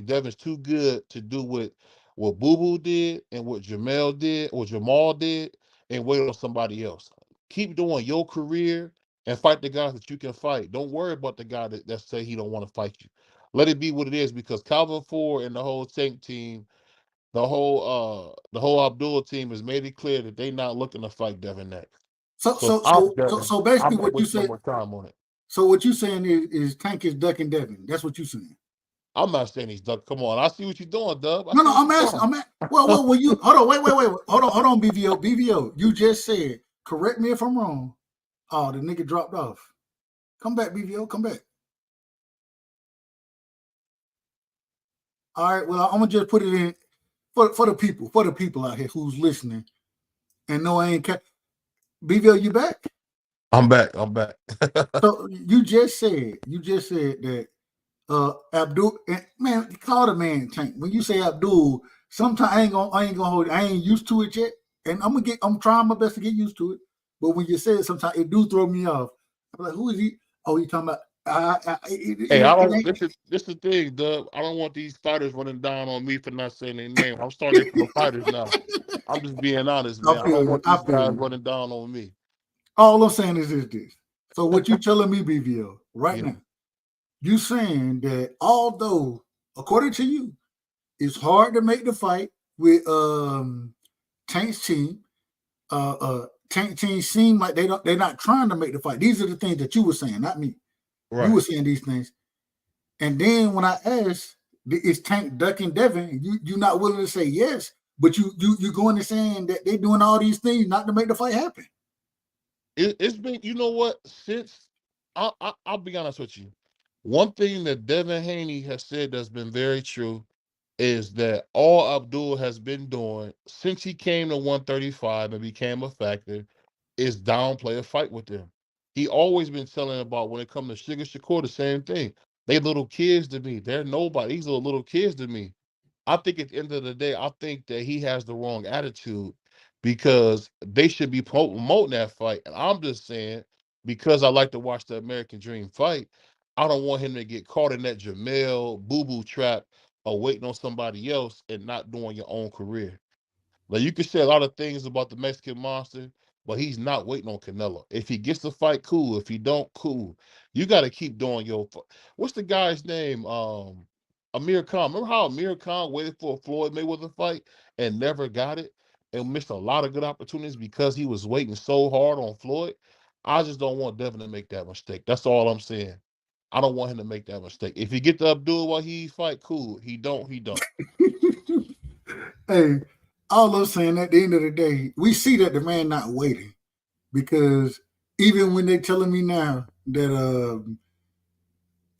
Devin's too good to do what Boo Boo did and what Jamal did and wait on somebody else. Keep doing your career and fight the guys that you can fight. Don't worry about the guy that say he don't want to fight you. Let it be what it is because Calvin Ford and the whole Tank team, the whole Abdullah team has made it clear that they're not looking to fight Devin next. So basically what you said. More time on it. So what you saying is Tank is ducking Devin. That's what you saying. I'm not saying he's duck. Come on, I see what you're doing, Dub. No, I'm asking. Well, you hold on. Wait. Hold on, BVO. You just said. Correct me if I'm wrong. Oh, the nigga dropped off. Come back, BVO. Come back. All right. Well, I'm gonna just put it in for the people out here who's listening. And no, I ain't. BVO, you back? I'm back. So you just said that Abdul, man, call the man Tank. When you say Abdul, sometimes I ain't gonna hold it. I ain't used to it yet, and I'm trying my best to get used to it. But when you say it, sometimes it do throw me off. I'm like, who is he? Oh, he talking about. This the thing, Dub. I don't want these fighters running down on me for not saying their name. I'm starting from the fighters now. I'm just being honest, man. I don't want these guys running down on me. All I'm saying is this. So what you telling me, BVO, right now? You saying that although, according to you, it's hard to make the fight with Tank's team. Tank team seem like they're not trying to make the fight. These are the things that you were saying, not me. Right. You were saying these things. And then when I asked, is Tank ducking Devin? You're not willing to say yes, but you going to saying that they're doing all these things not to make the fight happen. It's been, you know what? Since I'll be honest with you, one thing that Devin Haney has said that's been very true is that all Abdul has been doing since he came to 135 and became a factor is downplay a fight with them. He always been telling about when it comes to Sugar Shakur, the same thing. They little kids to me. They're nobody. These are little kids to me. I think at the end of the day, I think that he has the wrong attitude because they should be promoting that fight. And I'm just saying, because I like to watch the American Dream fight, I don't want him to get caught in that Jamel boo-boo trap or waiting on somebody else and not doing your own career. Like, you can say a lot of things about the Mexican Monster, but he's not waiting on Canelo. If he gets the fight, cool. If he don't, cool. You got to keep doing your. What's the guy's name? Amir Khan. Remember how Amir Khan waited for a Floyd Mayweather fight and never got it and missed a lot of good opportunities because he was waiting so hard on Floyd? I just don't want Devin to make that mistake. That's all I'm saying. I don't want him to make that mistake. If he get to Abdul while he fight, cool. He don't. Hey, all I'm saying at the end of the day, we see that the man not waiting, because even when they're telling me now that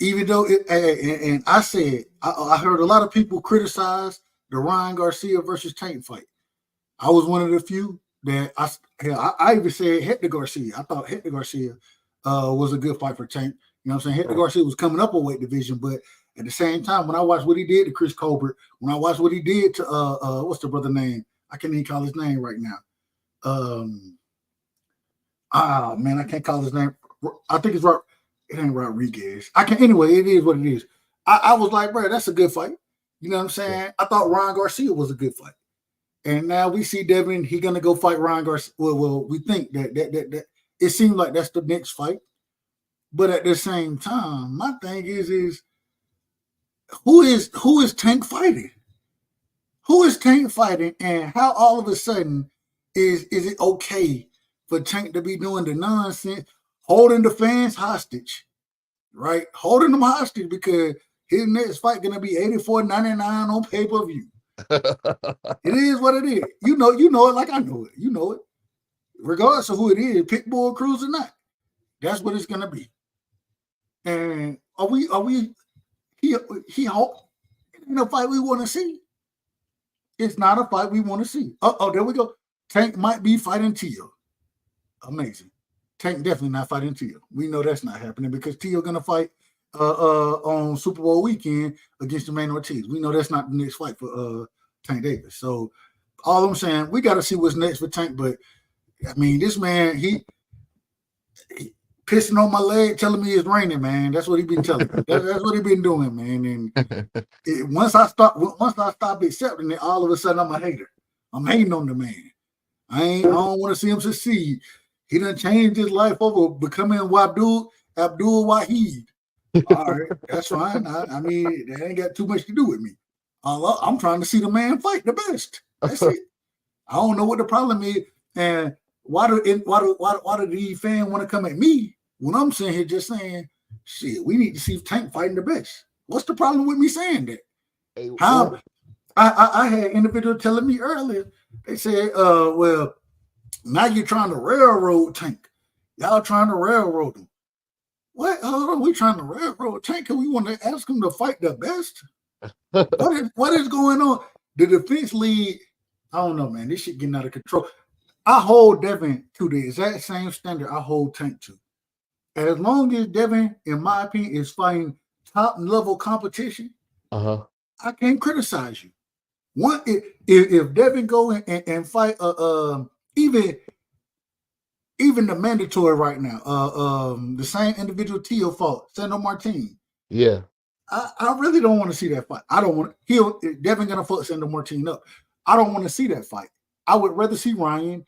even though and I said I heard a lot of people criticize the Ryan Garcia versus Tank fight. I was one of the few that I even said Hector Garcia. I thought Hector Garcia was a good fight for Tank. You know what I'm saying? Hector Garcia was coming up a weight division, but at the same time, when I watched what he did to Chris Colbert, when I watched what he did to what's the brother name? I can't even call his name right now. Man, I can't call his name. I think it's right. It ain't Rodriguez. I can't. Anyway, it is what it is. I was like, bro, that's a good fight. You know what I'm saying? Yeah. I thought Ryan Garcia was a good fight, and now we see Devin. He's gonna go fight Ryan Garcia. Well, we think that it seems like that's the next fight. But at the same time, my thing is who is Tank fighting? Who is Tank fighting, and how all of a sudden is it okay for Tank to be doing the nonsense, holding the fans hostage, right? Holding them hostage because his next fight gonna be $84.99 on pay-per-view. It is what it is. You know it like I know it. You know it. Regardless of who it is, Pitbull, Cruz or not, that's what it's gonna be. And he hope it ain't a fight we want to see. It's not a fight we want to see. There we go. Tank might be fighting Tio. Amazing. Tank definitely not fighting Tio. We know that's not happening because Tio gonna fight on Super Bowl weekend against Jermaine Ortiz. We know that's not the next fight for Tank Davis. So all I'm saying, we got to see what's next for Tank. But I mean, this man, he pissing on my leg, telling me it's raining, man. That's what he been telling me. That's what he been doing, man. And once I stop accepting it, all of a sudden I'm a hater. I'm hating on the man. I don't want to see him succeed. He done changed his life over becoming Abdul Wahid. All right, that's fine. I mean, that ain't got too much to do with me. I'm trying to see the man fight the best. That's it. I don't know what the problem is, and why do the fan want to come at me when I'm sitting here just saying, shit, we need to see Tank fighting the best. What's the problem with me saying that? How I had an individual telling me earlier, they said, well, now you're trying to railroad Tank. Y'all trying to railroad him. What? Hold on, we trying to railroad Tank because we want to ask him to fight the best? What is going on? The defense league, I don't know, man. This shit getting out of control. I hold Devin to the exact same standard I hold Tank to. As long as Devin, in my opinion, is fighting top level competition, I can't criticize you. If Devin go and fight even the mandatory right now, the same individual Tio fought, Sandor Martin. Yeah. I really don't want to see that fight. I don't want Devin gonna fuck Sandor Martin up. I don't want to see that fight. I would rather see Ryan.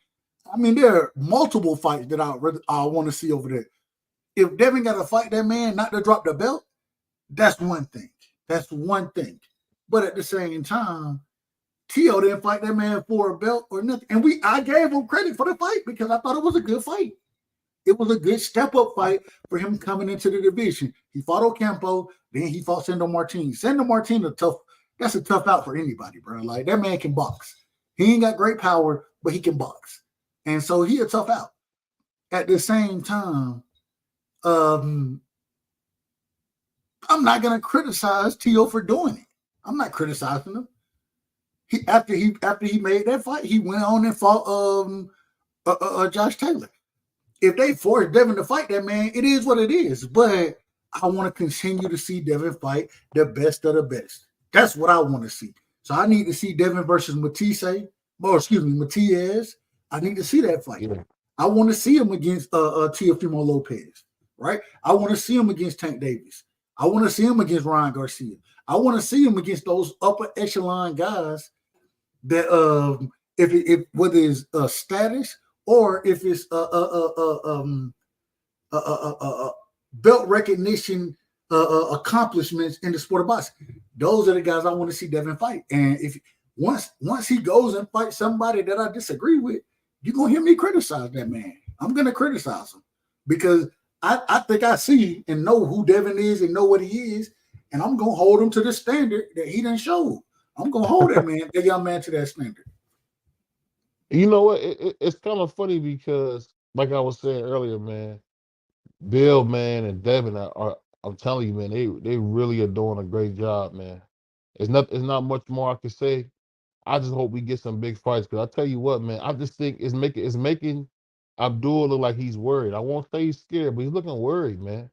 I mean, there are multiple fights that I want to see over there. If Devin got to fight that man not to drop the belt, that's one thing. That's one thing. But at the same time, Tio didn't fight that man for a belt or nothing. And I gave him credit for the fight because I thought it was a good fight. It was a good step-up fight for him coming into the division. He fought Ocampo, then he fought Sandor Martin. Sandor Martin, that's a tough out for anybody, bro. Like, that man can box. He ain't got great power, but he can box. And so he a tough out. At the same time, I'm not going to criticize Tio for doing it. I'm not criticizing him. After he made that fight, he went on and fought Josh Taylor. If they force Devin to fight that man, it is what it is. But I want to continue to see Devin fight the best of the best. That's what I want to see. So I need to see Devin versus Matias. I need to see that fight. Yeah. I want to see him against Teofimo Lopez, right? I want to see him against Tank Davis. I want to see him against Ryan Garcia. I want to see him against those upper echelon guys that if whether it's status or if it's belt recognition accomplishments in the sport of boxing. those are the guys I want to see Devin fight. And if once he goes and fights somebody that I disagree with, you're gonna hear me criticize that man. I'm gonna criticize him because I think I see and know who Devin is and know what he is, and I'm gonna hold him to the standard that he didn't show. I'm gonna hold that young man to that standard. You know what? It's kind of funny because, like I was saying earlier, man, Bill, man, and Devin are I'm telling you, man, they really are doing a great job, man. It's not much more I can say. I just hope we get some big fights because I tell you what, man, I just think it's making Abdul look like he's worried. I won't say he's scared, but he's looking worried, man.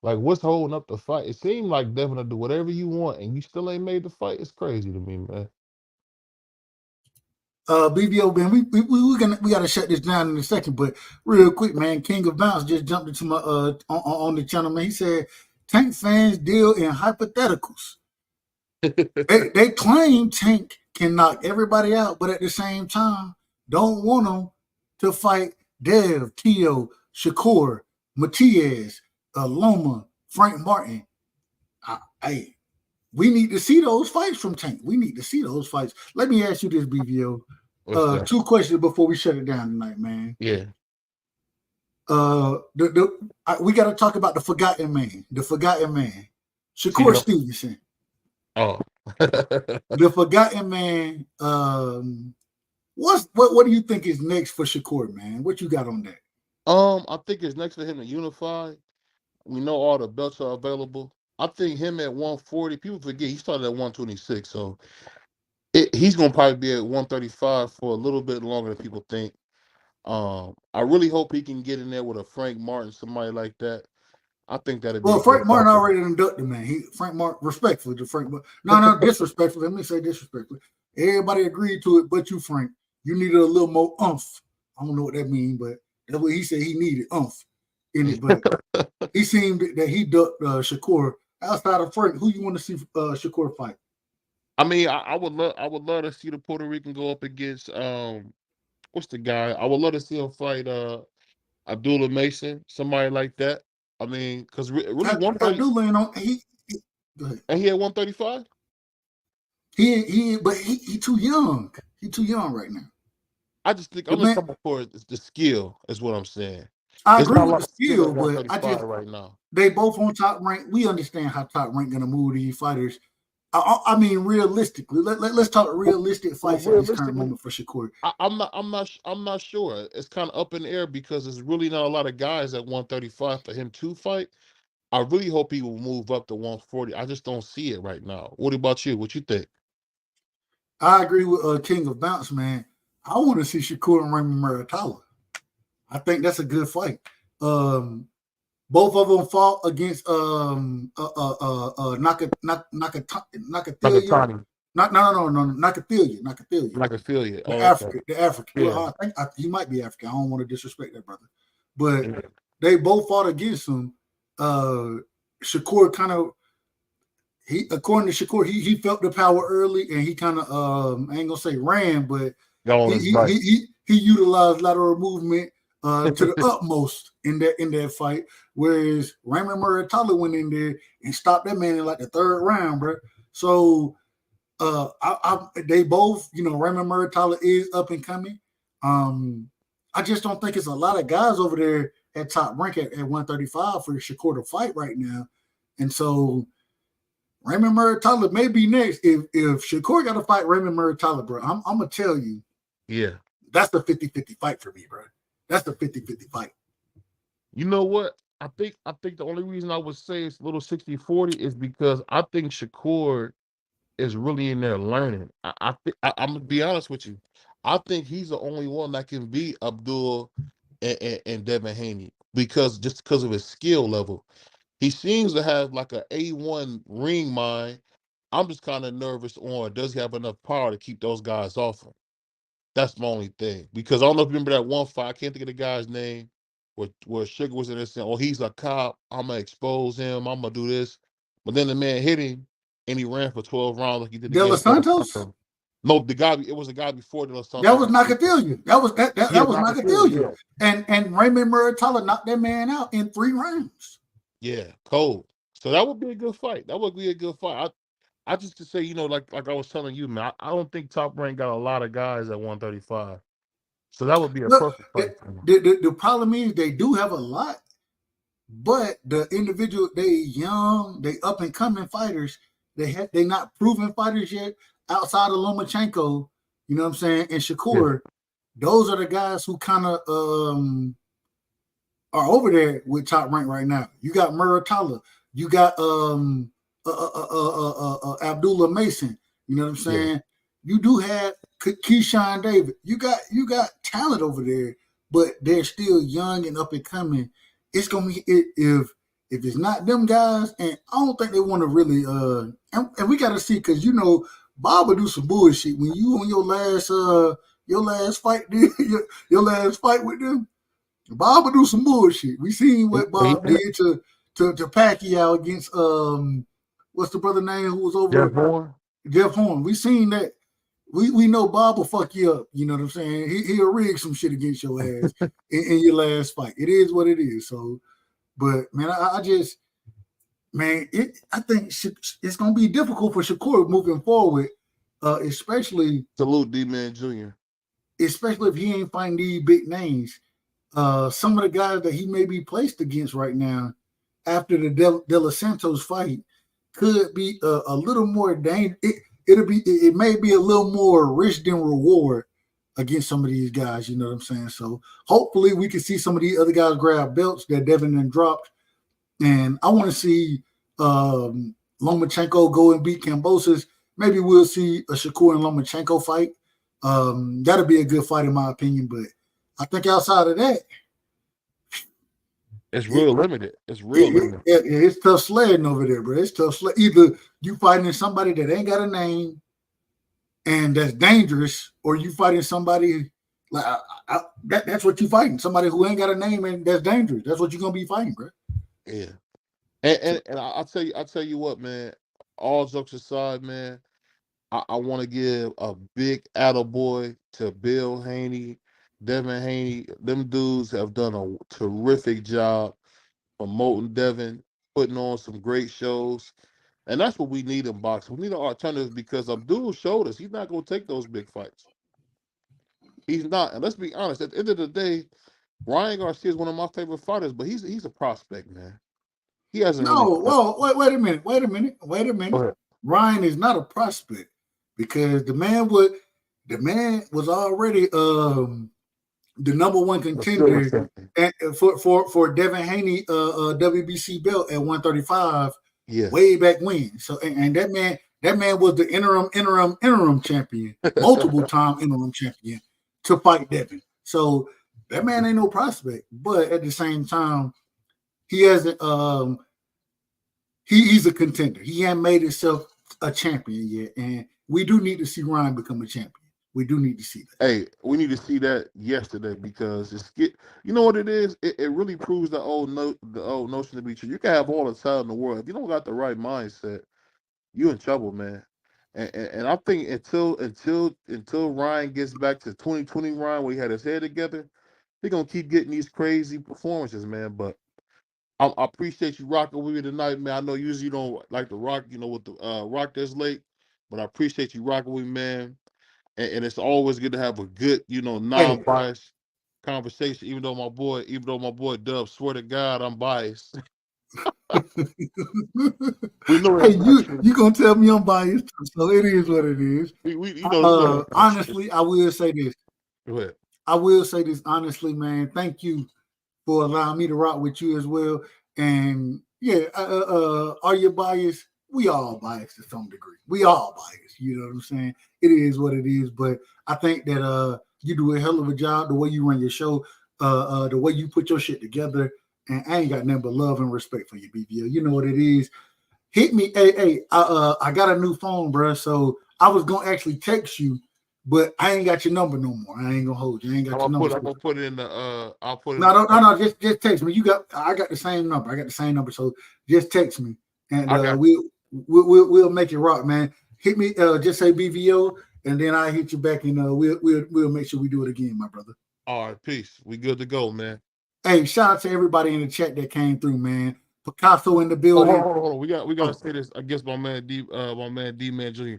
Like, what's holding up the fight? It seemed like Devin will do whatever you want, and you still ain't made the fight. It's crazy to me, man. BBO, man, we gotta shut this down in a second, but real quick, man, King of Bounce just jumped into my on the channel, man. He said Tank fans deal in hypotheticals. they claim Tank can knock everybody out, but at the same time, don't want him to fight Dev, Tio, Shakur, Matias, Loma, Frank Martin. Hey, we need to see those fights from Tank. We need to see those fights. Let me ask you this, BVO. Two questions before we shut it down tonight, man. Yeah. We got to talk about the forgotten man. The forgotten man, Shakur Stevenson. Oh, the forgotten man. What do you think is next for Shakur, man? What you got on that? I think it's next for him to unify. We know all the belts are available. I think him at 140. People forget he started at 126, so he's gonna probably be at 135 for a little bit longer than people think. I really hope he can get in there with a Frank Martin, somebody like that. I think that'd be Frank Martin already inducted, man. Frank Martin, respectfully to Frank. No, disrespectfully. Let me say disrespectfully. Everybody agreed to it, but you, Frank. You needed a little more umph. I don't know what that means, but that's what he said. He needed umph in it. But he seemed that he ducked Shakur. Outside of Frank, who you want to see Shakur fight? I mean, I would love to see the Puerto Rican go up against what's the guy? I would love to see him fight Abdullah Mason, somebody like that. I mean, because really, Abdullah, he and he at 135. He too young. He too young right now. I just think I'm just talking for the skill is what I'm saying. I agree with the skill, but I just right now they both on top rank. We understand how top rank gonna move these fighters. I mean, realistically, let's talk realistic fights at this current moment for Shakur. I'm not sure. It's kind of up in the air because there's really not a lot of guys at 135 for him to fight. I really hope he will move up to 140. I just don't see it right now. What about you? What you think? I agree with King of Bounce, man. I want to see Shakur and Raymond Muratalla. I think that's a good fight. Both of them fought against Nakatani. Nakathilia. The African. Yeah. Well, I think he might be African. I don't want to disrespect that brother, but they both fought against him. Shakur kind of according to Shakur, he felt the power early, and he kind of I ain't gonna say ran, but he utilized lateral movement to the utmost in that fight. Whereas Raymond Muratalla went in there and stopped that man in like the third round, bro. So they both, Raymond Muratalla is up and coming. I just don't think it's a lot of guys over there at top rank at 135 for Shakur to fight right now. And so Raymond Muratalla may be next. If Shakur got to fight Raymond Muratalla, bro, I'm gonna tell you, yeah, that's the 50-50 fight for me, bro. That's the 50-50 fight. You know what? I think the only reason I would say it's a little 60-40 is because I think Shakur is really in there learning. I'm gonna be honest with you. I think he's the only one that can beat Abdul and Devin Haney because of his skill level. He seems to have like an A1 ring mind. I'm just kind of nervous on does he have enough power to keep those guys off him? That's my only thing. Because I don't know if you remember that one fight. I can't think of the guy's name where Sugar was in there saying, oh, he's a cop. I'm going to expose him. I'm going to do this. But then the man hit him and he ran for 12 rounds like he did. De Los Santos? No, it was a guy before De Los Santos. That was Nakathilia. That was Nakathilia. Yeah. And Raymond Muratalla knocked that man out in 3 rounds. Yeah, cold. So that would be a good fight. That would be a good fight. I just to say, like I was telling you, man, I don't think Top Rank got a lot of guys at 135. So that would be a Look, perfect fight for him. the problem is they do have a lot, but the individual, they young, they up and coming fighters. They not proven fighters yet outside of Lomachenko. You know what I'm saying? And Shakur, those are the guys who kind of are over there with Top Rank right now. You got Muratalla, you got Abdullah Mason. You know what I'm saying? Yeah. You do have Keyshawn David. You got talent over there, but they're still young and up and coming. It's gonna be if it's not them guys, and I don't think they want to really and we gotta see, because Bob will do some bullshit when you on your last fight, your last fight with them. Bob will do some bullshit. We seen what Bob did to Pacquiao against what's the brother name who was over? Jeff Horn. We seen that. We know Bob will fuck you up. You know what I'm saying? He'll rig some shit against your ass in your last fight. It is what it is. So, but man, I think it's gonna be difficult for Shakur moving forward, especially salute D-Man Jr. Especially if he ain't fighting these big names. Some of the guys that he may be placed against right now after the De Los Santos fight could be a little more dangerous. It may be a little more risk than reward against some of these guys. You know what I'm saying? So hopefully we can see some of these other guys grab belts that Devin then dropped. And I want to see Lomachenko go and beat Kambosos. Maybe we'll see a Shakur and Lomachenko fight. That'll be a good fight in my opinion. But I think outside of that, it's real limited. It's real limited. It's tough sledding over there, bro. It's tough sled. Either you fighting somebody that ain't got a name and that's dangerous, or you fighting somebody like that's what you fighting. Somebody who ain't got a name and that's dangerous. That's what you're gonna be fighting, bro. Yeah. And I'll tell you what, man. All jokes aside, man, I want to give a big attaboy to Bill Haney, Devin Haney. Them dudes have done a terrific job promoting Devin, putting on some great shows. And that's what we need in boxing. We need an alternative, because Abdul showed us he's not going to take those big fights. He's not. And let's be honest, at the end of the day, Ryan Garcia is one of my favorite fighters, but he's a prospect, man. He hasn't. Wait a minute. Ryan is not a prospect, because the man was already the number one contender for Devin Haney WBC belt at 135 way back when. So and that man was the interim champion, multiple time interim champion to fight Devin. So that man ain't no prospect, but at the same time, he hasn't he's a contender. He hasn't made himself a champion yet, and we do need to see Ryan become a champion. We do need to see that. Hey, we need to see that yesterday, because you know what it is? It really proves the old notion to be true. You can have all the talent in the world. If you don't got the right mindset, you're in trouble, man. And I think until Ryan gets back to 2020 Ryan, where he had his head together, he's gonna keep getting these crazy performances, man. But I appreciate you rocking with me tonight, man. I know usually you don't like to rock, with the rock this late, but I appreciate you rocking with me, man. And it's always good to have a good, non-biased conversation. Even though my boy Dub, swear to God, I'm biased. We know hey, you gonna tell me I'm biased, so it is what it is. Honestly, I will say this. Go ahead. I will say this honestly, man. Thank you for allowing me to rock with you as well. And yeah, are you biased? We all biased to some degree. We all biased. You know what I'm saying? It is what it is. But I think that you do a hell of a job the way you run your show, the way you put your shit together. And I ain't got nothing but love and respect for you, BBL. You know what it is. Hit me. Hey, I got a new phone, bro. So I was gonna actually text you, but I ain't got your number no more. I ain't gonna hold you. I ain't got your number. I'm gonna put it in the. I'll put it. No. Just text me. I got the same number. I got the same number. So just text me, and we'll make it rock, man. Hit me. Just say BVO, and then I hit you back, and we'll make sure we do it again, my brother. All right, peace. We good to go, man. Hey, shout out to everybody in the chat that came through, man. Picasso in the Oh, building. hold on. We got to say this against my man D-Man Jr.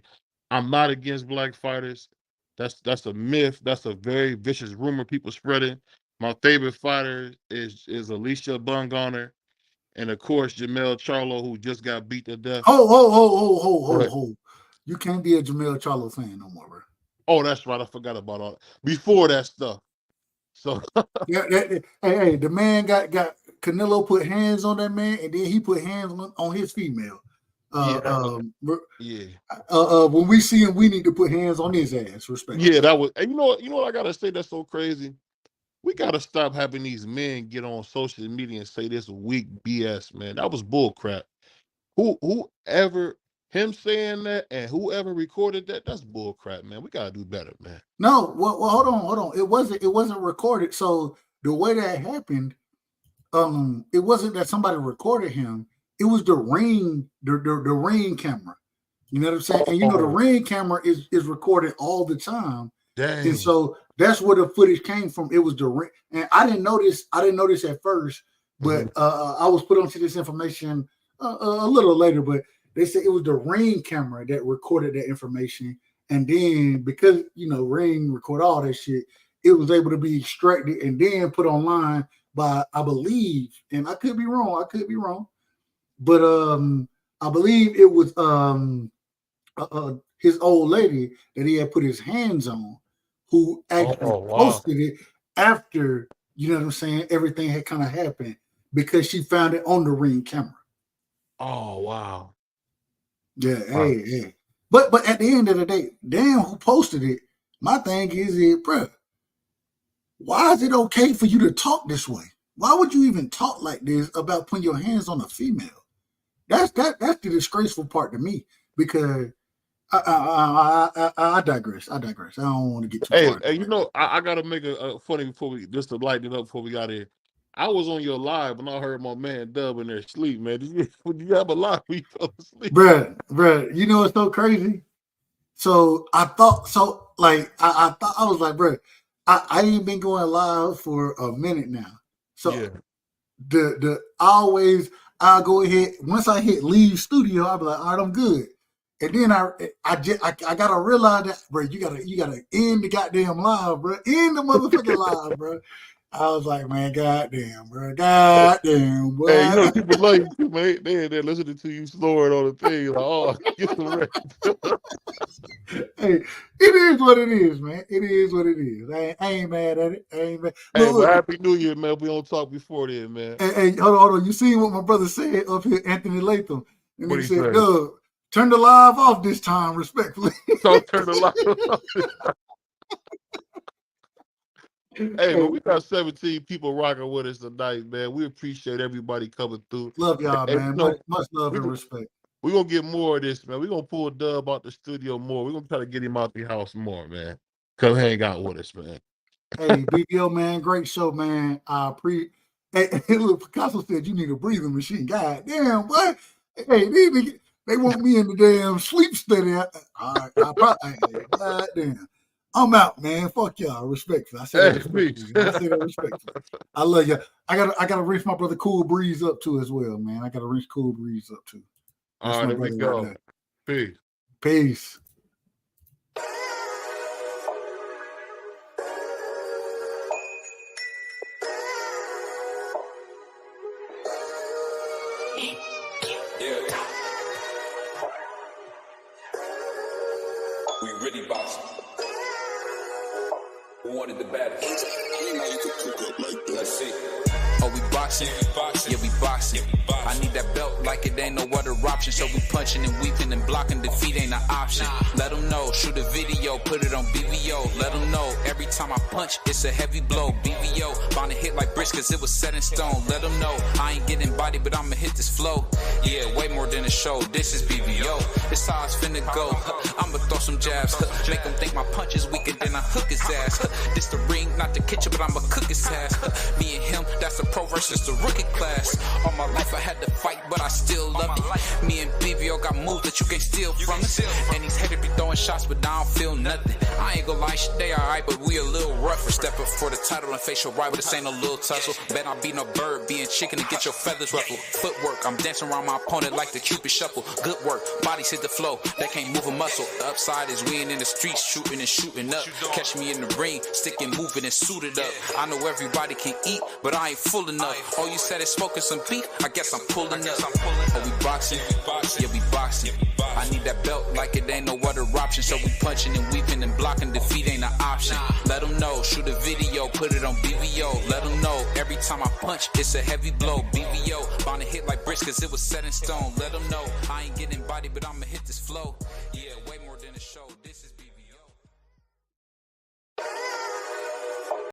I'm not against black fighters. That's a myth. That's a very vicious rumor people spreading. My favorite fighter is Alicia Bunggarner, and of course Jamel Charlo, who just got beat to death. Oh. You can't be a Jamel Charlo fan no more, bro. Oh, that's right. I forgot about all that. Before that stuff. So hey, the man got Canelo put hands on that man, and then he put hands on his female. When we see him, we need to put hands on his ass. Respect. Yeah, that was. And you know what I gotta say? That's so crazy. We gotta stop having these men get on social media and say this weak BS, man. That was bull crap. Whoever him saying that and whoever recorded that, that's bull crap, man. We gotta do better, man. No, well, hold on. It wasn't recorded. So the way that happened, it wasn't that somebody recorded him. It was the ring camera. You know what I'm saying? And you know the ring camera is recorded all the time. Dang. And so that's where the footage came from. It was the ring, and I didn't notice at first, but I was put onto this information a little later. But they said it was the ring camera that recorded that information, and then because ring record all that shit, it was able to be extracted and then put online by, I believe, and I could be wrong, but I believe it was his old lady that he had put his hands on, who actually posted it after, you know what I'm saying, everything had kind of happened, because she found it on the ring camera. Oh wow. Yeah, hey. But at the end of the day, damn who posted it. My thing is, bro, why is it okay for you to talk this way? Why would you even talk like this about putting your hands on a female? That's the disgraceful part to me, because I digress. I don't want to get too far. Hey, I gotta make a funny just to lighten it up before we got in. I was on your live and I heard my man Dub in there sleep, man. Did you have a live where you fell asleep? Bruh, you know it's so crazy. So I thought, I thought, I was like, bruh, I ain't been going live for a minute now. So yeah. I'll go ahead, once I hit leave studio, I'll be like, all right, I'm good. And then I gotta realize that, bro, you gotta end the goddamn live, bro. End the motherfucking live, bro. I was like, man, goddamn, bro. Goddamn, bro. Hey, people love you too, man. They're listening to you snoring on the thing. Like, oh, get some rest. Hey, it is what it is, man. It is what it is. I ain't mad at it. Hey, well, Happy New Year, man. We don't talk before then, man. Hey, hold on. You seen what my brother said up here, Anthony Latham? And he said, Doug, turn the live off this time, respectfully. Don't turn the live off. Hey, but we got 17 people rocking with us tonight, man. We appreciate everybody coming through. Love y'all, man. Much love and respect. We're going to get more of this, man. We're going to pull Dub out the studio more. We're going to try to get him out the house more, man. Come hang out with us, man. Hey, BBO, man. Great show, man. Hey, look, Picasso said you need a breathing machine. God damn, what? Hey, they want me in the damn sleep study. God damn. I'm out, man. Fuck y'all. Respectfully. I say that respectfully. I love you. I gotta reach my brother Cool Breeze up too as well, man. I gotta reach Cool Breeze up too. All right, there we go. Peace. Peace. We really boxing. Who wanted the baddest? Let's see. Oh, we boxing? Yeah, we boxing. I need that belt like it ain't no other option. So we punching and weaving and blocking. Defeat ain't an option. Let them know. Shoot a video, put it on BVO. Let them know. Every time I punch, it's a heavy blow. BVO, bound to hit like bricks cause it was set in stone. Let them know. I ain't getting body, but I'ma hit this flow. Yeah, way more than a show. This is BVO. This how it's finna go. I'ma throw some jabs. Make them think my punch is weaker than I hook his ass. This the ring, not the kitchen, but I'ma cook his ass. Me and him, that's the pro versus the rookie class. All my life I had to fight, but I still love it. Me and BBO got moves that you can't steal from us. And these haters be throwing shots, but I don't feel nothing. I ain't gonna lie, shit, they alright, but we a little rougher. Step up for the title and face your rival, this ain't no little tussle. Bet I be no bird, being chicken to get your feathers ruffled. Footwork, I'm dancing around my opponent like the Cupid shuffle. Good work, bodies hit the flow, they can't move a muscle. The upside is we ain't in the streets shooting and shooting up. Catch me in the ring, sticking, moving and suited up. I know everybody can eat, but I ain't full enough. Oh, you said it's smoking some beef? I guess I'm pulling up. Oh, we boxing? Yeah, we boxing. I need that belt like it ain't no other option. So we punching and weaving and blocking, defeat ain't an option. Let them know, shoot a video, put it on BVO. Let them know, every time I punch, it's a heavy blow. BVO, bound to hit like bricks cause it was set in stone. Let them know, I ain't getting body, but I'ma hit this flow. Yeah, way more than a show. This is